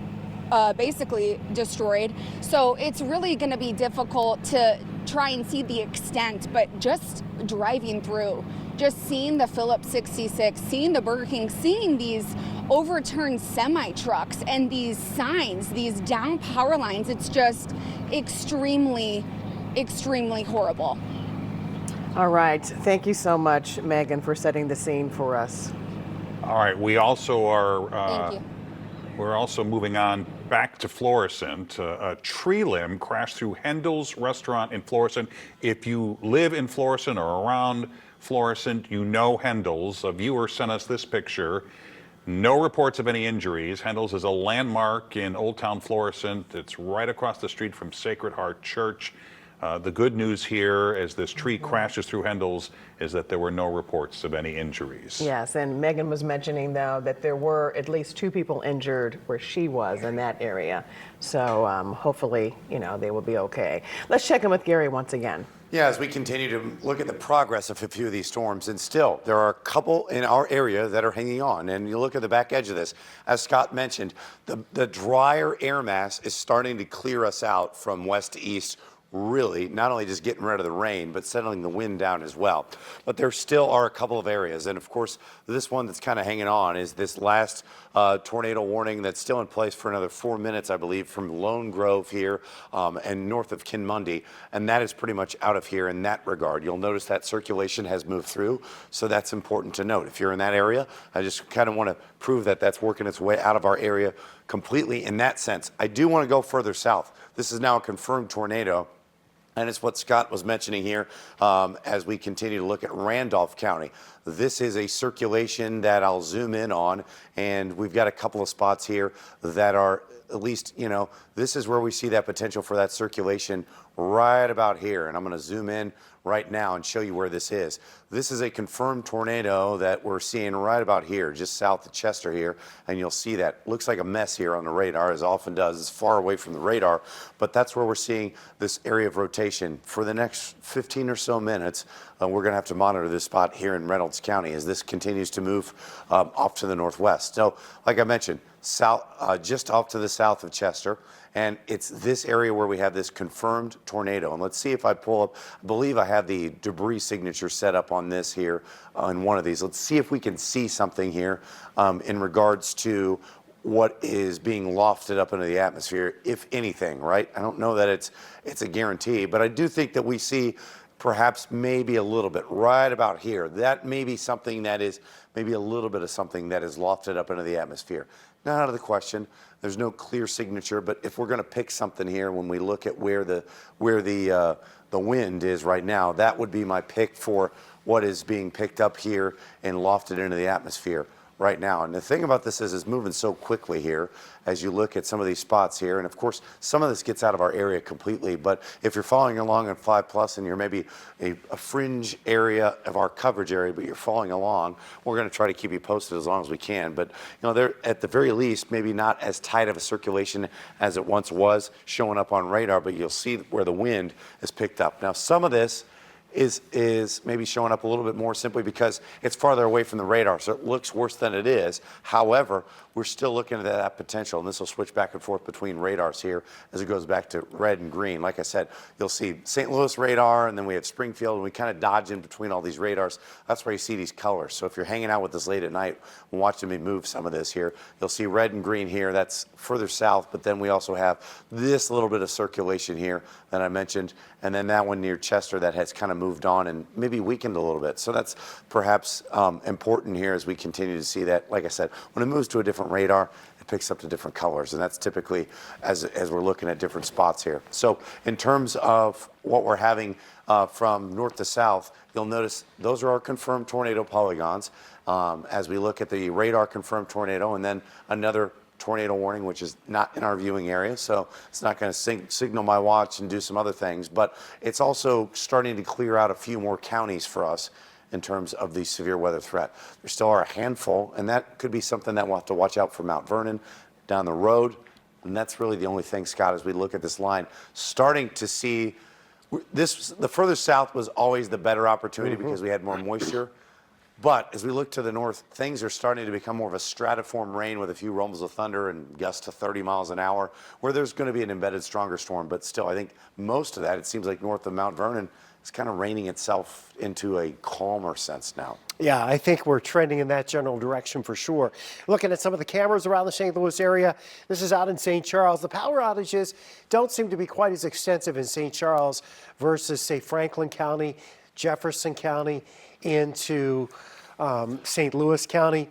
basically destroyed. So it's really going to be difficult to try and see the extent, but just driving through, just seeing the Phillips 66, seeing the Burger King, seeing these overturned semi-trucks and these signs, these down power lines, it's just extremely, extremely horrible. All right. Thank you so much, Megan, for setting the scene for us. All right, we also are. Thank you. We're also moving on back to Florissant. A tree limb crashed through Hendel's restaurant in Florissant. If you live in Florissant or around Florissant, you know Hendel's. A viewer sent us this picture. No reports of any injuries. Hendel's is a landmark in Old Town Florissant. It's right across the street from Sacred Heart Church. The good news here, as this tree crashes through Hendel's, is that there were no reports of any injuries. Yes, and Megan was mentioning, though, that there were at least 2 people injured where she was in that area. So hopefully, they will be okay. Let's check in with Gary once again. Yeah, as we continue to look at the progress of a few of these storms, and still there are a couple in our area that are hanging on. And you look at the back edge of this, as Scott mentioned, the drier air mass is starting to clear us out from west to east, really, not only just getting rid of the rain, but settling the wind down as well. But there still are a couple of areas. And of course, this one that's kind of hanging on is this last tornado warning that's still in place for another 4 minutes, I believe, from Lone Grove here and north of Kinmundy. And that is pretty much out of here in that regard. You'll notice that circulation has moved through. So that's important to note. If you're in that area, I just kind of want to prove that that's working its way out of our area completely in that sense. I do want to go further south. This is now a confirmed tornado. And it's what Scott was mentioning here as we continue to look at Randolph County. This is a circulation that I'll zoom in on, and we've got a couple of spots here that are at least, this is where we see that potential for that circulation right about here. And I'm going to zoom in right now and show you where this is. This is a confirmed tornado that we're seeing right about here, just south of Chester here, and you'll see that. Looks like a mess here on the radar, as often does. It's far away from the radar, but that's where we're seeing this area of rotation. For the next 15 or so minutes, we're going to have to monitor this spot here in Reynolds County as this continues to move off to the northwest. So, like I mentioned, south, just off to the south of Chester. And it's this area where we have this confirmed tornado. And let's see if I pull up, I believe I have the debris signature set up on this here, on one of these. Let's see if we can see something here in regards to what is being lofted up into the atmosphere, if anything, right? I don't know that it's a guarantee, but I do think that we see perhaps maybe a little bit right about here. That may be something that is maybe a little bit of something that is lofted up into the atmosphere. Not out of the question. There's no clear signature, but if we're going to pick something here, when we look at where the wind is right now, that would be my pick for what is being picked up here and lofted into the atmosphere right now. And the thing about this is it's moving so quickly here as you look at some of these spots here. And of course, some of this gets out of our area completely, but if you're following along on 5+ and you're maybe a fringe area of our coverage area, but you're following along, we're going to try to keep you posted as long as we can. But they're at the very least maybe not as tight of a circulation as it once was showing up on radar, but you'll see where the wind is picked up. Now, some of this is maybe showing up a little bit more simply because it's farther away from the radar, so it looks worse than it is. However, we're still looking at that potential, and this will switch back and forth between radars here as it goes back to red and green. Like I said, you'll see St. Louis radar, and then we have Springfield, and we kind of dodge in between all these radars. That's where you see these colors. So if you're hanging out with us late at night and watching me move some of this here, you'll see red and green here. That's further south, but then we also have this little bit of circulation here that I mentioned, and then that one near Chester that has kind of moved on and maybe weakened a little bit. So that's perhaps important here as we continue to see that. Like I said, when it moves to a different radar, it picks up the different colors, and that's typically as we're looking at different spots here. So in terms of what we're having from north to south, you'll notice those are our confirmed tornado polygons as we look at the radar confirmed tornado, and then another tornado warning, which is not in our viewing area, so it's not going to signal my watch and do some other things, but it's also starting to clear out a few more counties for us in terms of the severe weather threat. There still are a handful, and that could be something that we'll have to watch out for Mount Vernon down the road, and that's really the only thing, Scott, as we look at this line, starting to see this. The further south was always the better opportunity because we had more moisture. But as we look to the north, things are starting to become more of a stratiform rain with a few rumbles of thunder and gusts to 30 miles an hour, where there's going to be an embedded stronger storm. But still, I think most of that, it seems like north of Mount Vernon, is kind of reining itself into a calmer sense now. Yeah, I think we're trending in that general direction for sure. Looking at some of the cameras around the St. Louis area, this is out in St. Charles. The power outages don't seem to be quite as extensive in St. Charles versus, say, Franklin County, Jefferson County, into St. Louis County.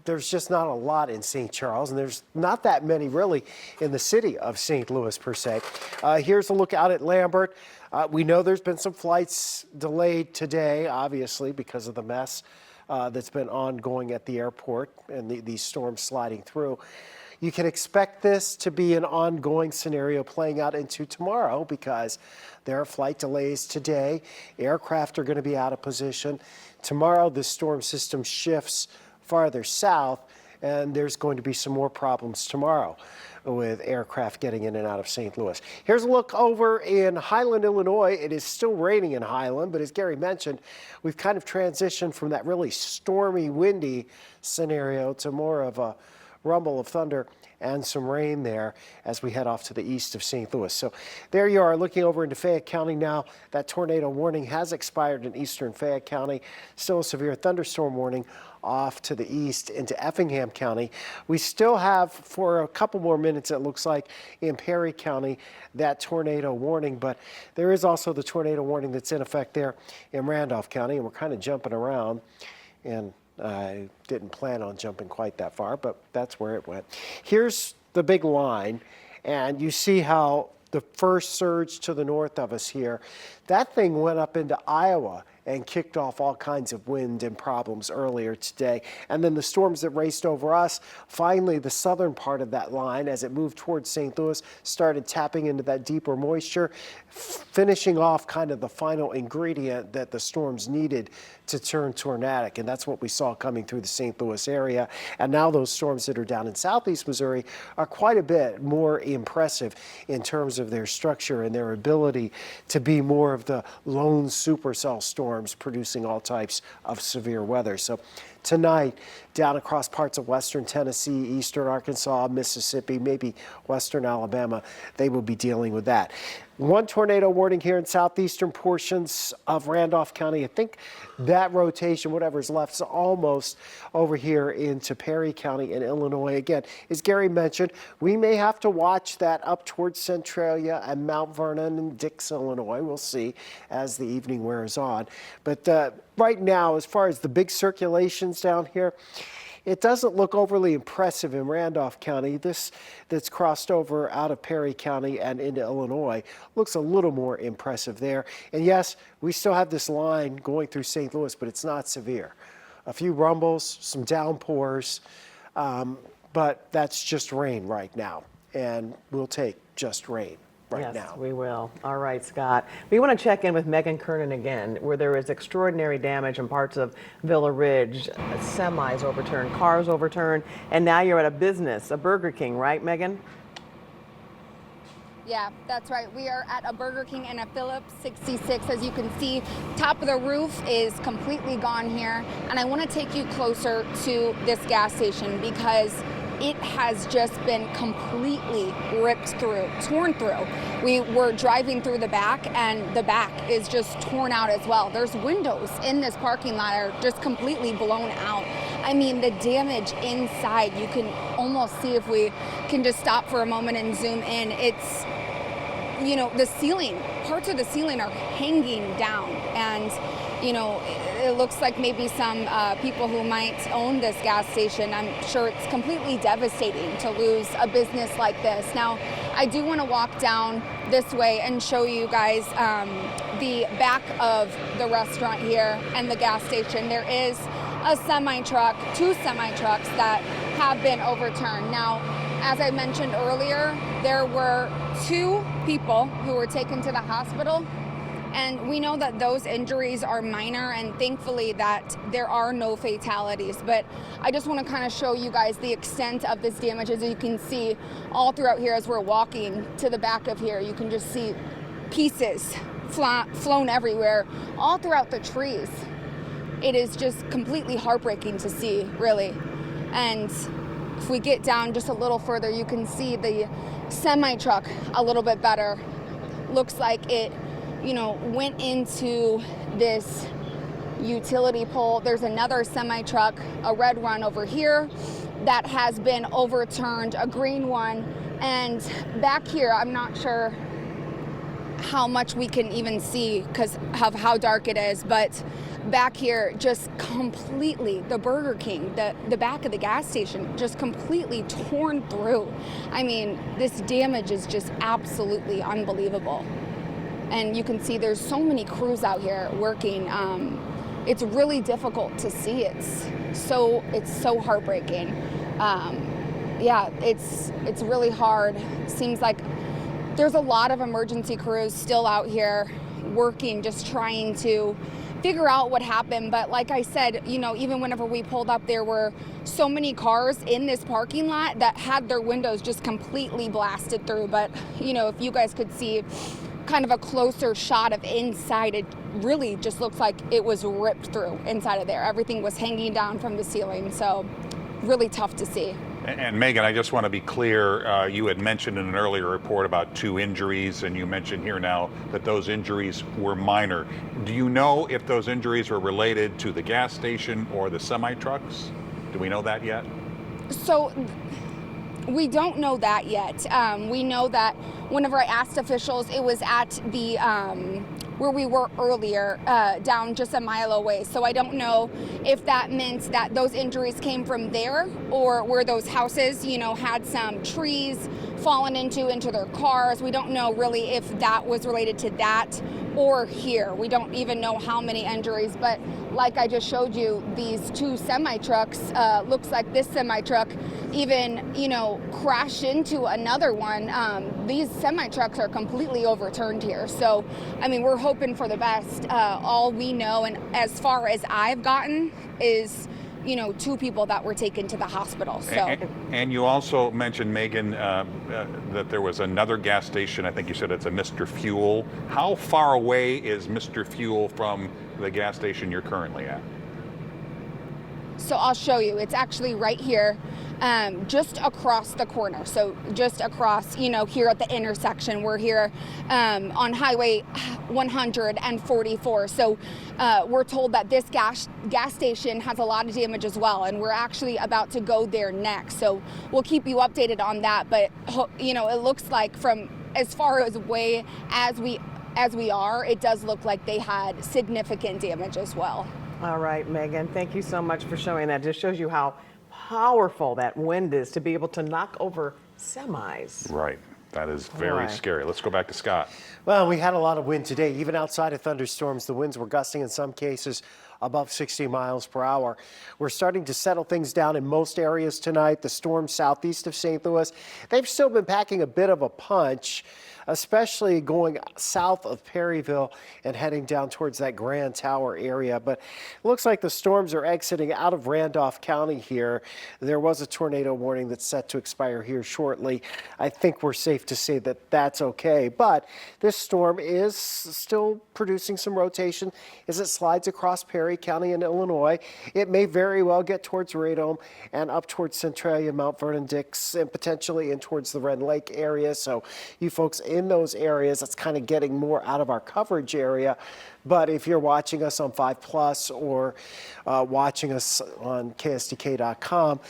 There's just not a lot in St. Charles, and there's not that many really in the city of St. Louis per se. Here's a look out at Lambert. We know there's been some flights delayed today, obviously, because of the mess that's been ongoing at the airport and these storms sliding through. You can expect this to be an ongoing scenario playing out into tomorrow because there are flight delays today. Aircraft are going to be out of position. Tomorrow, the storm system shifts farther south, and there's going to be some more problems tomorrow with aircraft getting in and out of St. Louis. Here's a look over in Highland, Illinois. It is still raining in Highland, but as Gary mentioned, we've kind of transitioned from that really stormy, windy scenario to more of a rumble of thunder and some rain there as we head off to the east of St. Louis. So there you are, looking over into Fayette County now. That tornado warning has expired in eastern Fayette County. Still a severe thunderstorm warning off to the east into Effingham County. We still have, for a couple more minutes, it looks like, in Perry County, that tornado warning. But there is also the tornado warning that's in effect there in Randolph County, and we're kind of jumping around. And I didn't plan on jumping quite that far, but that's where it went. Here's the big line, and you see how the first surge to the north of us here, that thing went up into Iowa and kicked off all kinds of wind and problems earlier today. And then the storms that raced over us, finally the southern part of that line as it moved towards St. Louis started tapping into that deeper moisture, finishing off kind of the final ingredient that the storms needed to turn tornadic. And that's what we saw coming through the St. Louis area. And now those storms that are down in southeast Missouri are quite a bit more impressive in terms of their structure and their ability to be more of the lone supercell storms producing all types of severe weather. So tonight, down across parts of western Tennessee, eastern Arkansas, Mississippi, maybe western Alabama, they will be dealing with that. One tornado warning here in southeastern portions of Randolph County. I think that rotation, whatever's left, is almost over here into Perry County in Illinois. Again, as Gary mentioned, we may have to watch that up towards Centralia and Mount Vernon and Dix, Illinois. We'll see as the evening wears on. But right now, as far as the big circulations down here, it doesn't look overly impressive in Randolph County. This that's crossed over out of Perry County and into Illinois looks a little more impressive there. And yes, we still have this line going through St. Louis, but it's not severe. A few rumbles, some downpours, but that's just rain right now. And we'll take just rain right now. Yes, we will. All right, Scott. We want to check in with Megan Kernan again, where there is extraordinary damage in parts of Villa Ridge. Semis overturned, cars overturned, and now you're at a business, a Burger King, right, Megan? Yeah, that's right. We are at a Burger King and a Phillips 66. As you can see, top of the roof is completely gone here. And I want to take you closer to this gas station because it has just been completely ripped through, torn through. We were driving through the back and the back is just torn out as well. There's windows in this parking lot are just completely blown out. I mean, the damage inside, you can almost see if we can just stop for a moment and zoom in. It's, you know, the ceiling, parts of the ceiling are hanging down and, you know, it looks like maybe some people who might own this gas station, I'm sure it's completely devastating to lose a business like this. Now, I do want to walk down this way and show you guys the back of the restaurant here and the gas station. There is a semi-truck, two semi-trucks that have been overturned. Now, as I mentioned earlier, there were 2 people who were taken to the hospital. And we know that those injuries are minor, and thankfully that there are no fatalities. But I just want to kind of show you guys the extent of this damage. As you can see all throughout here as we're walking to the back of here, you can just see pieces flown everywhere, all throughout the trees. It is just completely heartbreaking to see, really. And if we get down just a little further, you can see the semi-truck a little bit better. Looks like it, you know, went into this utility pole. There's another semi-truck, a red one over here that has been overturned, a green one. And back here, I'm not sure how much we can even see because of how dark it is, but back here just completely, the Burger King, the back of the gas station just completely torn through. I mean, this damage is just absolutely unbelievable. And you can see there's so many crews out here working. It's really difficult to see. It's so heartbreaking. Yeah, it's really hard. Seems like there's a lot of emergency crews still out here working, just trying to figure out what happened. But like I said, you know, even whenever we pulled up, there were so many cars in this parking lot that had their windows just completely blasted through. But, you know, if you guys could see kind of a closer shot of inside, it really just looks like it was ripped through inside of there. Everything was hanging down from the ceiling. So really tough to see. And Megan, I just want to be clear, you had mentioned in an earlier report about 2 injuries, and you mentioned here now that those injuries were minor. Do you know if those injuries were related to the gas station or the semi-trucks? Do we know that yet? So we don't know that yet. We know that whenever I asked officials, it was at the where we were earlier, down just a mile away. So I don't know if that meant that those injuries came from there, or where those houses, you know, had some trees fallen into their cars. We don't know really if that was related to that or here. We don't even know how many injuries, but like I just showed you, these 2 semi-trucks, looks like this semi-truck even, you know, crashed into another one. These semi-trucks are completely overturned here. So, I mean, we're hoping for the best. All we know, and as far as I've gotten, is, you know, 2 people that were taken to the hospital. So. And you also mentioned, Megan, that there was another gas station. I think you said it's a Mr. Fuel. How far away is Mr. Fuel from the gas station you're currently at? So I'll show you. It's actually right here, just across the corner. So just across, you know, here at the intersection. We're here on Highway 144. So we're told that this gas station has a lot of damage as well, and we're actually about to go there next. So we'll keep you updated on that. But you know, it looks like from as far away as we are, it does look like they had significant damage as well. All right, Megan, thank you so much for showing that. Just shows you how powerful that wind is to be able to knock over semis. Right. That is very scary. Let's go back to Scott. Well, we had a lot of wind today. Even outside of thunderstorms, the winds were gusting in some cases above 60 miles per hour. We're starting to settle things down in most areas tonight. The storms southeast of St. Louis, they've still been packing a bit of a punch, especially going south of Perryville and heading down towards that Grand Tower area. But it looks like the storms are exiting out of Randolph County here. There was a tornado warning that's set to expire here shortly. I think we're safe to say that that's okay. But this storm is still producing some rotation as it slides across Perry County in Illinois. It may very well get towards Radome and up towards Centralia, Mount Vernon-Dix, and potentially in towards the Red Lake area. So you folks in those areas, that's kind of getting more out of our coverage area. But if you're watching us on 5+ or watching us on KSDK.com,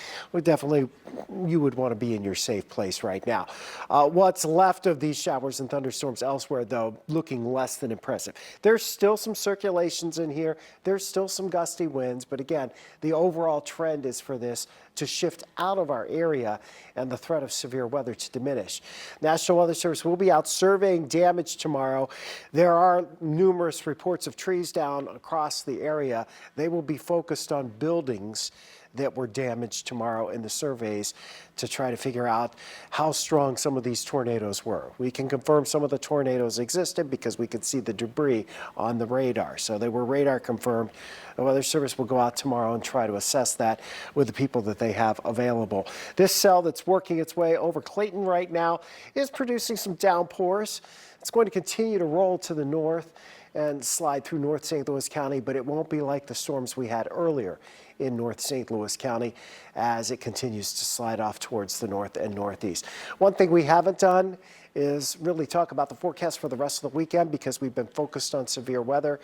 you would want to be in your safe place right now. What's left of these showers and thunderstorms elsewhere, though, looking less than impressive. There's still some circulations in here. There's still some gusty winds. But again, the overall trend is for this to shift out of our area and the threat of severe weather to diminish. National Weather Service will be out surveying damage tomorrow. There are numerous reports of trees down across the area. They will be focused on buildings that were damaged tomorrow in the surveys to try to figure out how strong some of these tornadoes were. We can confirm some of the tornadoes existed because we could see the debris on the radar. So they were radar confirmed. The Weather Service will go out tomorrow and try to assess that with the people that they have available. This cell that's working its way over Clayton right now is producing some downpours. It's going to continue to roll to the north and slide through North St. Louis County, but it won't be like the storms we had earlier in North St. Louis County as it continues to slide off towards the north and northeast. One thing we haven't done is really talk about the forecast for the rest of the weekend because we've been focused on severe weather.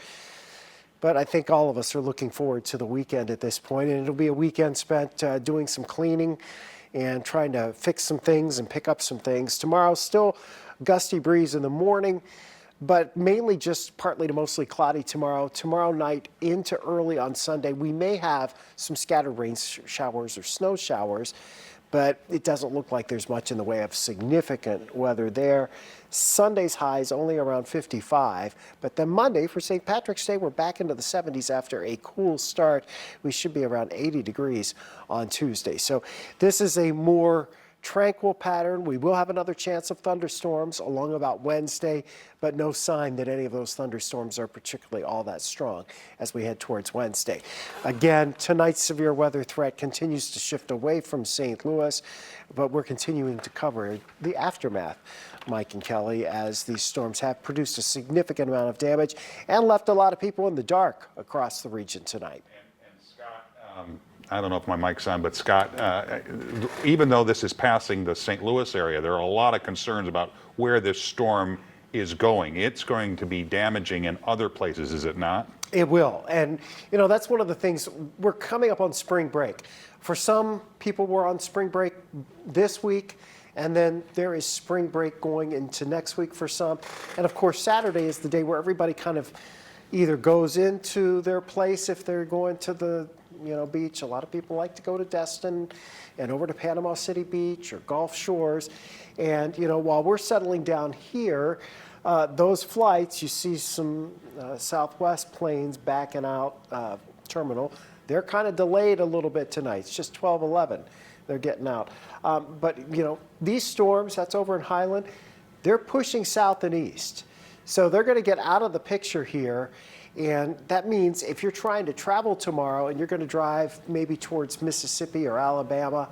But I think all of us are looking forward to the weekend at this point, and it'll be a weekend spent doing some cleaning and trying to fix some things and pick up some things. Tomorrow, still gusty breeze in the morning, but mainly just partly to mostly cloudy tomorrow. Tomorrow night into early on Sunday, we may have some scattered rain showers or snow showers, but it doesn't look like there's much in the way of significant weather there. Sunday's high is only around 55, but then Monday for St. Patrick's Day, we're back into the 70s after a cool start. We should be around 80 degrees on Tuesday. So this is a more tranquil pattern. We will have another chance of thunderstorms along about Wednesday, but no sign that any of those thunderstorms are particularly all that strong as we head towards Wednesday. Again, tonight's severe weather threat continues to shift away from St. Louis, but we're continuing to cover the aftermath, Mike and Kelly, as these storms have produced a significant amount of damage and left a lot of people in the dark across the region tonight. And Scott, I don't know if my mic's on, but Scott, even though this is passing the St. Louis area, there are a lot of concerns about where this storm is going. It's going to be damaging in other places, is it not? It will. And, you know, that's one of the things. We're coming up on spring break. For some people, we're on spring break this week, and then there is spring break going into next week for some. And, of course, Saturday is the day where everybody kind of either goes into their place if they're going to the beach. A lot of people like to go to Destin and over to Panama City Beach or Gulf Shores. And, while we're settling down here, those flights, you see some Southwest planes backing out terminal. They're kind of delayed a little bit tonight. It's just 12:11. They're getting out. But, these storms, that's over in Highland, they're pushing south and east. So they're going to get out of the picture here. And that means if you're trying to travel tomorrow and you're going to drive maybe towards Mississippi or Alabama,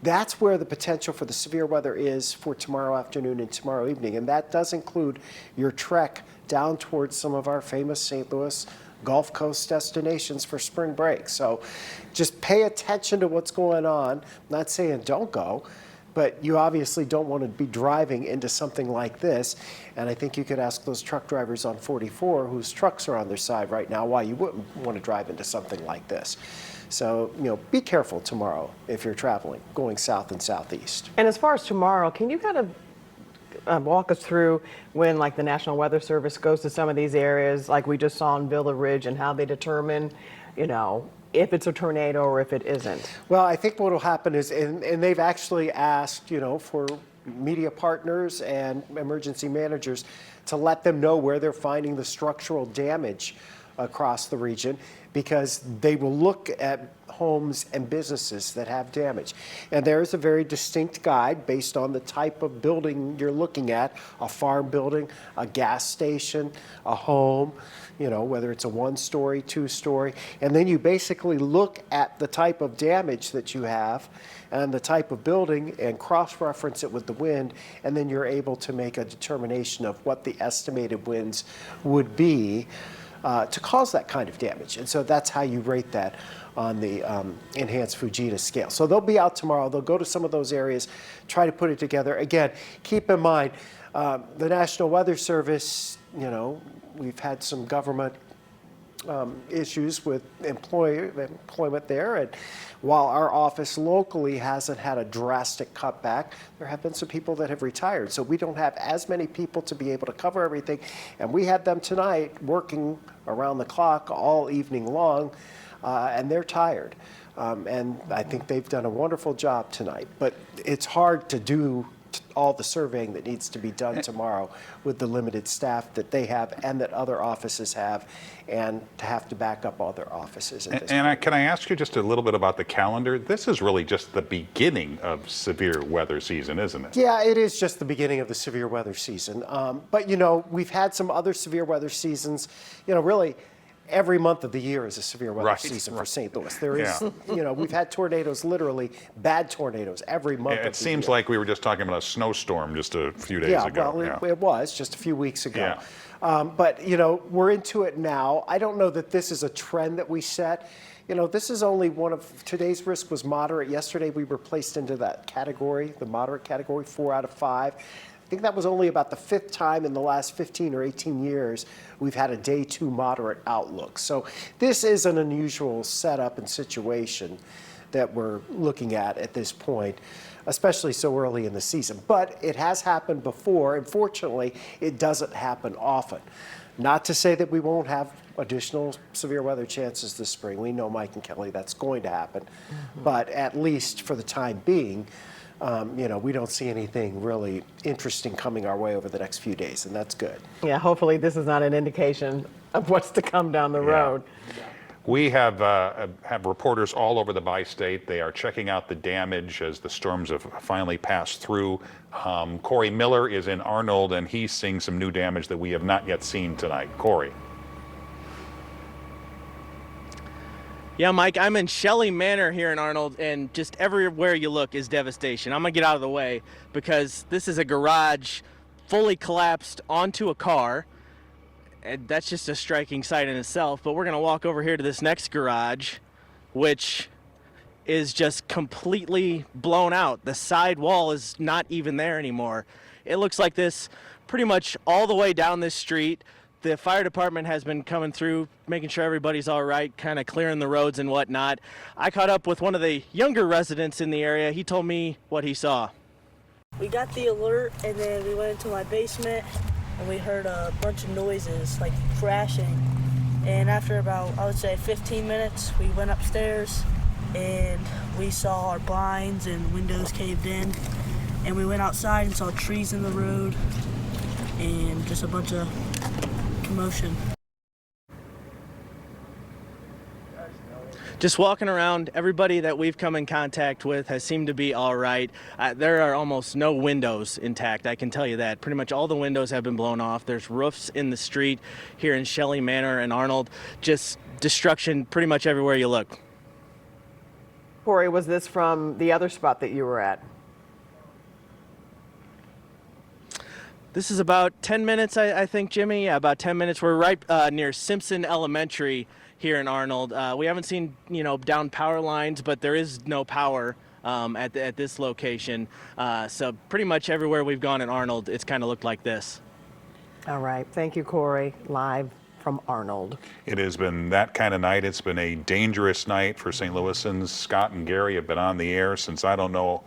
that's where the potential for the severe weather is for tomorrow afternoon and tomorrow evening. And that does include your trek down towards some of our famous St. Louis Gulf Coast destinations for spring break. So just pay attention to what's going on. I'm not saying don't go, but you obviously don't want to be driving into something like this. And I think you could ask those truck drivers on 44 whose trucks are on their side right now why you wouldn't want to drive into something like this. So, be careful tomorrow if you're traveling, going south and southeast. And as far as tomorrow, can you kind of walk us through when, like, the National Weather Service goes to some of these areas, like we just saw in Villa Ridge, and how they determine, if it's a tornado or if it isn't? Well, I think what will happen is, and they've actually asked, for media partners and emergency managers to let them know where they're finding the structural damage across the region, because they will look at homes and businesses that have damage. And there is a very distinct guide based on the type of building you're looking at, a farm building, a gas station, a home, whether it's a 1-story, 2-story. And then you basically look at the type of damage that you have and the type of building and cross-reference it with the wind, and then you're able to make a determination of what the estimated winds would be to cause that kind of damage. And so that's how you rate that on the enhanced Fujita scale. So they'll be out tomorrow. They'll go to some of those areas, try to put it together. Again, keep in mind, the National Weather Service, we've had some government issues with employment there. And while our office locally hasn't had a drastic cutback, there have been some people that have retired. So we don't have as many people to be able to cover everything. And we had them tonight working around the clock all evening long, and they're tired. And I think they've done a wonderful job tonight. But it's hard to do all the surveying that needs to be done tomorrow with the limited staff that they have and that other offices have, and to have to back up other offices at this point. Can I ask you just a little bit about the calendar? This is really just the beginning of severe weather season, isn't it? Yeah, it is just the beginning of the severe weather season. But, we've had some other severe weather seasons, really. Every month of the year is a severe weather season for St. Louis. There is, we've had tornadoes, literally bad tornadoes every month. It seems like we were just talking about a snowstorm just a few days ago. Well, it was just a few weeks ago. Yeah. But, we're into it now. I don't know that this is a trend that we set. This is only one of today's risk was moderate. Yesterday we were placed into that category, the moderate category, 4 out of 5. I think that was only about the 5th time in the last 15 or 18 years we've had a day 2 moderate outlook. So this is an unusual setup and situation that we're looking at this point, especially so early in the season. But it has happened before, and fortunately, it doesn't happen often. Not to say that we won't have additional severe weather chances this spring. We know, Mike and Kelly, that's going to happen. But at least for the time being, we don't see anything really interesting coming our way over the next few days, and that's good. Yeah, hopefully this is not an indication of what's to come down the road. We have reporters all over the bi-state. They are checking out the damage as the storms have finally passed through. Corey Miller is in Arnold, and he's seeing some new damage that we have not yet seen tonight. Corey. Yeah, Mike, I'm in Shelley Manor here in Arnold, and just everywhere you look is devastation. I'm going to get out of the way because this is a garage fully collapsed onto a car, and that's just a striking sight in itself. But we're going to walk over here to this next garage, which is just completely blown out. The side wall is not even there anymore. It looks like this pretty much all the way down this street. The fire department has been coming through, making sure everybody's all right, kind of clearing the roads and whatnot. I caught up with one of the younger residents in the area. He told me what he saw. We got the alert, and then we went into my basement, and we heard a bunch of noises, like crashing. And after about, I would say, 15 minutes, we went upstairs, and we saw our blinds and windows caved in. And we went outside and saw trees in the road, and just a bunch of commotion. Just walking around, everybody that we've come in contact with has seemed to be all right. There are almost no windows intact, I can tell you that. Pretty much all the windows have been blown off. There's roofs in the street here in Shelley Manor and Arnold. Just destruction pretty much everywhere you look. Corey, was this from the other spot that you were at? This is about 10 minutes, I think, Jimmy. Yeah, about 10 minutes. We're right near Simpson Elementary here in Arnold. We haven't seen, down power lines, but there is no power at this location. So pretty much everywhere we've gone in Arnold, it's kind of looked like this. All right. Thank you, Corey. Live from Arnold. It has been that kind of night. It's been a dangerous night for St. Louisans. Scott and Gary have been on the air since I don't know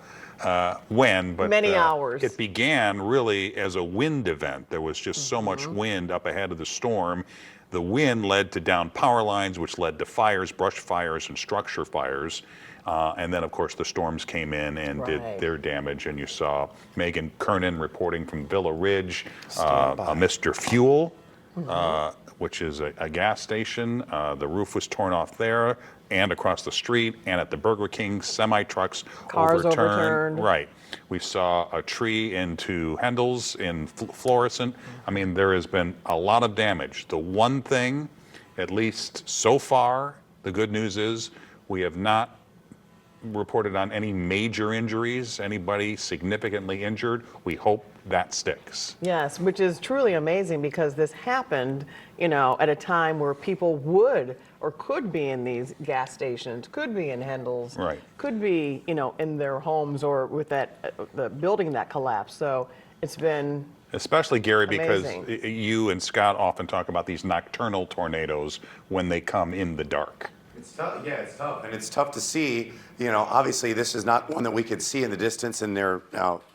when, but many hours. It began really as a wind event. There was just so much wind up ahead of the storm. The wind led to down power lines, which led to fires, brush fires, and structure fires. And then, of course, the storms came in and did their damage. And you saw Megan Kernan reporting from Villa Ridge, a Mr. Fuel, which is a gas station. The roof was torn off there and across the street, and at the Burger King, semi-trucks Cars overturned. Right. We saw a tree into Hendel's in Florissant. I mean, there has been a lot of damage. The one thing, at least so far, the good news is we have not reported on any major injuries, anybody significantly injured. We hope that sticks. Yes, which is truly amazing because this happened, at a time where people would or could be in these gas stations, could be in Hendel's, could be, in their homes or with the building that collapsed. So it's been especially, Gary, amazing. Because you and Scott often talk about these nocturnal tornadoes when they come in the dark. It's tough. Yeah, it's tough. And it's tough to see. Obviously, this is not one that we could see in the distance, and they're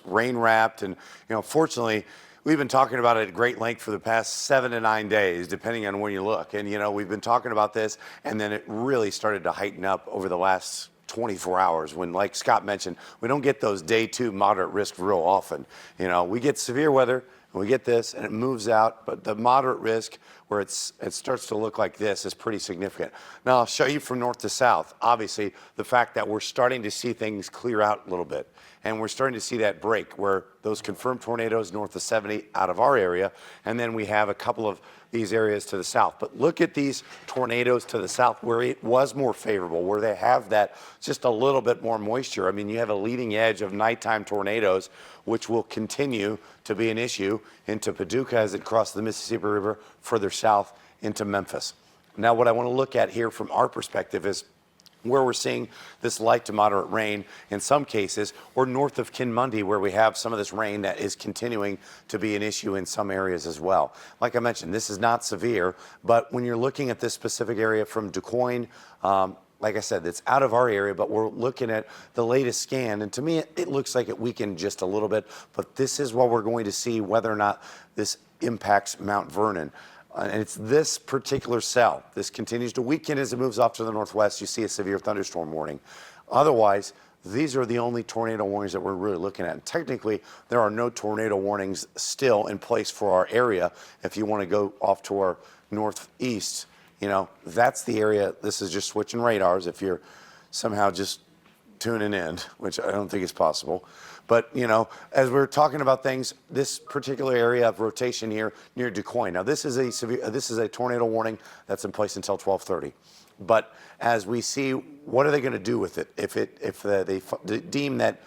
rain wrapped. And, fortunately, we've been talking about it at great length for the past 7 to 9 days, depending on when you look. And, we've been talking about this, and then it really started to heighten up over the last 24 hours when, like Scott mentioned, we don't get those day 2 moderate risk real often. We get severe weather, and we get this, and it moves out, but the moderate risk where it starts to look like this is pretty significant. Now, I'll show you from north to south. Obviously, the fact that we're starting to see things clear out a little bit, and we're starting to see that break where those confirmed tornadoes north of 70 out of our area, and then we have a couple of these areas to the south. But look at these tornadoes to the south where it was more favorable, where they have that just a little bit more moisture. I mean, you have a leading edge of nighttime tornadoes, which will continue to be an issue into Paducah as it crosses the Mississippi River further south into Memphis. Now, what I want to look at here from our perspective is where we're seeing this light to moderate rain in some cases, or north of Kinmundy, where we have some of this rain that is continuing to be an issue in some areas as well. Like I mentioned, this is not severe, but when you're looking at this specific area from DuQuoin like I said, that's out of our area, but we're looking at the latest scan, and to me, it looks like it weakened just a little bit, but this is what we're going to see whether or not this impacts Mount Vernon. And it's this particular cell. This continues to weaken as it moves off to the northwest. You see a severe thunderstorm warning. Otherwise, these are the only tornado warnings that we're really looking at. And technically, there are no tornado warnings still in place for our area. If you want to go off to our northeast, you know, that's the area. This is just switching radars if you're somehow just tuning in, which I don't think is possible. But, you know, as we're talking about things, this particular area of rotation here near DuQuoin. Now, this is a tornado warning that's in place until 12:30. But as we see, what are they going to do with it? If they deem that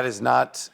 is not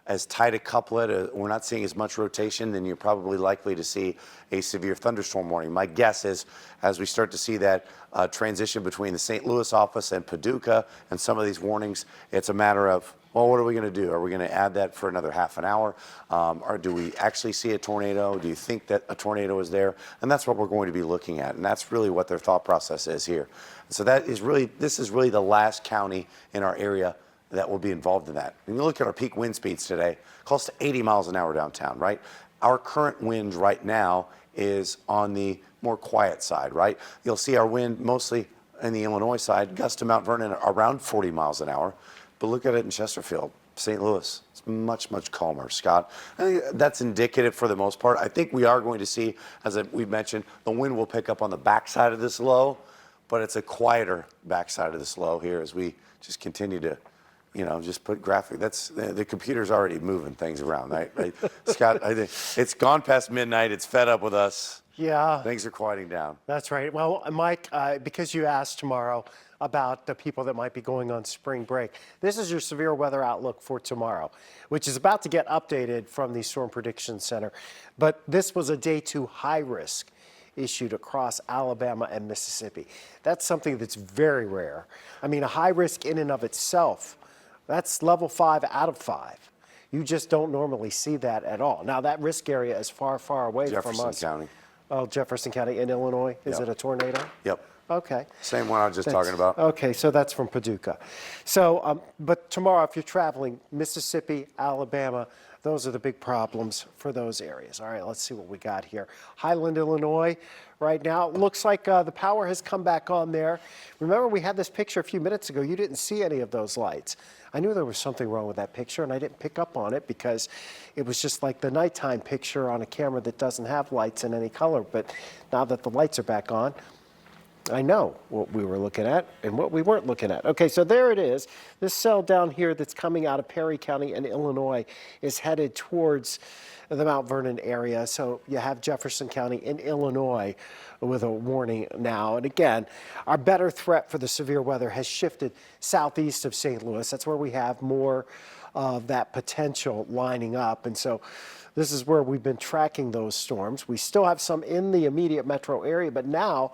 as tight a couplet, we're not seeing as much rotation, then you're probably likely to see a severe thunderstorm warning. My guess is, as we start to see that transition between the St. Louis office and Paducah and some of these warnings, it's a matter of, well, what are we going to do? Are we going to add that for another half an hour? Or do we actually see a tornado? Do you think that a tornado is there? And that's what we're going to be looking at. And that's really what their thought process is here. So this is really the last county in our area that will be involved in that. When you look at our peak wind speeds today, close to 80 miles an hour downtown, right? Our current wind right now is on the more quiet side, right? You'll see our wind mostly in the Illinois side, gusts to Mount Vernon around 40 miles an hour. But look at it in Chesterfield, St. Louis. It's much, much calmer, Scott. I think that's indicative for the most part. I think we are going to see, as we've mentioned, the wind will pick up on the backside of this low, but it's a quieter backside of this low here as we just continue to, you know, just put graphic. That's the computer's already moving things around, right? Scott, I think it's gone past midnight. It's fed up with us. Yeah. Things are quieting down. That's right. Well, Mike, because you asked tomorrow about the people that might be going on spring break, this is your severe weather outlook for tomorrow, which is about to get updated from the Storm Prediction Center. But this was a day 2 high risk issued across Alabama and Mississippi. That's something that's very rare. I mean, a high risk in and of itself, that's level 5 out of 5. You just don't normally see that at all. Now, that risk area is far, far away from us. Jefferson County. Oh, Jefferson County in Illinois? Is it a tornado? Yep. Okay. Same one I was just talking about. Okay, so that's from Paducah. So, but tomorrow, if you're traveling, Mississippi, Alabama, those are the big problems for those areas. All right, let's see what we got here. Highland, Illinois, right now. It looks like the power has come back on there. Remember, we had this picture a few minutes ago. You didn't see any of those lights. I knew there was something wrong with that picture, and I didn't pick up on it because it was just like the nighttime picture on a camera that doesn't have lights in any color. But now that the lights are back on, I know what we were looking at and what we weren't looking at. Okay, so there it is. This cell down here that's coming out of Perry County in Illinois is headed towards the Mount Vernon area. So you have Jefferson County in Illinois with a warning now. And again, our better threat for the severe weather has shifted southeast of St. Louis. That's where we have more of that potential lining up. And so this is where we've been tracking those storms. We still have some in the immediate metro area, but now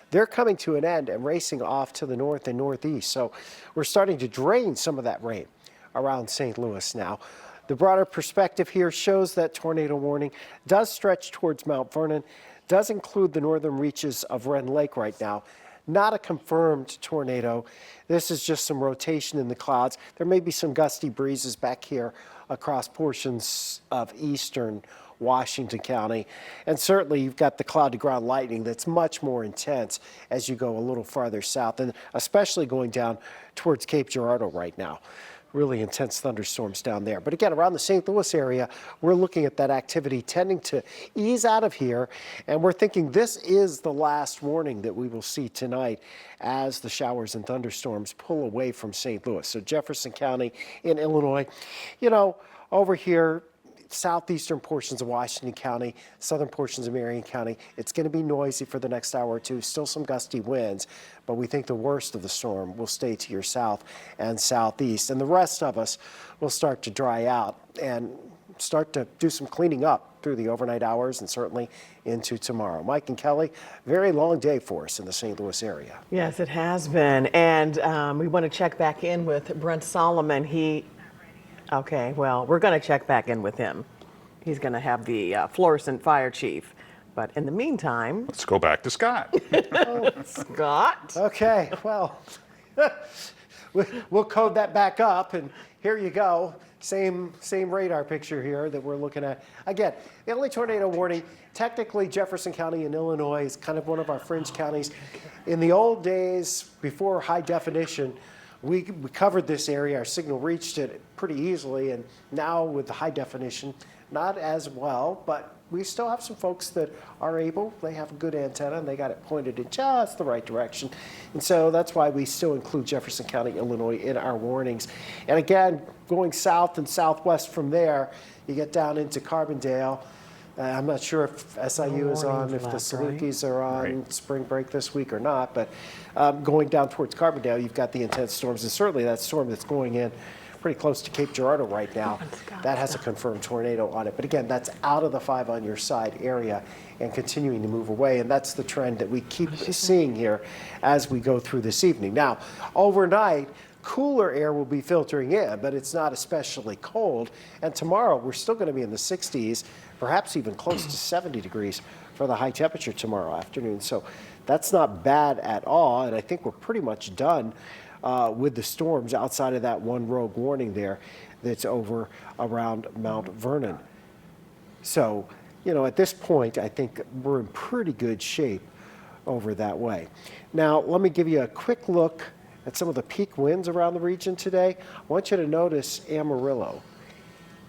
they're coming to an end and racing off to the north and northeast. So we're starting to drain some of that rain around St. Louis now. The broader perspective here shows that tornado warning does stretch towards Mount Vernon, does include the northern reaches of Ren Lake right now. Not a confirmed tornado. This is just some rotation in the clouds. There may be some gusty breezes back here across portions of eastern Washington County. And certainly you've got the cloud-to-ground lightning that's much more intense as you go a little farther south, and especially going down towards Cape Girardeau right now. Really intense thunderstorms down there. But again, around the St. Louis area, we're looking at that activity tending to ease out of here, and we're thinking this is the last warning that we will see tonight as the showers and thunderstorms pull away from St. Louis. So Jefferson County in Illinois, you know, over here, southeastern portions of Washington County, southern portions of Marion County. It's going to be noisy for the next hour or two, still some gusty winds, but we think the worst of the storm will stay to your south and southeast. And the rest of us will start to dry out and start to do some cleaning up through the overnight hours and certainly into tomorrow. Mike and Kelly, very long day for us in the St. Louis area. Yes, it has been. And we want to check back in with Brent Solomon. Okay, well, we're going to check back in with him. He's going to have the Florissant fire chief But in the meantime, let's go back to Scott. Scott. Okay, well, we'll code that back up, and here you go. Same radar picture here that we're looking at. Again, the only tornado warning, technically Jefferson County in Illinois is kind of one of our fringe counties. In the old days, before high definition, we covered this area, our signal reached it pretty easily, and now with the high definition, not as well, but we still have some folks that are able, they have a good antenna and they got it pointed in just the right direction. And so that's why we still include Jefferson County, Illinois in our warnings. And again, going south and southwest from there, you get down into Carbondale. I'm not sure if SIU is on, if the Salukis are on spring break this week or not, but going down towards Carbondale, you've got the intense storms, and certainly that storm that's going in pretty close to Cape Girardeau right now, that has a confirmed tornado on it. But again, that's out of the 5 on your side area and continuing to move away, and that's the trend that we keep seeing here as we go through this evening. Now, overnight, cooler air will be filtering in, but it's not especially cold. And tomorrow, we're still going to be in the 60s, perhaps even close to 70 degrees for the high temperature tomorrow afternoon. So that's not bad at all, and I think we're pretty much done with the storms outside of that one rogue warning there that's over around Mount Vernon. So, you know, at this point, I think we're in pretty good shape over that way. Now, let me give you a quick look at some of the peak winds around the region today. I want you to notice Amarillo.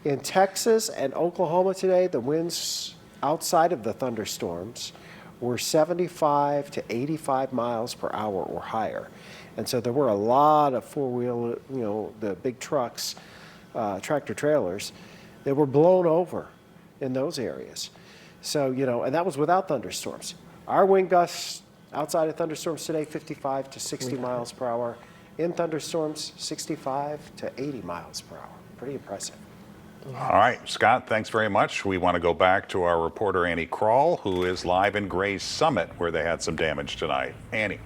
In Texas and Oklahoma today, the winds outside of the thunderstorms were 75 to 85 miles per hour or higher. And so there were a lot of four-wheel, you know, the big trucks, tractor trailers, that were blown over in those areas. So, you know, and that was without thunderstorms. Our wind gusts outside of thunderstorms today, 55 to 60 miles per hour. In thunderstorms, 65 to 80 miles per hour. Pretty impressive. All right, Scott, thanks very much. We want to go back to our reporter, Annie Kroll, who is live in Gray's Summit, where they had some damage tonight. Annie.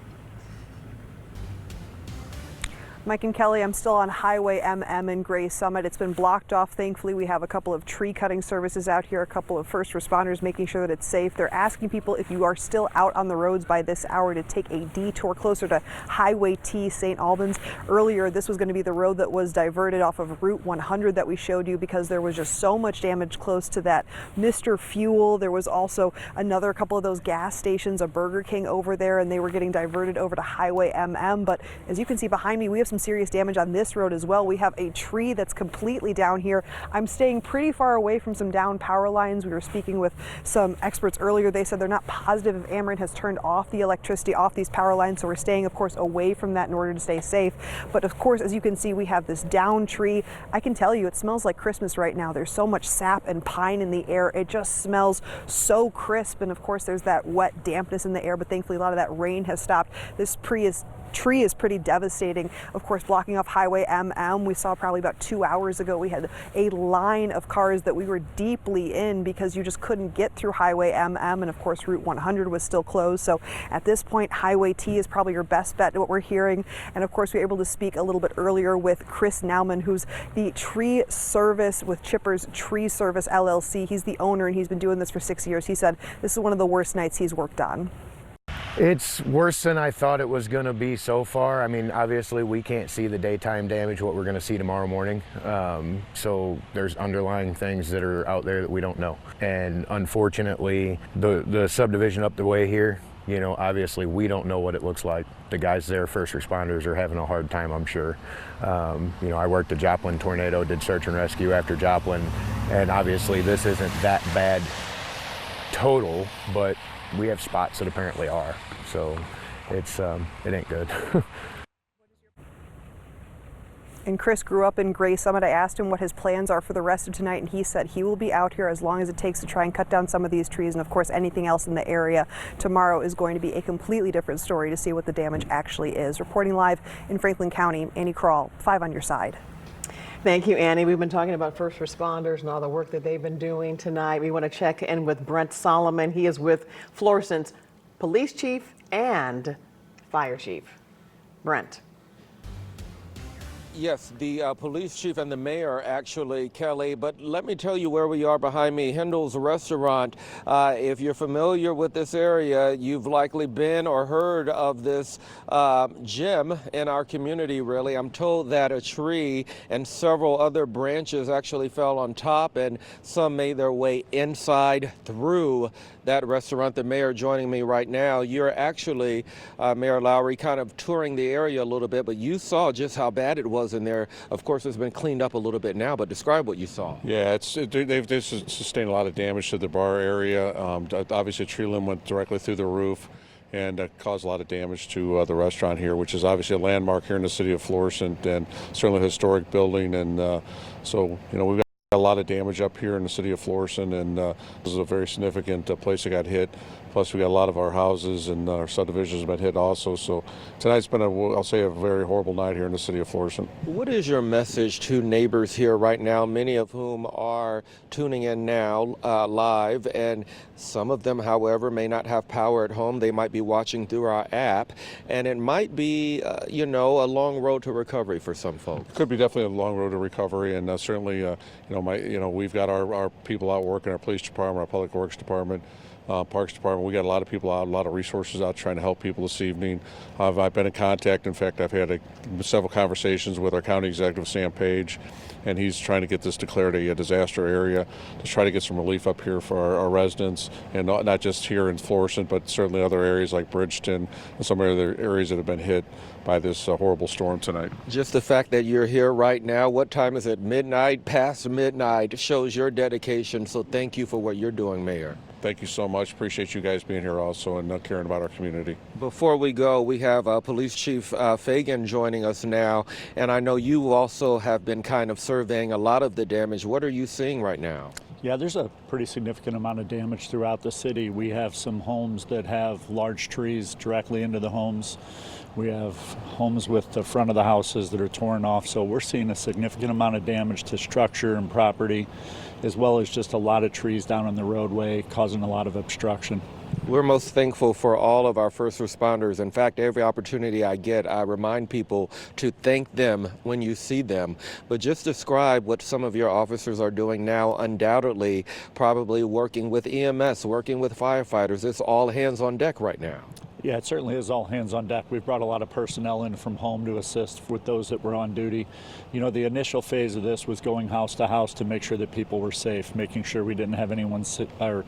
Mike and Kelly, I'm still on Highway MM in Gray Summit. It's been blocked off. Thankfully, we have a couple of tree cutting services out here, a couple of first responders making sure that it's safe. They're asking people, if you are still out on the roads by this hour, to take a detour closer to Highway T, St. Albans. Earlier, this was going to be the road that was diverted off of Route 100 that we showed you because there was just so much damage close to that Mr. Fuel. There was also another couple of those gas stations, a Burger King over there, and they were getting diverted over to Highway MM. But as you can see behind me, we have some serious damage on this road as well. We have a tree that's completely down here. I'm staying pretty far away from some down power lines. We were speaking with some experts earlier. They said they're not positive if Ameren has turned off the electricity off these power lines, so we're staying, of course, away from that in order to stay safe. But of course, as you can see, we have this down tree. I can tell you, it smells like Christmas right now. There's so much sap and pine in the air. It just smells so crisp, and of course, there's that wet dampness in the air, but thankfully a lot of that rain has stopped. This tree is pretty devastating, of course, blocking off Highway MM. We saw probably about 2 hours ago, we had a line of cars that we were deeply in because you just couldn't get through Highway MM, and of course Route 100 was still closed. So at this point, Highway T is probably your best bet, what we're hearing. And of course, we were able to speak a little bit earlier with Chris Nauman, who's the tree service with Chippers Tree Service LLC. He's the owner and he's been doing this for 6 years. He said this is one of the worst nights he's worked on. It's worse than I thought it was going to be so far. I mean, obviously we can't see the daytime damage, what we're going to see tomorrow morning. So there's underlying things that are out there that we don't know. And unfortunately, the subdivision up the way here, you know, obviously we don't know what it looks like. The guys there, first responders, are having a hard time, I'm sure. You know, I worked a Joplin tornado, did search and rescue after Joplin, and obviously this isn't that bad total, but we have spots that apparently are, so it ain't good. And Chris grew up in Gray Summit. I asked him what his plans are for the rest of tonight, and he said he will be out here as long as it takes to try and cut down some of these trees, and of course anything else in the area. Tomorrow is going to be a completely different story to see what the damage actually is. Reporting live in Franklin County, Annie Kroll, 5 on your side. Thank you, Annie. We've been talking about first responders and all the work that they've been doing tonight. We want to check in with Brent Solomon. He is with Florissant's police chief and fire chief. Brent. Yes, the police chief and the mayor, actually, Kelly. But let me tell you where we are behind me, Hendel's Restaurant. If you're familiar with this area, you've likely been or heard of this gym in our community, really. I'm told that a tree and several other branches actually fell on top, and some made their way inside through that restaurant. The mayor joining me right now. You're actually, Mayor Lowry, kind of touring the area a little bit, but you saw just how bad it was in there. Of course, it's been cleaned up a little bit now, but describe what you saw. Yeah, they've sustained a lot of damage to the bar area. Obviously, a tree limb went directly through the roof and caused a lot of damage to the restaurant here, which is obviously a landmark here in the city of Florissant and certainly a historic building. And so, you know, we've got a lot of damage up here in the city of Florissant, and this is a very significant place that got hit. Plus, we got a lot of our houses and our subdivisions have been hit also. So tonight's been, I'll say, a very horrible night here in the city of Florissant. What is your message to neighbors here right now, many of whom are tuning in now live, and some of them, however, may not have power at home. They might be watching through our app, and it might be, you know, a long road to recovery for some folks. It could be definitely a long road to recovery, and certainly, we've got our people out working, our police department, our public works department, Parks Department. We got a lot of people out, a lot of resources out trying to help people this evening. I've been in contact. In fact, I've had several conversations with our county executive, Sam Page, and he's trying to get this declared a disaster area to try to get some relief up here for our residents, and not just here in Florissant, but certainly other areas like Bridgeton and some other areas that have been hit by this horrible storm tonight. Just the fact that you're here right now, what time is it? Midnight, past midnight, shows your dedication. So thank you for what you're doing, Mayor. Thank you so much. Appreciate you guys being here also and caring about our community. Before we go, we have Police Chief Fagan joining us now, and I know you also have been kind of surveying a lot of the damage. What are you seeing right now? Yeah, there's a pretty significant amount of damage throughout the city. We have some homes that have large trees directly into the homes. We have homes with the front of the houses that are torn off. So we're seeing a significant amount of damage to structure and property, as well as just a lot of trees down on the roadway causing a lot of obstruction. We're most thankful for all of our first responders. In fact, every opportunity I get, I remind people to thank them when you see them. But just describe what some of your officers are doing now, undoubtedly, probably working with EMS, working with firefighters. It's all hands on deck right now. Yeah, it certainly is all hands on deck. We've brought a lot of personnel in from home to assist with those that were on duty. You know, the initial phase of this was going house to house to make sure that people were safe, making sure we didn't have anyone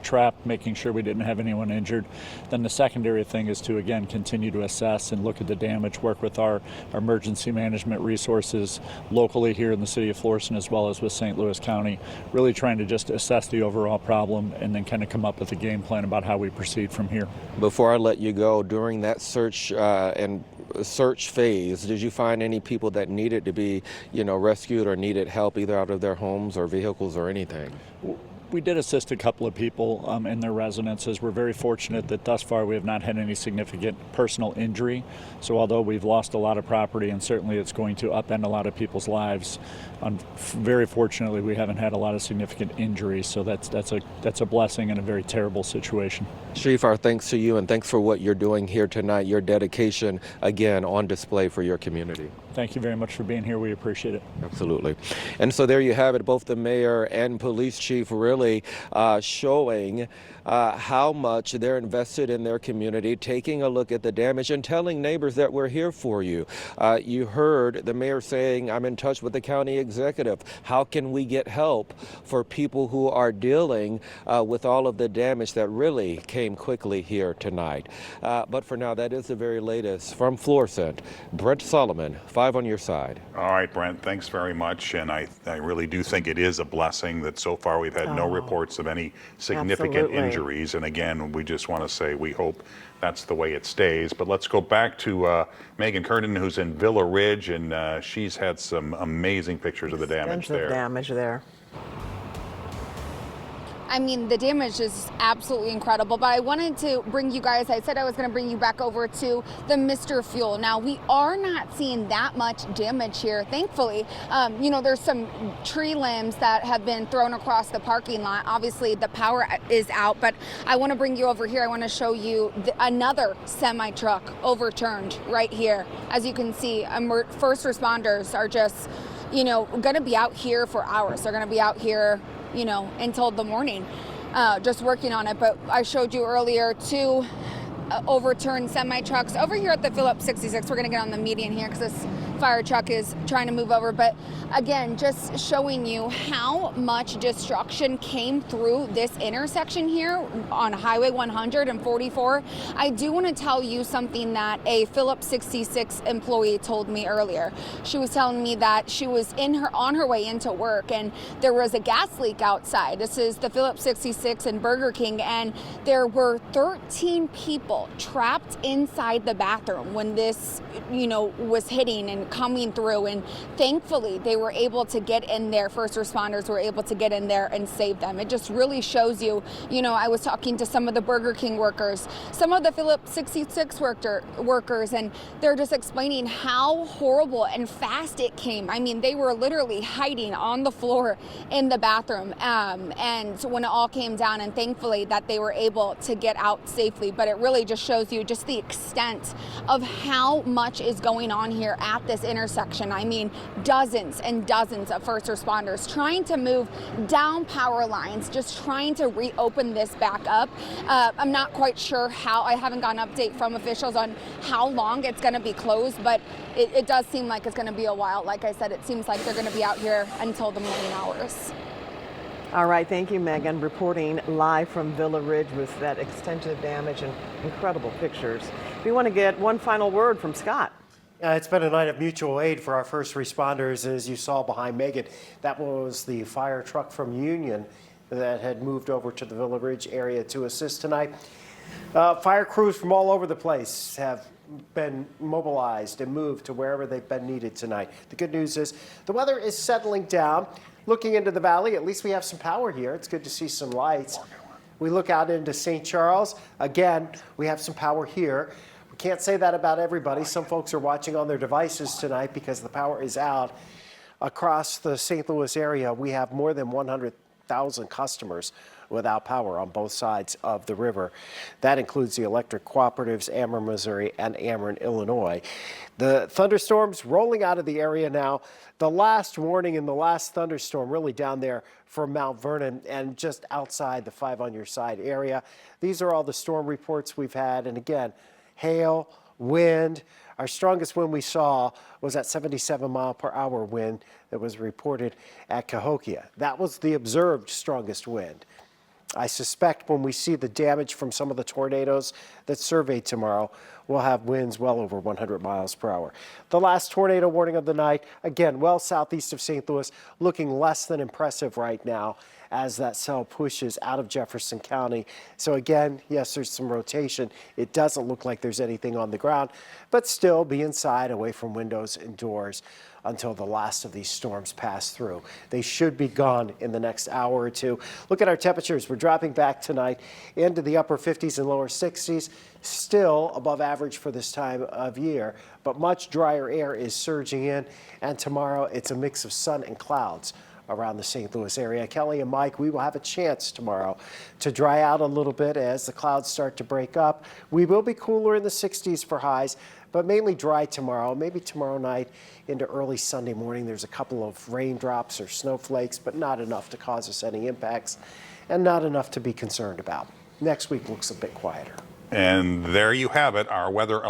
trapped, making sure we didn't have anyone injured. Then the secondary thing is to, again, continue to assess and look at the damage, work with our emergency management resources locally here in the city of Florissant, as well as with St. Louis County, really trying to just assess the overall problem and then kind of come up with a game plan about how we proceed from here. Before I let you go, during that search phase, did you find any people that needed to be, rescued or needed help either out of their homes or vehicles or anything? We did assist a couple of people in their residences. We're very fortunate that thus far we have not had any significant personal injury. So although we've lost a lot of property and certainly it's going to upend a lot of people's lives, very fortunately we haven't had a lot of significant injuries. So that's a blessing in a very terrible situation. Chief, our thanks to you and thanks for what you're doing here tonight. Your dedication, again, on display for your community. Thank you very much for being here. We appreciate it. Absolutely. And so there you have it, both the mayor and police chief really showing how much they're invested in their community, taking a look at the damage and telling neighbors that we're here for you. You heard the mayor saying, I'm in touch with the county executive. How can we get help for people who are dealing with all of the damage that really came quickly here tonight? But for now, that is the very latest from Florissant. Brent Solomon, 5 on your side. All right, Brent, thanks very much. And I really do think it is a blessing that so far we've had no reports of any significant injuries. And again, we just want to say we hope that's the way it stays. But let's go back to Megan Kernan, who's in Villa Ridge, and she's had some amazing pictures of the damage there. Damage there. I mean, the damage is absolutely incredible, but I wanted to bring you guys, I said I was going to bring you back over to the Mr. Fuel. Now, we are not seeing that much damage here, thankfully. You know, there's some tree limbs that have been thrown across the parking lot. Obviously, the power is out, but I want to bring you over here. I want to show you another semi-truck overturned right here. As you can see, first responders are just, you know, going to be out here for hours. They're going to be out here, you know, until the morning, just working on it. But I showed you earlier two overturned semi-trucks over here at the Phillips 66. We're going to get on the median here because this fire truck is trying to move over. But again, just showing you how much destruction came through this intersection here on Highway 144. I do want to tell you something that a Phillips 66 employee told me earlier. She was telling me that she was on her way into work and there was a gas leak outside. This is the Phillips 66 and Burger King, and there were 13 people trapped inside the bathroom when this, you know, was hitting and coming through. And thankfully they were able to get in there. First responders were able to get in there and save them. It just really shows you, you know, I was talking to some of the Burger King workers, some of the Phillips 66 workers, and they're just explaining how horrible and fast it came. I mean, they were literally hiding on the floor in the bathroom. And when it all came down, and thankfully that they were able to get out safely. But it really just shows you just the extent of how much is going on here at this intersection. I mean, dozens and dozens of first responders trying to move down power lines, just trying to reopen this back up. I'm not quite sure how. I haven't got an update from officials on how long it's going to be closed, but it does seem like it's going to be a while. Like I said, it seems like they're going to be out here until the morning hours. All right, thank you, Megan, reporting live from Villa Ridge with that extensive damage and incredible pictures. We want to get one final word from Scott. It's been a night of mutual aid for our first responders. As you saw behind Megan, that was the fire truck from Union that had moved over to the Villa Ridge area to assist tonight. Fire crews from all over the place have been mobilized and moved to wherever they've been needed tonight. The good news is the weather is settling down. Looking into the valley, at least we have some power here. It's good to see some lights. We look out into St. Charles. Again, we have some power here. We can't say that about everybody. Some folks are watching on their devices tonight because the power is out. Across the St. Louis area, we have more than 100,000 customers without power on both sides of the river. That includes the electric cooperatives, Ameren, Missouri, and Ameren, Illinois. The thunderstorms rolling out of the area now. The last warning in the last thunderstorm really down there from Mount Vernon and just outside the 5 on your side area. These are all the storm reports we've had. And again, hail, wind. Our strongest wind we saw was that 77-mile-per-hour wind that was reported at Cahokia. That was the observed strongest wind. I suspect when we see the damage from some of the tornadoes that's surveyed tomorrow, we'll have winds well over 100 miles per hour. The last tornado warning of the night, again, well southeast of St. Louis, looking less than impressive right now as that cell pushes out of Jefferson County. So again, yes, there's some rotation. It doesn't look like there's anything on the ground, but still be inside, away from windows and doors until the last of these storms pass through. They should be gone in the next hour or two. Look at our temperatures. We're dropping back tonight into the upper 50s and lower 60s, still above average for this time of year, but much drier air is surging in, and tomorrow it's a mix of sun and clouds around the St. Louis area. Kelly and Mike, we will have a chance tomorrow to dry out a little bit as the clouds start to break up. We will be cooler in the 60s for highs, but mainly dry tomorrow, maybe tomorrow night into early Sunday morning. There's a couple of raindrops or snowflakes, but not enough to cause us any impacts and not enough to be concerned about. Next week looks a bit quieter. And there you have it, our weather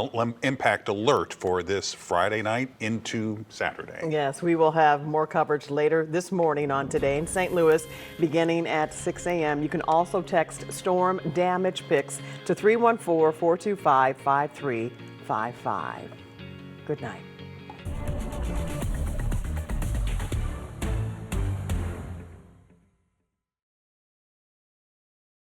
impact alert for this Friday night into Saturday. Yes, we will have more coverage later this morning on Today in St. Louis, beginning at 6 a.m. You can also text storm damage pics to 314-425-5355. Good night.